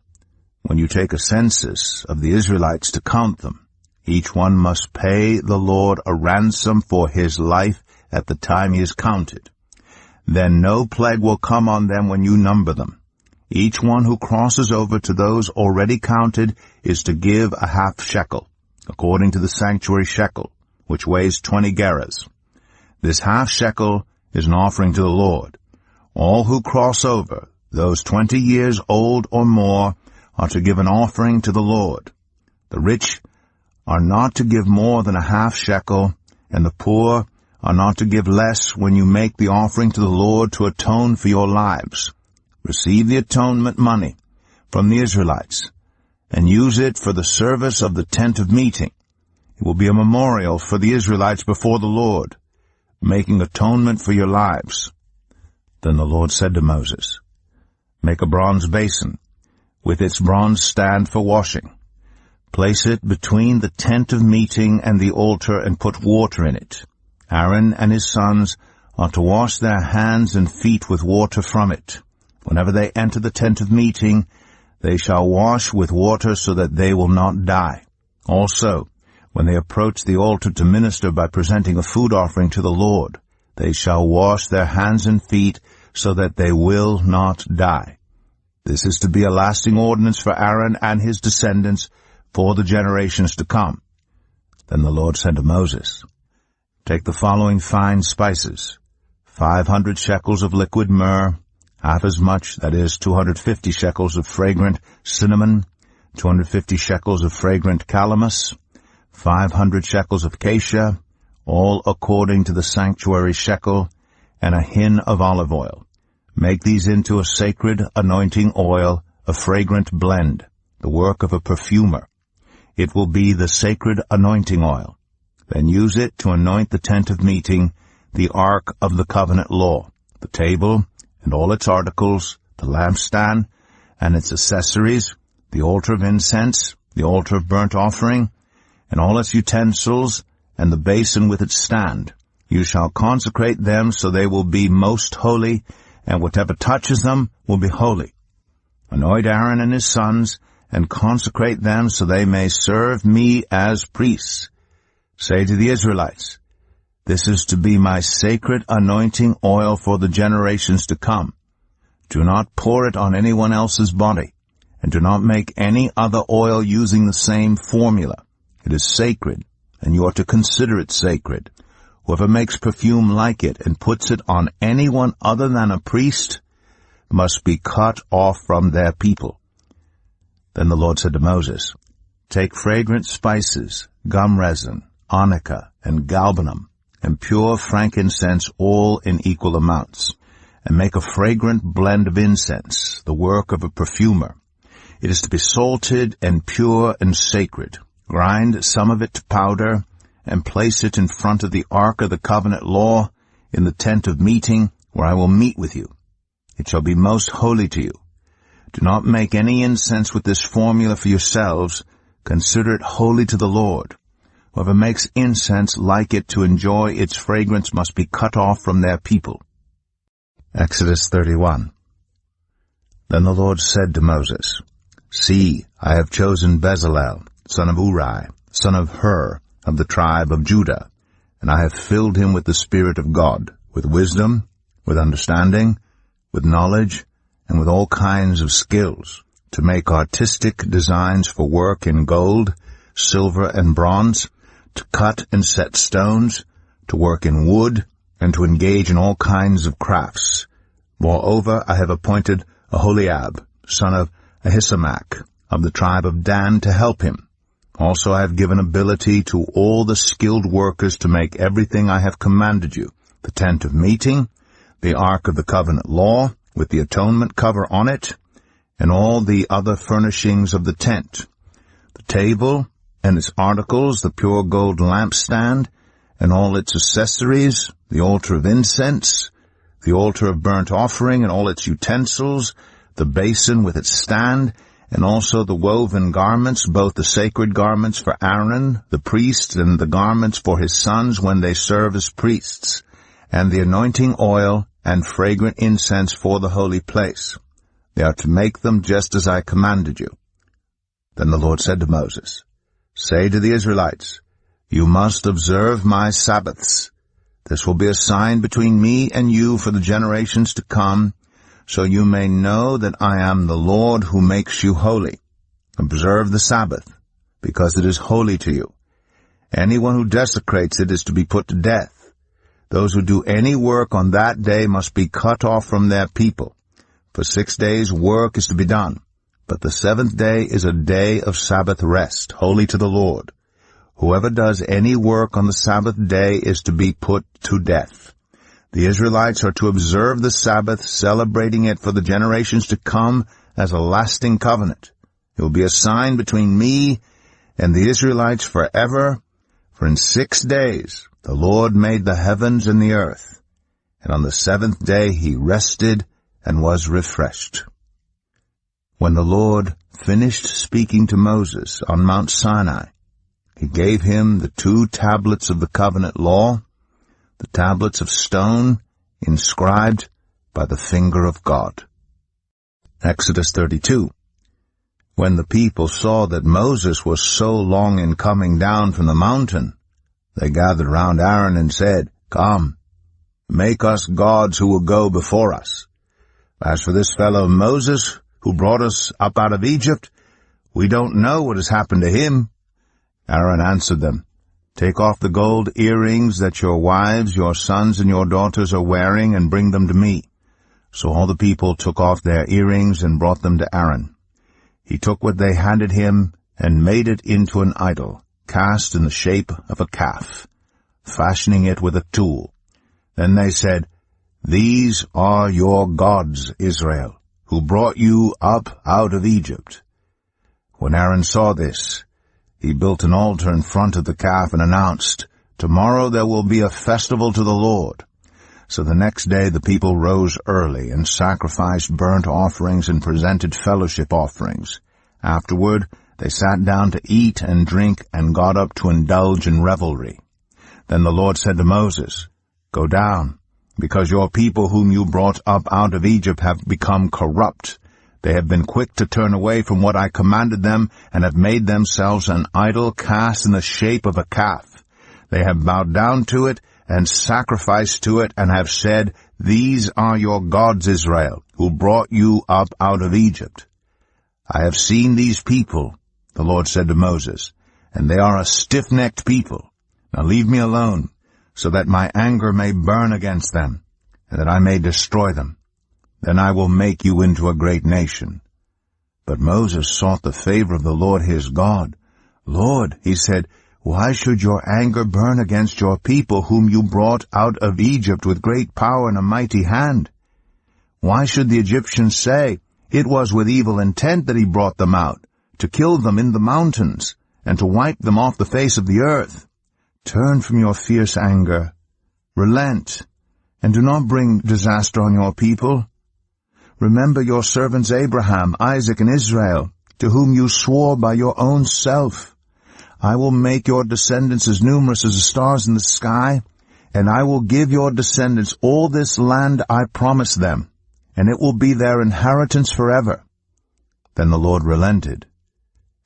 When you take a census of the Israelites to count them, each one must pay the Lord a ransom for his life at the time he is counted. Then no plague will come on them when you number them. Each one who crosses over to those already counted is to give a half shekel, according to the sanctuary shekel, which weighs 20 gerahs. This half shekel is an offering to the Lord. All who cross over, those 20 years old or more, are to give an offering to the Lord. The rich are not to give more than a half shekel, and the poor are not to give less when you make the offering to the Lord to atone for your lives. Receive the atonement money from the Israelites, and use it for the service of the tent of meeting. It will be a memorial for the Israelites before the Lord, making atonement for your lives. Then the Lord said to Moses, Make a bronze basin, with its bronze stand for washing. Place it between the tent of meeting and the altar, and put water in it. Aaron and his sons are to wash their hands and feet with water from it. Whenever they enter the tent of meeting, they shall wash with water so that they will not die. Also, when they approach the altar to minister by presenting a food offering to the Lord, they shall wash their hands and feet so that they will not die. This is to be a lasting ordinance for Aaron and his descendants for the generations to come. Then the Lord said to Moses, Take the following fine spices: 500 shekels of liquid myrrh, half as much, that is, 250 shekels of fragrant cinnamon, 250 shekels of fragrant calamus, 500 shekels of cassia, all according to the sanctuary shekel, and a hin of olive oil. Make these into a sacred anointing oil, a fragrant blend, the work of a perfumer. It will be the sacred anointing oil. Then use it to anoint the tent of meeting, the ark of the covenant law, the table, and all its articles, the lampstand, and its accessories, the altar of incense, the altar of burnt offering, and all its utensils, and the basin with its stand. You shall consecrate them so they will be most holy, and whatever touches them will be holy. Anoint Aaron and his sons, and consecrate them so they may serve me as priests. Say to the Israelites, this is to be my sacred anointing oil for the generations to come. Do not pour it on anyone else's body, and do not make any other oil using the same formula. It is sacred, and you are to consider it sacred. Whoever makes perfume like it and puts it on anyone other than a priest must be cut off from their people. Then the Lord said to Moses, take fragrant spices, gum resin, onycha, and galbanum, and pure frankincense, all in equal amounts, and make a fragrant blend of incense, the work of a perfumer. It is to be salted and pure and sacred. Grind some of it to powder, and place it in front of the ark of the covenant law, in the tent of meeting, where I will meet with you. It shall be most holy to you. Do not make any incense with this formula for yourselves. Consider it holy to the Lord. Whoever makes incense like it to enjoy its fragrance must be cut off from their people. Exodus 31. Then the Lord said to Moses, see, I have chosen Bezalel, son of Uri, son of Hur, of the tribe of Judah, and I have filled him with the Spirit of God, with wisdom, with understanding, with knowledge, and with all kinds of skills, to make artistic designs for work in gold, silver, and bronze, to cut and set stones, to work in wood, and to engage in all kinds of crafts. Moreover, I have appointed Aholiab, son of Ahisamach, of the tribe of Dan, to help him. Also I have given ability to all the skilled workers to make everything I have commanded you, the tent of meeting, the ark of the covenant law, with the atonement cover on it, and all the other furnishings of the tent, the table and its articles, the pure gold lampstand, and all its accessories, the altar of incense, the altar of burnt offering and all its utensils, the basin with its stand, and also the woven garments, both the sacred garments for Aaron, the priest, and the garments for his sons when they serve as priests, and the anointing oil and fragrant incense for the holy place. They are to make them just as I commanded you. Then the Lord said to Moses, say to the Israelites, you must observe my Sabbaths. This will be a sign between me and you for the generations to come, so you may know that I am the Lord who makes you holy. Observe the Sabbath, because it is holy to you. Anyone who desecrates it is to be put to death. Those who do any work on that day must be cut off from their people. For 6 days work is to be done, but the 7th day is a day of Sabbath rest, holy to the Lord. Whoever does any work on the Sabbath day is to be put to death. The Israelites are to observe the Sabbath, celebrating it for the generations to come as a lasting covenant. It will be a sign between me and the Israelites forever, for in 6 days the Lord made the heavens and the earth, and on the 7th day he rested and was refreshed. When the Lord finished speaking to Moses on Mount Sinai, he gave him the 2 tablets of the covenant law, the tablets of stone inscribed by the finger of God. Exodus 32. When the people saw that Moses was so long in coming down from the mountain, they gathered round Aaron and said, Come, make us gods who will go before us. As for this fellow Moses, who brought us up out of Egypt, we don't know what has happened to him. Aaron answered them, Take off the gold earrings that your wives, your sons, and your daughters are wearing, and bring them to me. So all the people took off their earrings and brought them to Aaron. He took what they handed him and made it into an idol, cast in the shape of a calf, fashioning it with a tool. Then they said, "These are your gods, Israel, who brought you up out of Egypt." When Aaron saw this, he built an altar in front of the calf and announced, "Tomorrow there will be a festival to the Lord." So the next day the people rose early and sacrificed burnt offerings and presented fellowship offerings. Afterward they sat down to eat and drink and got up to indulge in revelry. Then the Lord said to Moses, "Go down, because your people whom you brought up out of Egypt have become corrupt. They have been quick to turn away from what I commanded them and have made themselves an idol cast in the shape of a calf. They have bowed down to it and sacrificed to it and have said, 'These are your gods, Israel, who brought you up out of Egypt.' I have seen these people," the Lord said to Moses, "and they are a stiff-necked people. Now leave me alone, so that my anger may burn against them, and that I may destroy them. Then I will make you into a great nation." But Moses sought the favor of the Lord his God. "Lord," he said, "why should your anger burn against your people whom you brought out of Egypt with great power and a mighty hand? Why should the Egyptians say, 'It was with evil intent that he brought them out, to kill them in the mountains, and to wipe them off the face of the earth'? Turn from your fierce anger, relent, and do not bring disaster on your people. Remember your servants Abraham, Isaac, and Israel, to whom you swore by your own self. I will make your descendants as numerous as the stars in the sky, and I will give your descendants all this land I promised them, and it will be their inheritance forever." Then the Lord relented,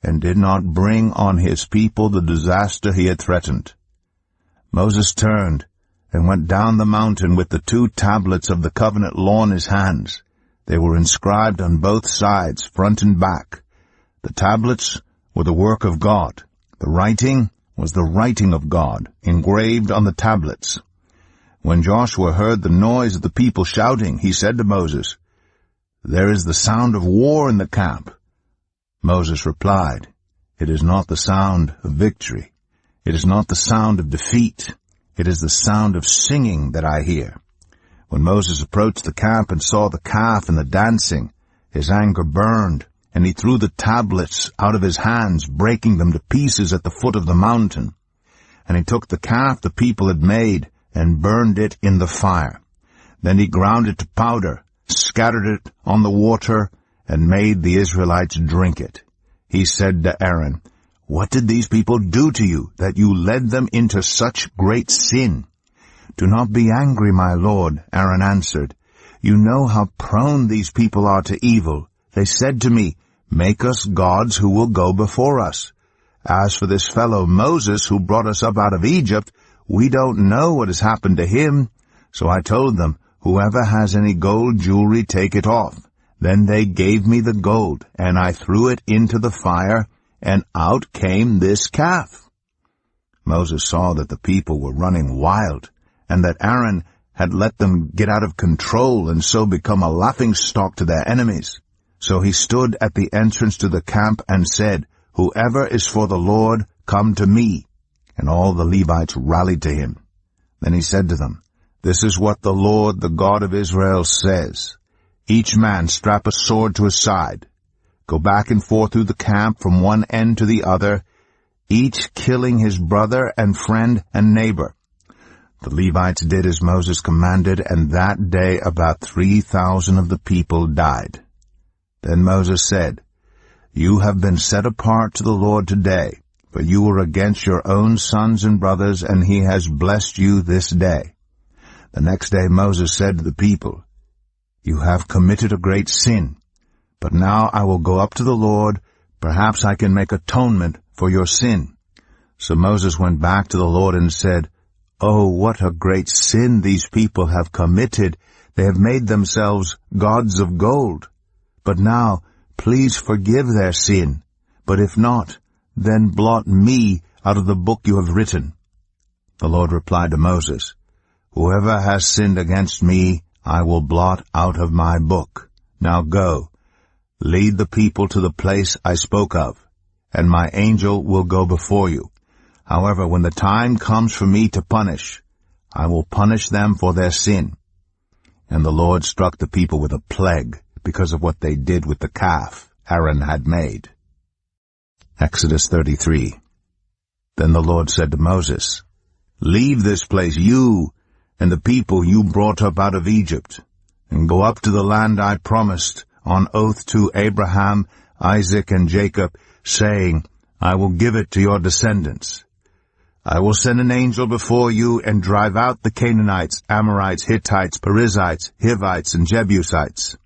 and did not bring on his people the disaster he had threatened. Moses turned and went down the mountain with the 2 tablets of the covenant law in his hands. They were inscribed on both sides, front and back. The tablets were the work of God. The writing was the writing of God, engraved on the tablets. When Joshua heard the noise of the people shouting, he said to Moses, "There is the sound of war in the camp." Moses replied, "It is not the sound of victory. It is not the sound of defeat. It is the sound of singing that I hear." When Moses approached the camp and saw the calf and the dancing, his anger burned, and he threw the tablets out of his hands, breaking them to pieces at the foot of the mountain. And he took the calf the people had made and burned it in the fire. Then he ground it to powder, scattered it on the water, and made the Israelites drink it. He said to Aaron, "What did these people do to you, that you led them into such great sin?" "Do not be angry, my lord," Aaron answered. "You know how prone these people are to evil. They said to me, 'Make us gods who will go before us.' As for this fellow Moses who brought us up out of Egypt, we don't know what has happened to him." So I told them, "Whoever has any gold jewelry, take it off." Then they gave me the gold, and I threw it into the fire, and out came this calf. Moses saw that the people were running wild, and that Aaron had let them get out of control and so become a laughingstock to their enemies. So he stood at the entrance to the camp and said, "Whoever is for the Lord, come to me." And all the Levites rallied to him. Then he said to them, "This is what the Lord, the God of Israel, says. Each man strap a sword to his side. Go back and forth through the camp from one end to the other, each killing his brother and friend and neighbor." The Levites did as Moses commanded, and that day about 3,000 of the people died. Then Moses said, "You have been set apart to the Lord today, for you were against your own sons and brothers, and he has blessed you this day." The next day Moses said to the people, "You have committed a great sin, but now I will go up to the Lord. Perhaps I can make atonement for your sin." So Moses went back to the Lord and said, "Oh, what a great sin these people have committed! They have made themselves gods of gold. But now, please forgive their sin. But if not, then blot me out of the book you have written." The Lord replied to Moses, "Whoever has sinned against me, I will blot out of my book. Now go, lead the people to the place I spoke of, and my angel will go before you. However, when the time comes for me to punish, I will punish them for their sin." And the Lord struck the people with a plague because of what they did with the calf Aaron had made. Exodus 33. Then the Lord said to Moses, "Leave this place, you and the people you brought up out of Egypt, and go up to the land I promised on oath to Abraham, Isaac, and Jacob, saying, I will give it to your descendants. I will send an angel before you and drive out the Canaanites, Amorites, Hittites, Perizzites, Hivites, and Jebusites.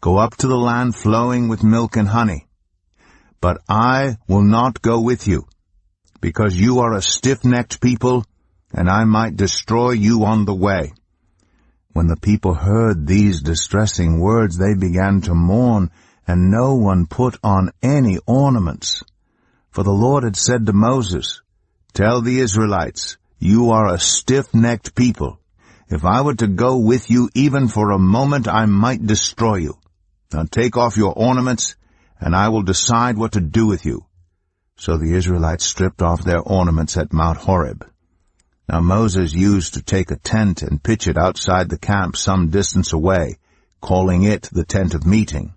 Go up to the land flowing with milk and honey. But I will not go with you, because you are a stiff-necked people, and I might destroy you on the way." When the people heard these distressing words, they began to mourn, and no one put on any ornaments. For the Lord had said to Moses, "Tell the Israelites, you are a stiff-necked people. If I were to go with you even for a moment, I might destroy you. Now take off your ornaments, and I will decide what to do with you." So the Israelites stripped off their ornaments at Mount Horeb. Now Moses used to take a tent and pitch it outside the camp some distance away, calling it the tent of meeting.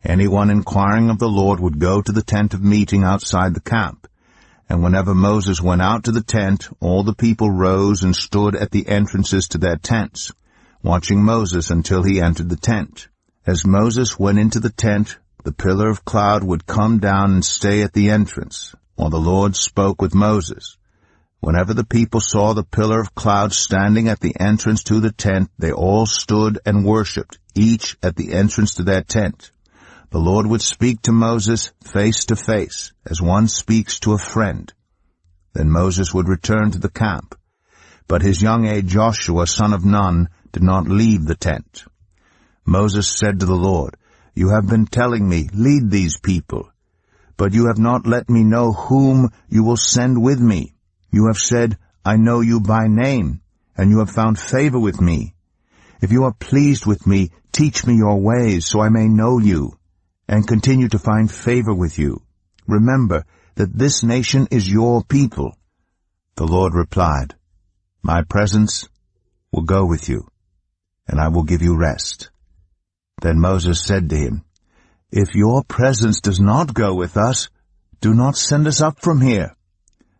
Anyone inquiring of the Lord would go to the tent of meeting outside the camp. And whenever Moses went out to the tent, all the people rose and stood at the entrances to their tents, watching Moses until he entered the tent. As Moses went into the tent, the pillar of cloud would come down and stay at the entrance, while the Lord spoke with Moses. Whenever the people saw the pillar of cloud standing at the entrance to the tent, they all stood and worshipped, each at the entrance to their tent. The Lord would speak to Moses face to face, as one speaks to a friend. Then Moses would return to the camp. But his young aide Joshua, son of Nun, did not leave the tent. Moses said to the Lord, "You have been telling me, lead these people, but you have not let me know whom you will send with me. You have said, I know you by name, and you have found favor with me. If you are pleased with me, teach me your ways, so I may know you, and continue to find favor with you. Remember that this nation is your people." The Lord replied, "My presence will go with you, and I will give you rest." Then Moses said to him, "If your presence does not go with us, do not send us up from here.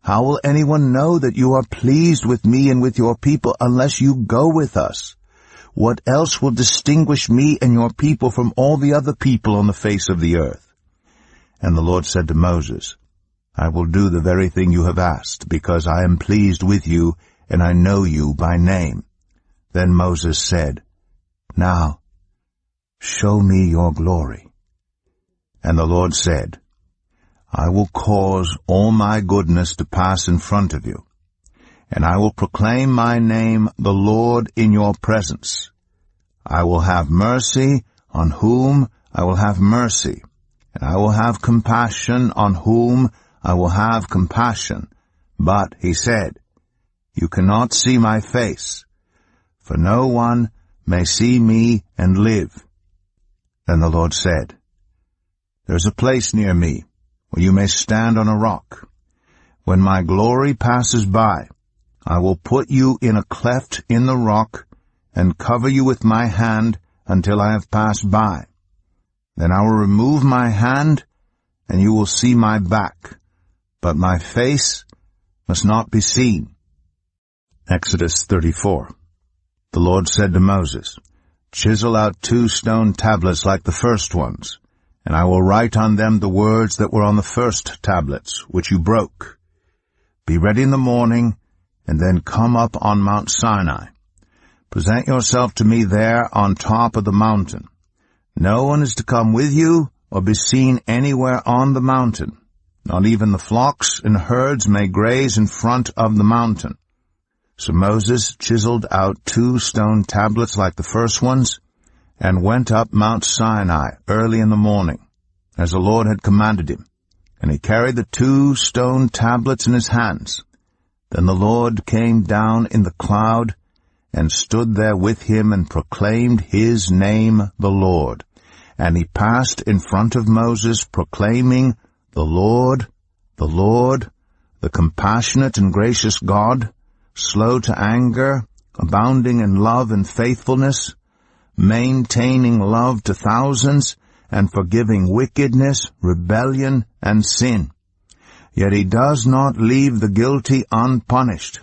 How will anyone know that you are pleased with me and with your people unless you go with us? What else will distinguish me and your people from all the other people on the face of the earth?" And the Lord said to Moses, "I will do the very thing you have asked, because I am pleased with you, and I know you by name." Then Moses said, "Now, show me your glory." And the Lord said, "I will cause all my goodness to pass in front of you, and I will proclaim my name, the Lord, in your presence. I will have mercy on whom I will have mercy, and I will have compassion on whom I will have compassion. But," he said, "you cannot see my face, for no one may see me and live." Then the Lord said, "There is a place near me, where you may stand on a rock. When my glory passes by, I will put you in a cleft in the rock and cover you with my hand until I have passed by. Then I will remove my hand, and you will see my back, but my face must not be seen." Exodus 34. The Lord said to Moses, "Chisel out 2 stone tablets like the first ones, and I will write on them the words that were on the first tablets, which you broke. Be ready in the morning, and then come up on Mount Sinai. Present yourself to me there on top of the mountain. No one is to come with you or be seen anywhere on the mountain. Not even the flocks and herds may graze in front of the mountain." So Moses chiseled out 2 stone tablets like the first ones, and went up Mount Sinai early in the morning, as the Lord had commanded him. And he carried the 2 stone tablets in his hands. Then the Lord came down in the cloud, and stood there with him, and proclaimed his name, the Lord. And he passed in front of Moses, proclaiming, the Lord, the compassionate and gracious God, slow to anger, abounding in love and faithfulness, maintaining love to thousands, and forgiving wickedness, rebellion, and sin. Yet he does not leave the guilty unpunished.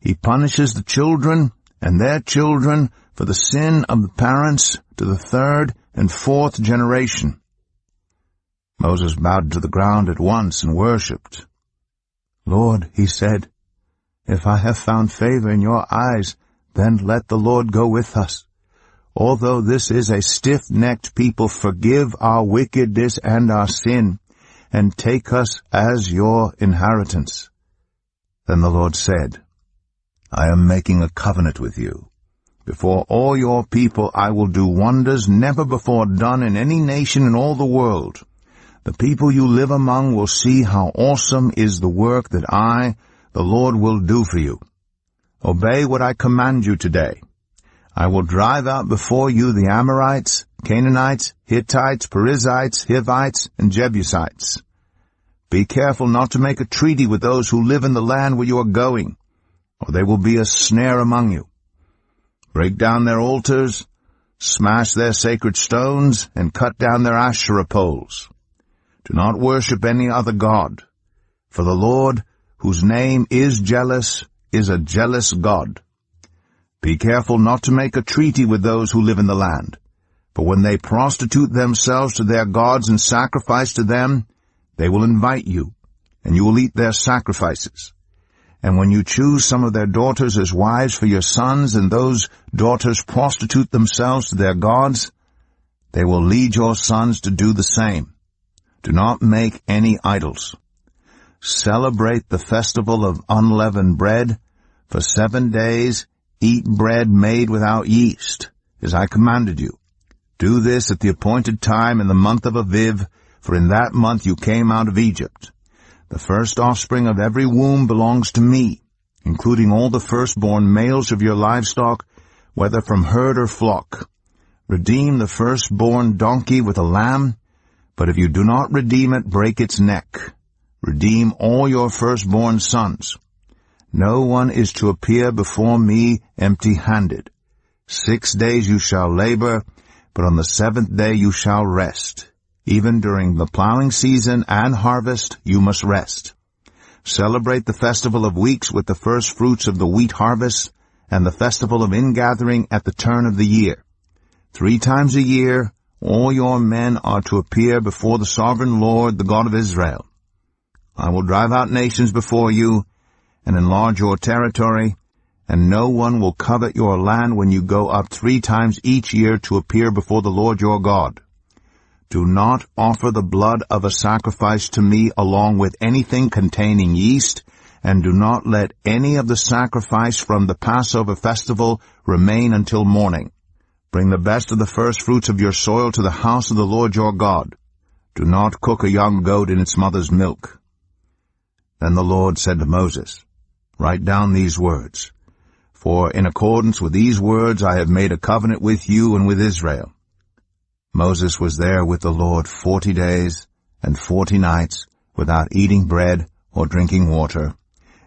He punishes the children and their children for the sin of the parents to the third and fourth generation. Moses bowed to the ground at once and worshipped. Lord, he said, if I have found favor in your eyes, then let the Lord go with us. Although this is a stiff-necked people, forgive our wickedness and our sin, and take us as your inheritance. Then the Lord said, I am making a covenant with you. Before all your people I will do wonders never before done in any nation in all the world. The people you live among will see how awesome is the work that I, the Lord, will do for you. Obey what I command you today. I will drive out before you the Amorites, Canaanites, Hittites, Perizzites, Hivites, and Jebusites. Be careful not to make a treaty with those who live in the land where you are going, or they will be a snare among you. Break down their altars, smash their sacred stones, and cut down their Asherah poles. Do not worship any other god, for the Lord, whose name is jealous, is a jealous God. Be careful not to make a treaty with those who live in the land, for when they prostitute themselves to their gods and sacrifice to them, they will invite you, and you will eat their sacrifices. And when you choose some of their daughters as wives for your sons, and those daughters prostitute themselves to their gods, they will lead your sons to do the same. Do not make any idols. Celebrate the festival of unleavened bread. For 7 days eat bread made without yeast, as I commanded you. Do this at the appointed time in the month of Aviv, for in that month you came out of Egypt. The first offspring of every womb belongs to me, including all the firstborn males of your livestock, whether from herd or flock. Redeem the firstborn donkey with a lamb, but if you do not redeem it, break its neck. Redeem all your firstborn sons. No one is to appear before me empty-handed. 6 days you shall labor, but on the 7th day you shall rest. Even during the plowing season and harvest you must rest. Celebrate the festival of weeks with the first fruits of the wheat harvest, and the festival of ingathering at the turn of the year. 3 times a year all your men are to appear before the sovereign Lord, the God of Israel. I will drive out nations before you, and enlarge your territory, and no one will covet your land when you go up 3 times each year to appear before the Lord your God. Do not offer the blood of a sacrifice to me along with anything containing yeast, and do not let any of the sacrifice from the Passover festival remain until morning. Bring the best of the first fruits of your soil to the house of the Lord your God. Do not cook a young goat in its mother's milk. Then the Lord said to Moses, Write down these words, for in accordance with these words I have made a covenant with you and with Israel. Moses was there with the Lord 40 days and 40 nights without eating bread or drinking water,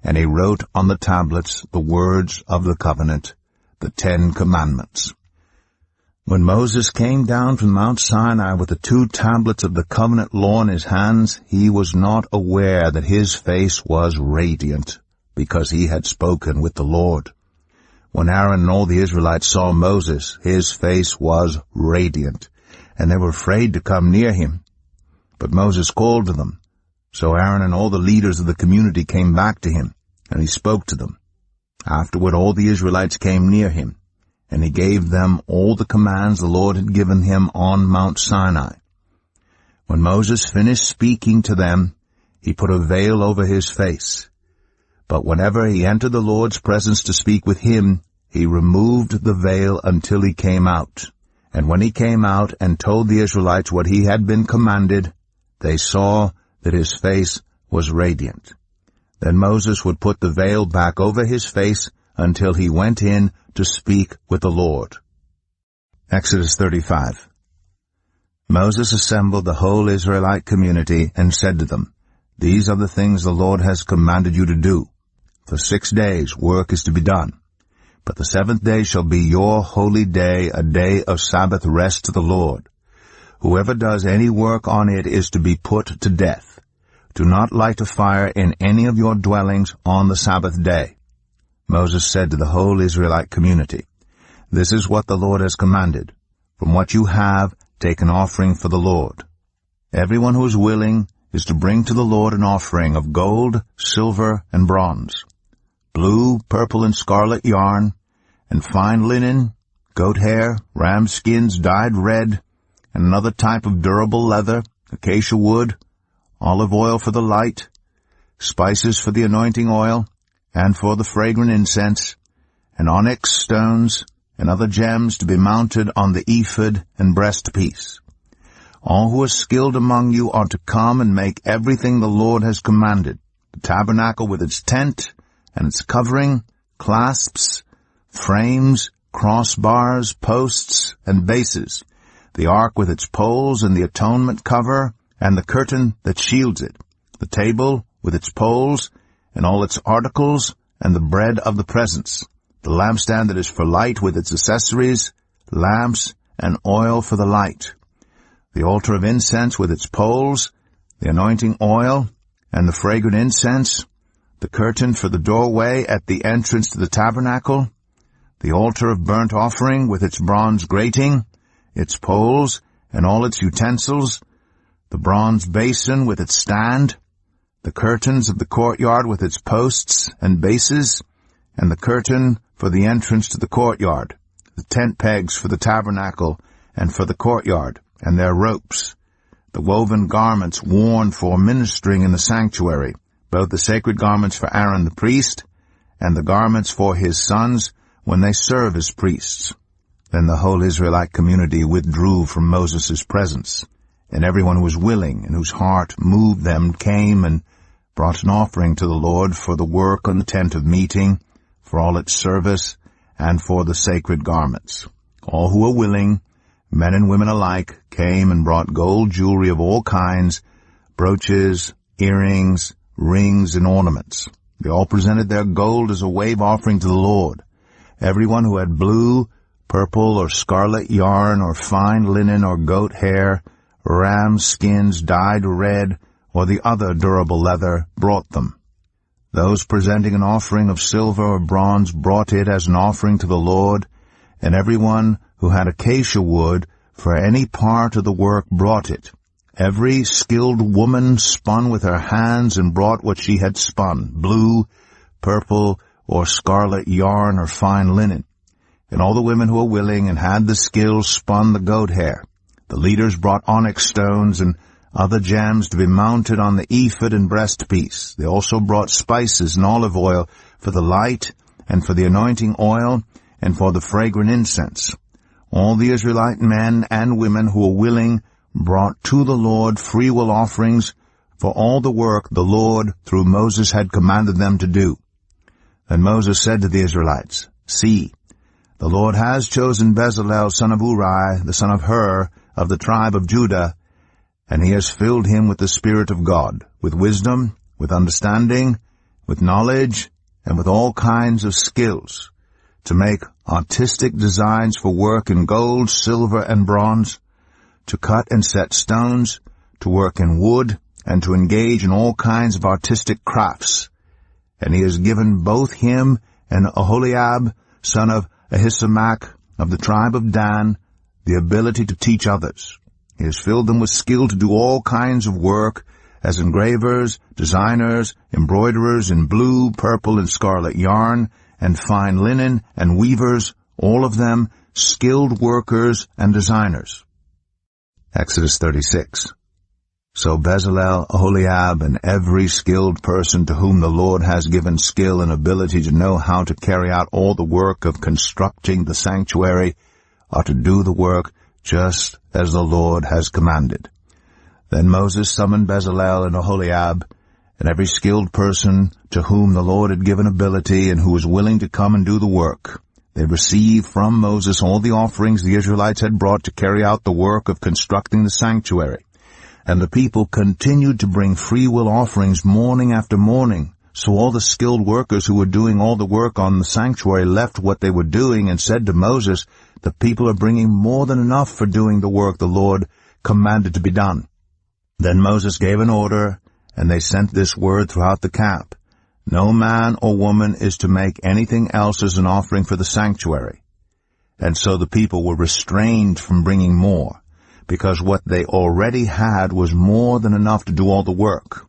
and he wrote on the tablets the words of the covenant, the 10 Commandments. When Moses came down from Mount Sinai with the 2 tablets of the covenant law in his hands, he was not aware that his face was radiant, because he had spoken with the Lord. When Aaron and all the Israelites saw Moses, his face was radiant, and they were afraid to come near him. But Moses called to them. So Aaron and all the leaders of the community came back to him, and he spoke to them. Afterward all the Israelites came near him, and he gave them all the commands the Lord had given him on Mount Sinai. When Moses finished speaking to them, he put a veil over his face. But whenever he entered the Lord's presence to speak with him, he removed the veil until he came out. And when he came out and told the Israelites what he had been commanded, they saw that his face was radiant. Then Moses would put the veil back over his face until he went in to speak with the Lord. Exodus 35. Moses assembled the whole Israelite community and said to them, "These are the things the Lord has commanded you to do. For 6 days work is to be done. But the 7th day shall be your holy day, a day of Sabbath rest to the Lord. Whoever does any work on it is to be put to death. Do not light a fire in any of your dwellings on the Sabbath day." Moses said to the whole Israelite community, "This is what the Lord has commanded. From what you have, take an offering for the Lord. Everyone who is willing is to bring to the Lord an offering of gold, silver, and bronze, blue, purple, and scarlet yarn, and fine linen, goat hair, ram skins dyed red, and another type of durable leather, acacia wood, olive oil for the light, spices for the anointing oil, and for the fragrant incense, and onyx stones, and other gems to be mounted on the ephod and breastpiece. All who are skilled among you are to come and make everything the Lord has commanded: the tabernacle with its tent and its covering, clasps, frames, crossbars, posts, and bases, the ark with its poles and the atonement cover, and the curtain that shields it, the table with its poles and all its articles, and the bread of the presence, the lampstand that is for light with its accessories, lamps, and oil for the light, the altar of incense with its poles, the anointing oil, and the fragrant incense, the curtain for the doorway at the entrance to the tabernacle, the altar of burnt offering with its bronze grating, its poles, and all its utensils, the bronze basin with its stand, the curtains of the courtyard with its posts and bases, and the curtain for the entrance to the courtyard, the tent pegs for the tabernacle and for the courtyard, and their ropes, the woven garments worn for ministering in the sanctuary, both the sacred garments for Aaron the priest, and the garments for his sons when they serve as priests. Then the whole Israelite community withdrew from Moses' presence, and everyone who was willing and whose heart moved them came and brought an offering to the Lord for the work on the tent of meeting, for all its service, and for the sacred garments. All who were willing, men and women alike, came and brought gold jewelry of all kinds, brooches, earrings, rings, and ornaments. They all presented their gold as a wave offering to the Lord. Everyone who had blue, purple, or scarlet yarn, or fine linen, or goat hair, ram skins dyed red, or the other durable leather, brought them. Those presenting an offering of silver or bronze brought it as an offering to the Lord, and everyone who had acacia wood for any part of the work brought it. Every skilled woman spun with her hands and brought what she had spun, blue, purple, or scarlet yarn or fine linen. And all the women who were willing and had the skill spun the goat hair. The leaders brought onyx stones and other gems to be mounted on the ephod and breastpiece. They also brought spices and olive oil for the light, and for the anointing oil, and for the fragrant incense. All the Israelite men and women who were willing brought to the Lord freewill offerings for all the work the Lord through Moses had commanded them to do. Then Moses said to the Israelites, "See, the Lord has chosen Bezalel son of Uri, the son of Hur, of the tribe of Judah, and he has filled him with the Spirit of God, with wisdom, with understanding, with knowledge, and with all kinds of skills, to make artistic designs for work in gold, silver, and bronze, to cut and set stones, to work in wood, and to engage in all kinds of artistic crafts. And he has given both him and Aholiab, son of Ahisamach, of the tribe of Dan, the ability to teach others. He has filled them with skill to do all kinds of work, as engravers, designers, embroiderers in blue, purple, and scarlet yarn, and fine linen, and weavers, all of them skilled workers and designers." Exodus 36. So Bezalel, Aholiab, and every skilled person to whom the Lord has given skill and ability to know how to carry out all the work of constructing the sanctuary are to do the work just as the Lord has commanded. Then Moses summoned Bezalel and Aholiab, and every skilled person to whom the Lord had given ability and who was willing to come and do the work. They received from Moses all the offerings the Israelites had brought to carry out the work of constructing the sanctuary. And the people continued to bring free-will offerings morning after morning. So all the skilled workers who were doing all the work on the sanctuary left what they were doing and said to Moses, "The people are bringing more than enough for doing the work the Lord commanded to be done." Then Moses gave an order, and they sent this word throughout the camp: "No man or woman is to make anything else as an offering for the sanctuary." And so the people were restrained from bringing more, because what they already had was more than enough to do all the work.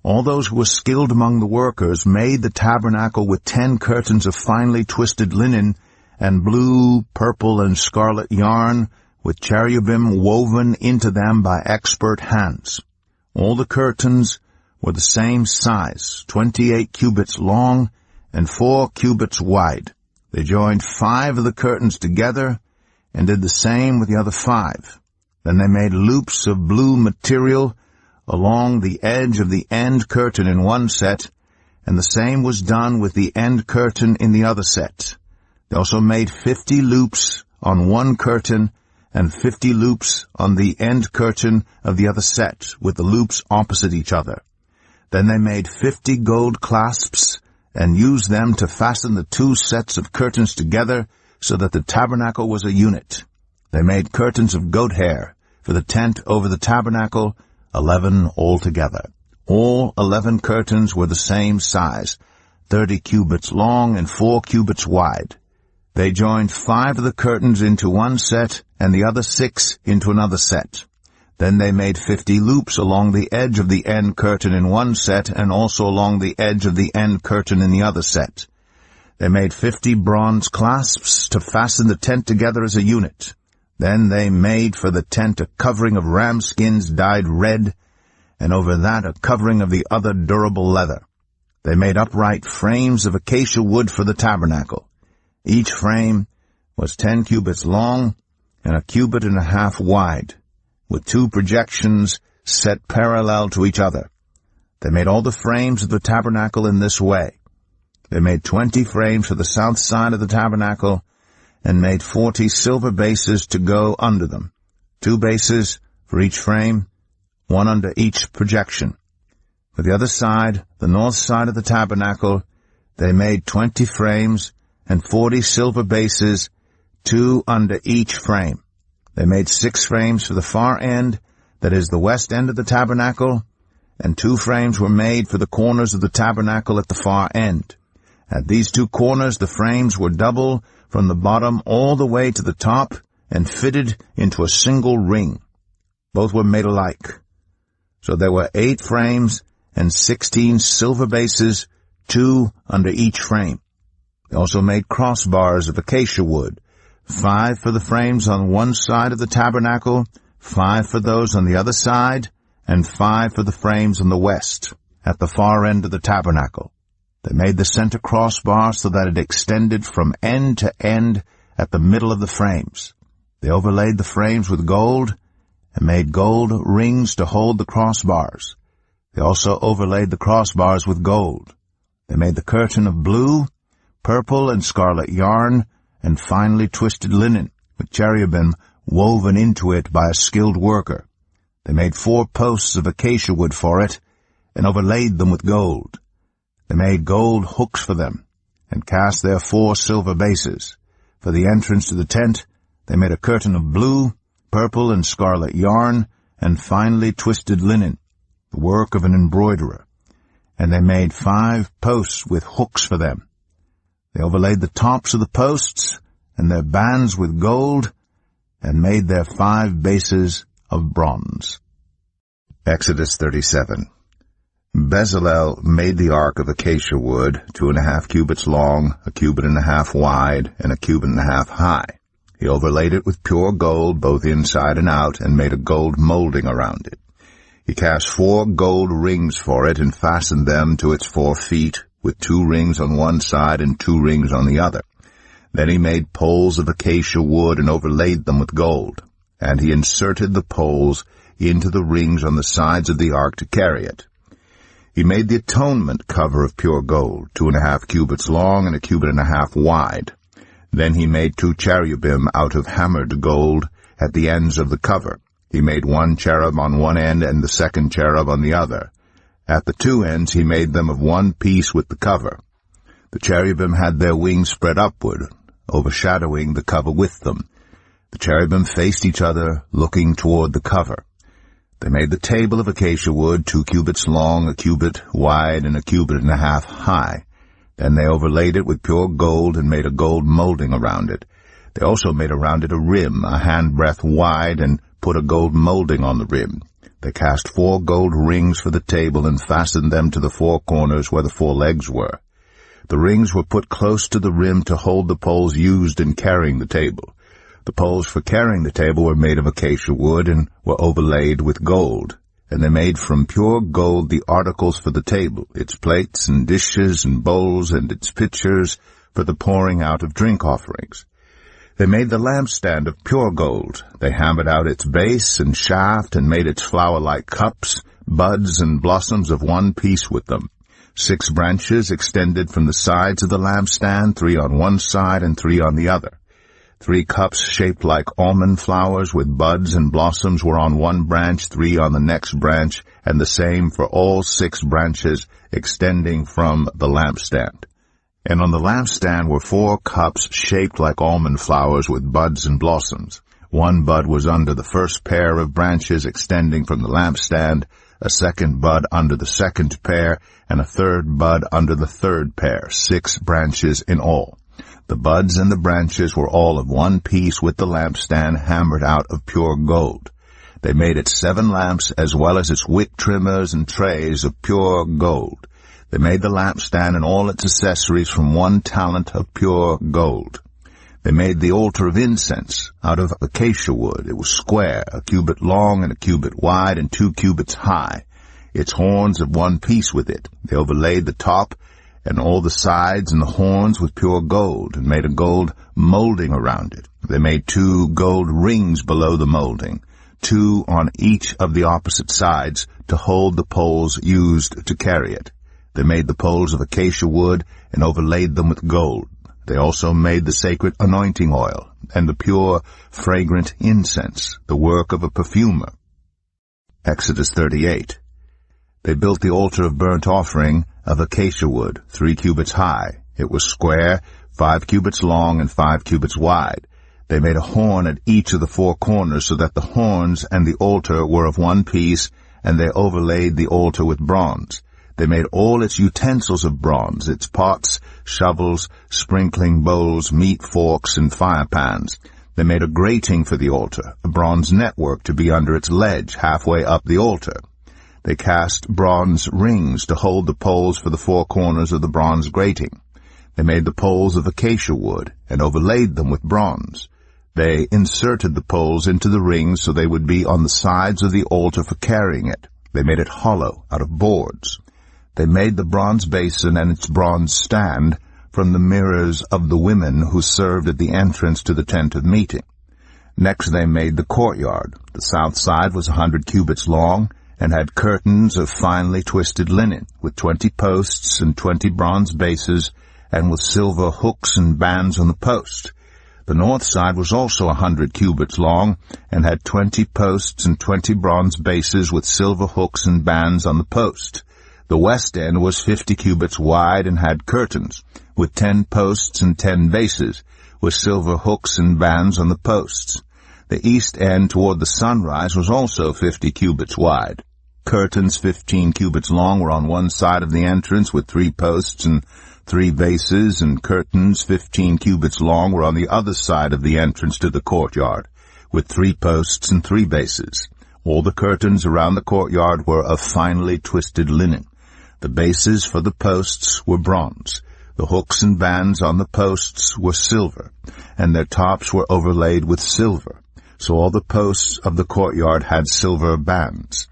All those who were skilled among the workers made the tabernacle with 10 curtains of finely twisted linen and blue, purple, and scarlet yarn, with cherubim woven into them by expert hands. All the curtains were the same size, 28 cubits long and 4 cubits wide. They joined 5 of the curtains together and did the same with the other 5. Then they made loops of blue material along the edge of the end curtain in one set, and the same was done with the end curtain in the other set. They also made 50 loops on one curtain and 50 loops on the end curtain of the other set, with the loops opposite each other. Then they made 50 gold clasps and used them to fasten the 2 sets of curtains together so that the tabernacle was a unit. They made curtains of goat hair for the tent over the tabernacle, 11 altogether. All 11 curtains were the same size, 30 cubits long and 4 cubits wide. They joined 5 of the curtains into one set and the other 6 into another set. Then they made 50 loops along the edge of the end curtain in one set and also along the edge of the end curtain in the other set. They made 50 bronze clasps to fasten the tent together as a unit. Then they made for the tent a covering of ram skins dyed red, and over that a covering of the other durable leather. They made upright frames of acacia wood for the tabernacle. Each frame was 10 cubits long and 1.5 cubits wide, with 2 projections set parallel to each other. They made all the frames of the tabernacle in this way. They made 20 frames for the south side of the tabernacle, and made 40 silver bases to go under them, 2 bases for each frame, 1 under each projection. For the other side, the north side of the tabernacle, they made 20 frames and 40 silver bases, 2 under each frame. They made 6 frames for the far end, that is the west end of the tabernacle, and 2 frames were made for the corners of the tabernacle at the far end. At these 2 corners the frames were double from the bottom all the way to the top and fitted into a single ring. Both were made alike. So there were 8 frames and 16 silver bases, 2 under each frame. They also made crossbars of acacia wood, 5 for the frames on one side of the tabernacle, 5 for those on the other side, and 5 for the frames on the west, at the far end of the tabernacle. They made the center crossbar so that it extended from end to end at the middle of the frames. They overlaid the frames with gold and made gold rings to hold the crossbars. They also overlaid the crossbars with gold. They made the curtain of blue, purple, and scarlet yarn and finely twisted linen, with cherubim woven into it by a skilled worker. They made 4 posts of acacia wood for it and overlaid them with gold. They made gold hooks for them, and cast their 4 silver bases. For the entrance to the tent, they made a curtain of blue, purple, and scarlet yarn, and finely twisted linen, the work of an embroiderer. And they made 5 posts with hooks for them. They overlaid the tops of the posts and their bands with gold, and made their 5 bases of bronze. Exodus 37. Bezalel made the ark of acacia wood, 2.5 cubits long, 1.5 cubits wide, and 1.5 cubits high. He overlaid it with pure gold, both inside and out, and made a gold molding around it. He cast 4 gold rings for it, and fastened them to its 4 feet, with 2 rings on one side and 2 rings on the other. Then he made poles of acacia wood, and overlaid them with gold. And he inserted the poles into the rings on the sides of the ark to carry it. He made the atonement cover of pure gold, 2.5 cubits long and 1.5 cubits wide. Then he made 2 cherubim out of hammered gold at the ends of the cover. He made 1 cherub on one end and the second cherub on the other. At the 2 ends he made them of one piece with the cover. The cherubim had their wings spread upward, overshadowing the cover with them. The cherubim faced each other, looking toward the cover. They made the table of acacia wood, 2 cubits long, 1 cubit wide, and 1.5 cubits high. Then they overlaid it with pure gold and made a gold molding around it. They also made around it a rim, a handbreadth wide, and put a gold molding on the rim. They cast 4 gold rings for the table and fastened them to the 4 corners where the 4 legs were. The rings were put close to the rim to hold the poles used in carrying the table. The poles for carrying the table were made of acacia wood and were overlaid with gold. And they made from pure gold the articles for the table, its plates and dishes and bowls and its pitchers for the pouring out of drink offerings. They made the lampstand of pure gold. They hammered out its base and shaft and made its flower-like cups, buds, and blossoms of one piece with them. 6 branches extended from the sides of the lampstand, 3 on one side and 3 on the other. 3 cups shaped like almond flowers with buds and blossoms were on one branch, 3 on the next branch, and the same for all 6 branches extending from the lampstand. And on the lampstand were 4 cups shaped like almond flowers with buds and blossoms. 1 bud was under the first pair of branches extending from the lampstand, a 2nd bud under the 2nd pair, and a 3rd bud under the 3rd pair, 6 branches in all. The buds and the branches were all of one piece with the lampstand hammered out of pure gold. They made its 7 lamps as well as its wick trimmers and trays of pure gold. They made the lampstand and all its accessories from 1 talent of pure gold. They made the altar of incense out of acacia wood. It was square, 1 cubit long and 1 cubit wide and 2 cubits high. Its horns of one piece with it. They overlaid the top and all the sides and the horns with pure gold, and made a gold molding around it. They made 2 gold rings below the molding, 2 on each of the opposite sides, to hold the poles used to carry it. They made the poles of acacia wood and overlaid them with gold. They also made the sacred anointing oil and the pure, fragrant incense, the work of a perfumer. Exodus 38. They built the altar of burnt offering of acacia wood, 3 cubits high. It was square, 5 cubits long and 5 cubits wide. They made a horn at each of the 4 corners so that the horns and the altar were of one piece, and they overlaid the altar with bronze. They made all its utensils of bronze, its pots, shovels, sprinkling bowls, meat forks, and fire pans. They made a grating for the altar, a bronze network to be under its ledge halfway up the altar. They cast bronze rings to hold the poles for the 4 corners of the bronze grating. They made the poles of acacia wood and overlaid them with bronze. They inserted the poles into the rings so they would be on the sides of the altar for carrying it. They made it hollow out of boards. They made the bronze basin and its bronze stand from the mirrors of the women who served at the entrance to the tent of meeting. Next they made the courtyard. The south side was 100 cubits long and had curtains of finely twisted linen, with 20 posts and 20 bronze bases, and with silver hooks and bands on the post. The north side was also 100 cubits long, and had 20 posts and 20 bronze bases with silver hooks and bands on the post. The west end was 50 cubits wide and had curtains, with 10 posts and 10 bases, with silver hooks and bands on the posts. The east end toward the sunrise was also 50 cubits wide. Curtains 15 cubits long were on one side of the entrance with 3 posts and 3 bases, and curtains 15 cubits long were on the other side of the entrance to the courtyard, with 3 posts and 3 bases. All the curtains around the courtyard were of finely twisted linen. The bases for the posts were bronze. The hooks and bands on the posts were silver, and their tops were overlaid with silver. So all the posts of the courtyard had silver bands.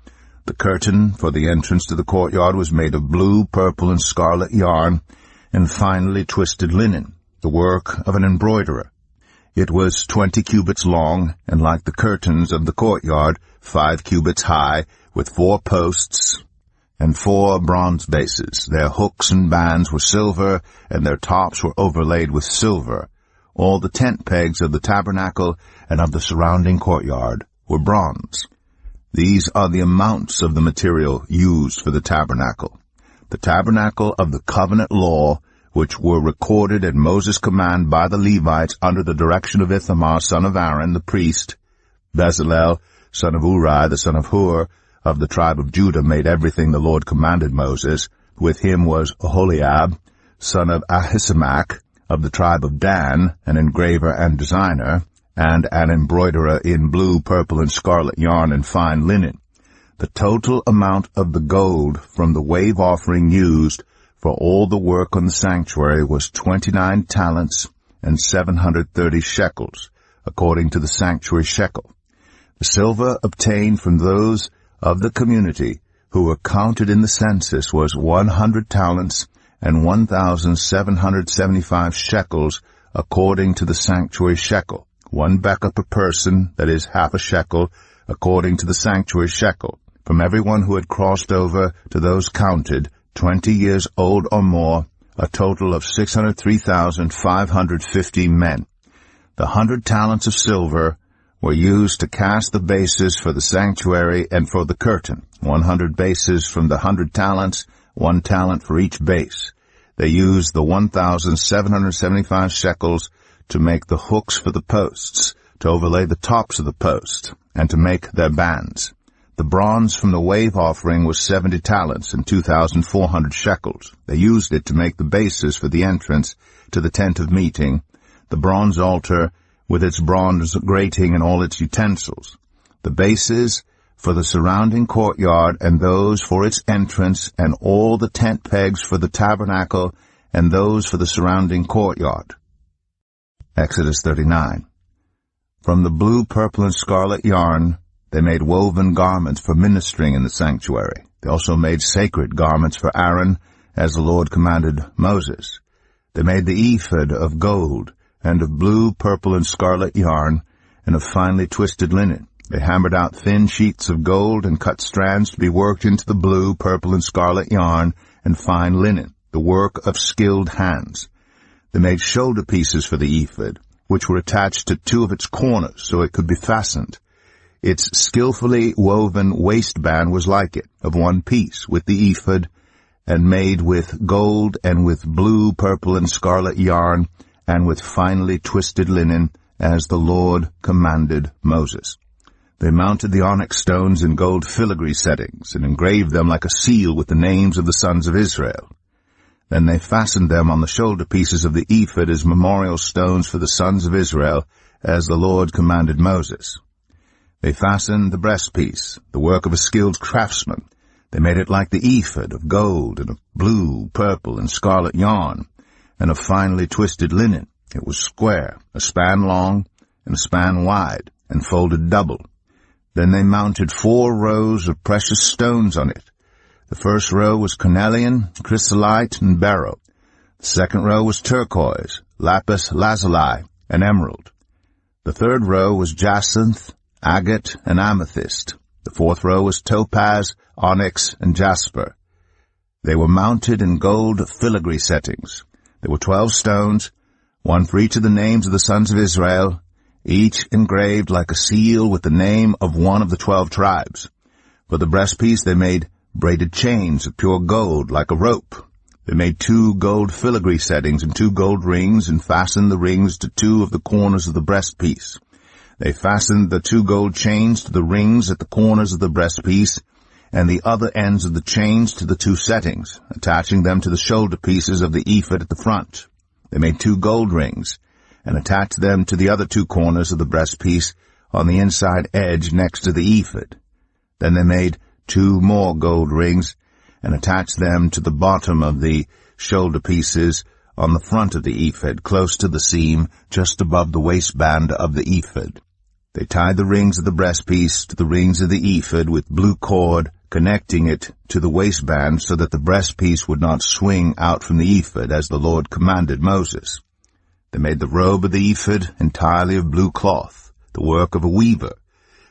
The curtain for the entrance to the courtyard was made of blue, purple, and scarlet yarn, and finely twisted linen, the work of an embroiderer. It was 20 cubits long, and like the curtains of the courtyard, 5 cubits high, with 4 posts and 4 bronze bases. Their hooks and bands were silver, and their tops were overlaid with silver. All the tent pegs of the tabernacle and of the surrounding courtyard were bronze. These are the amounts of the material used for the tabernacle. The tabernacle of the covenant law, which were recorded at Moses' command by the Levites under the direction of Ithamar, son of Aaron, the priest. Bezalel, son of Uri, the son of Hur, of the tribe of Judah, made everything the Lord commanded Moses. With him was Oholiab, son of Ahisamach, of the tribe of Dan, an engraver and designer, and an embroiderer in blue, purple, and scarlet yarn and fine linen. The total amount of the gold from the wave offering used for all the work on the sanctuary was 29 talents and 730 shekels, according to the sanctuary shekel. The silver obtained from those of the community who were counted in the census was 100 talents and 1,775 shekels, according to the sanctuary shekel. 1 becca per person, that is half a shekel, according to the sanctuary shekel, from everyone who had crossed over to those counted, 20 years old or more, a total of 603,550 men. The 100 talents of silver were used to cast the bases for the sanctuary and for the curtain, 100 bases from the 100 talents, 1 talent for each base. They used the 1,775 shekels to make the hooks for the posts, to overlay the tops of the post, and to make their bands. The bronze from the wave offering was 70 talents and 2,400 shekels. They used it to make the bases for the entrance to the tent of meeting, the bronze altar with its bronze grating and all its utensils, the bases for the surrounding courtyard and those for its entrance, and all the tent pegs for the tabernacle and those for the surrounding courtyard. Exodus 39. From the blue, purple, and scarlet yarn, they made woven garments for ministering in the sanctuary. They also made sacred garments for Aaron, as the Lord commanded Moses. They made the ephod of gold, and of blue, purple, and scarlet yarn, and of finely twisted linen. They hammered out thin sheets of gold and cut strands to be worked into the blue, purple, and scarlet yarn and fine linen, the work of skilled hands. They made shoulder pieces for the ephod, which were attached to 2 of its corners so it could be fastened. Its skillfully woven waistband was like it, of 1 piece, with the ephod, and made with gold and with blue, purple, and scarlet yarn, and with finely twisted linen, as the Lord commanded Moses. They mounted the onyx stones in gold filigree settings, and engraved them like a seal with the names of the sons of Israel. Then they fastened them on the shoulder pieces of the ephod as memorial stones for the sons of Israel, as the Lord commanded Moses. They fastened the breastpiece, the work of a skilled craftsman. They made it like the ephod, of gold and of blue, purple, and scarlet yarn, and of finely twisted linen. It was square, a span long and a span wide, and folded double. Then they mounted 4 rows of precious stones on it. The first row was cornelian, chrysolite, and beryl. The second row was turquoise, lapis lazuli, and emerald. The third row was jacinth, agate, and amethyst. The fourth row was topaz, onyx, and jasper. They were mounted in gold filigree settings. There were 12 stones, 1 for each of the names of the sons of Israel, each engraved like a seal with the name of one of the 12 tribes. For the breastpiece they made braided chains of pure gold like a rope. They made 2 gold filigree settings and 2 gold rings, and fastened the rings to 2 of the corners of the breastpiece. They fastened the 2 gold chains to the rings at the corners of the breastpiece, and the other ends of the chains to the 2 settings, attaching them to the shoulder pieces of the ephod at the front. They made 2 gold rings, and attached them to the other 2 corners of the breastpiece on the inside edge next to the ephod. Then they made 2 more gold rings, and attached them to the bottom of the shoulder pieces on the front of the ephod, close to the seam, just above the waistband of the ephod. They tied the rings of the breastpiece to the rings of the ephod with blue cord, connecting it to the waistband so that the breastpiece would not swing out from the ephod, as the Lord commanded Moses. They made the robe of the ephod entirely of blue cloth, the work of a weaver,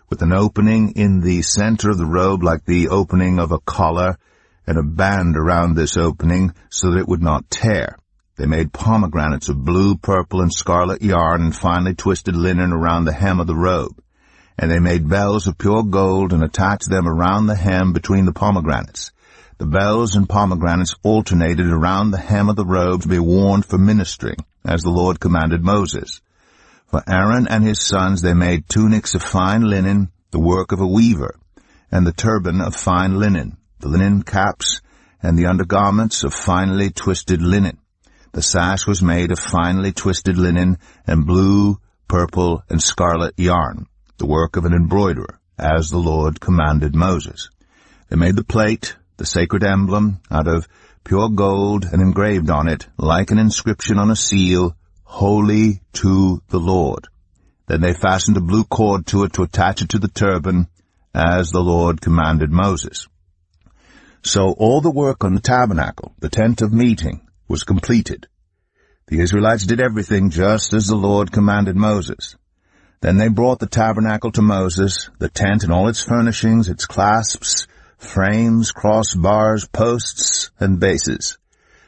with an opening in the center of the robe like the opening of a collar, and a band around this opening so that it would not tear. They made pomegranates of blue, purple, and scarlet yarn and finely twisted linen around the hem of the robe. And they made bells of pure gold and attached them around the hem between the pomegranates. The bells and pomegranates alternated around the hem of the robe to be worn for ministering, as the Lord commanded Moses. For Aaron and his sons they made tunics of fine linen, the work of a weaver, and the turban of fine linen, the linen caps, and the undergarments of finely twisted linen. The sash was made of finely twisted linen and blue, purple, and scarlet yarn, the work of an embroiderer, as the Lord commanded Moses. They made the plate, the sacred emblem, out of pure gold, and engraved on it, like an inscription on a seal, Holy to the Lord. Then they fastened a blue cord to it to attach it to the turban, as the Lord commanded Moses. So all the work on the tabernacle, the tent of meeting, was completed. The Israelites did everything just as the Lord commanded Moses. Then they brought the tabernacle to Moses, the tent and all its furnishings, its clasps, frames, crossbars, posts, and bases,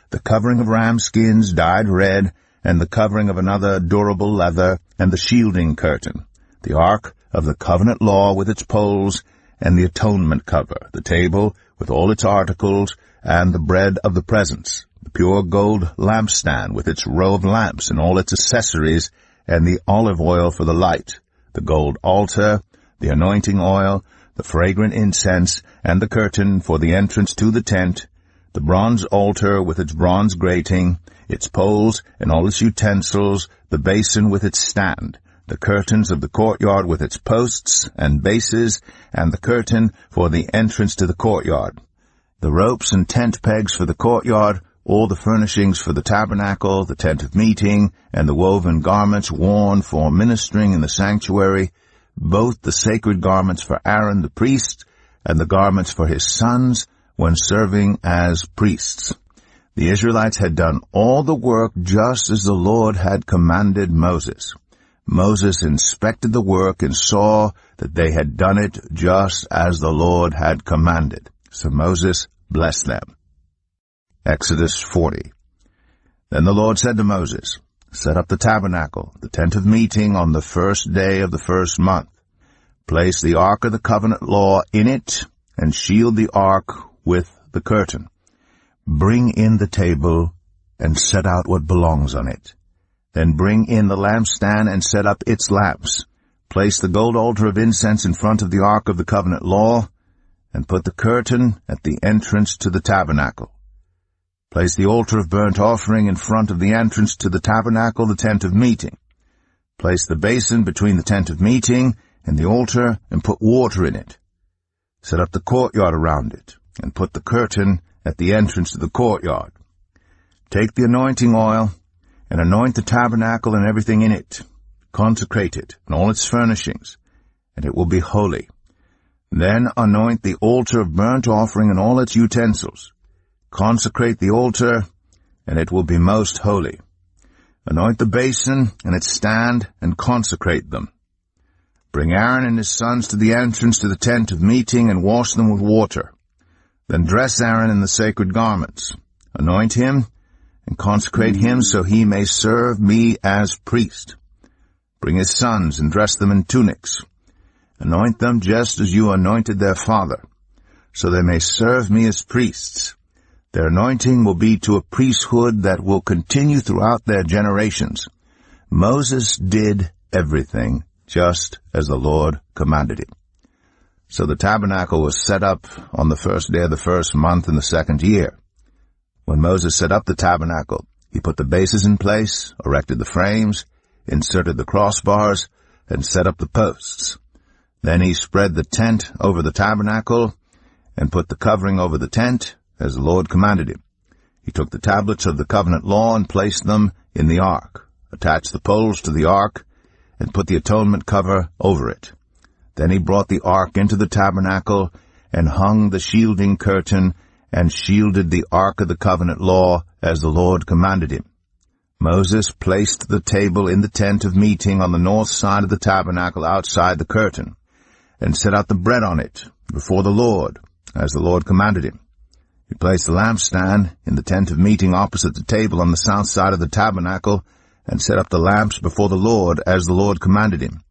the covering of ram skins dyed red, and the covering of another durable leather, and the shielding curtain, the ark of the covenant law with its poles, and the atonement cover, the table with all its articles, and the bread of the presence, the pure gold lampstand with its row of lamps and all its accessories, and the olive oil for the light, the gold altar, the anointing oil, the fragrant incense, and the curtain for the entrance to the tent, the bronze altar with its bronze grating, its poles and all its utensils, the basin with its stand, the curtains of the courtyard with its posts and bases, and the curtain for the entrance to the courtyard, the ropes and tent pegs for the courtyard, all the furnishings for the tabernacle, the tent of meeting, and the woven garments worn for ministering in the sanctuary, both the sacred garments for Aaron the priest, and the garments for his sons when serving as priests. The Israelites had done all the work just as the Lord had commanded Moses. Moses inspected the work and saw that they had done it just as the Lord had commanded. So Moses blessed them. Exodus 40. Then the Lord said to Moses, Set up the tabernacle, the tent of meeting, on the first day of the first month. Place the ark of the covenant law in it, and shield the ark with the curtain. Bring in the table, and set out what belongs on it. Then bring in the lampstand, and set up its lamps. Place the gold altar of incense in front of the ark of the covenant law, and put the curtain at the entrance to the tabernacle. Place the altar of burnt offering in front of the entrance to the tabernacle, the tent of meeting. Place the basin between the tent of meeting and the altar, and put water in it. Set up the courtyard around it, and put the curtain at the entrance to the courtyard. Take the anointing oil, and anoint the tabernacle and everything in it. Consecrate it, and all its furnishings, and it will be holy. Then anoint the altar of burnt offering and all its utensils. Consecrate the altar, and it will be most holy. Anoint the basin and its stand, and consecrate them. Bring Aaron and his sons to the entrance to the tent of meeting, and wash them with water. Then dress Aaron in the sacred garments. Anoint him, and consecrate him so he may serve me as priest. Bring his sons, and dress them in tunics. Anoint them just as you anointed their father, so they may serve me as priests. Their anointing will be to a priesthood that will continue throughout their generations. Moses did everything just as the Lord commanded him. So the tabernacle was set up on the first day of the first month in the second year. When Moses set up the tabernacle, he put the bases in place, erected the frames, inserted the crossbars, and set up the posts. Then he spread the tent over the tabernacle, and put the covering over the tent, as the Lord commanded him. He took the tablets of the covenant law and placed them in the ark, attached the poles to the ark, and put the atonement cover over it. Then he brought the ark into the tabernacle, and hung the shielding curtain, and shielded the ark of the covenant law, as the Lord commanded him. Moses placed the table in the tent of meeting on the north side of the tabernacle outside the curtain, and set out the bread on it before the Lord, as the Lord commanded him. He placed the lampstand in the tent of meeting opposite the table on the south side of the tabernacle, and set up the lamps before the Lord as the Lord commanded him.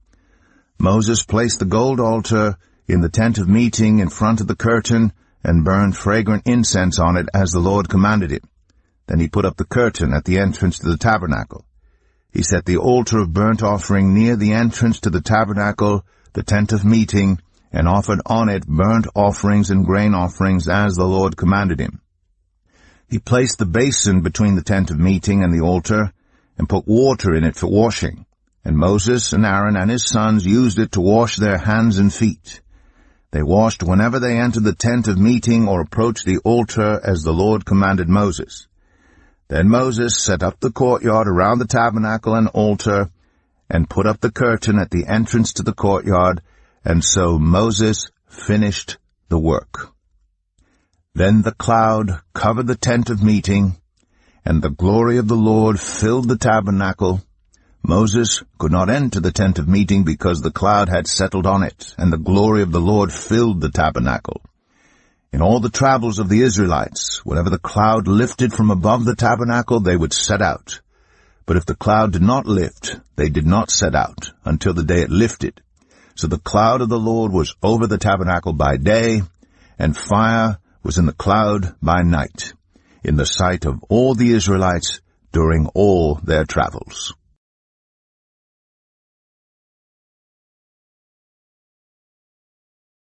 Moses placed the gold altar in the tent of meeting in front of the curtain, and burned fragrant incense on it as the Lord commanded him. Then he put up the curtain at the entrance to the tabernacle. He set the altar of burnt offering near the entrance to the tabernacle, the tent of meeting, and offered on it burnt offerings and grain offerings as the Lord commanded him. He placed the basin between the tent of meeting and the altar, and put water in it for washing. And Moses and Aaron and his sons used it to wash their hands and feet. They washed whenever they entered the tent of meeting or approached the altar as the Lord commanded Moses. Then Moses set up the courtyard around the tabernacle and altar, and put up the curtain at the entrance to the courtyard, and so Moses finished the work. Then the cloud covered the tent of meeting, and the glory of the Lord filled the tabernacle. Moses could not enter the tent of meeting because the cloud had settled on it, and the glory of the Lord filled the tabernacle. In all the travels of the Israelites, whenever the cloud lifted from above the tabernacle, they would set out. But if the cloud did not lift, they did not set out until the day it lifted. So the cloud of the Lord was over the tabernacle by day, and fire was in the cloud by night, in the sight of all the Israelites during all their travels.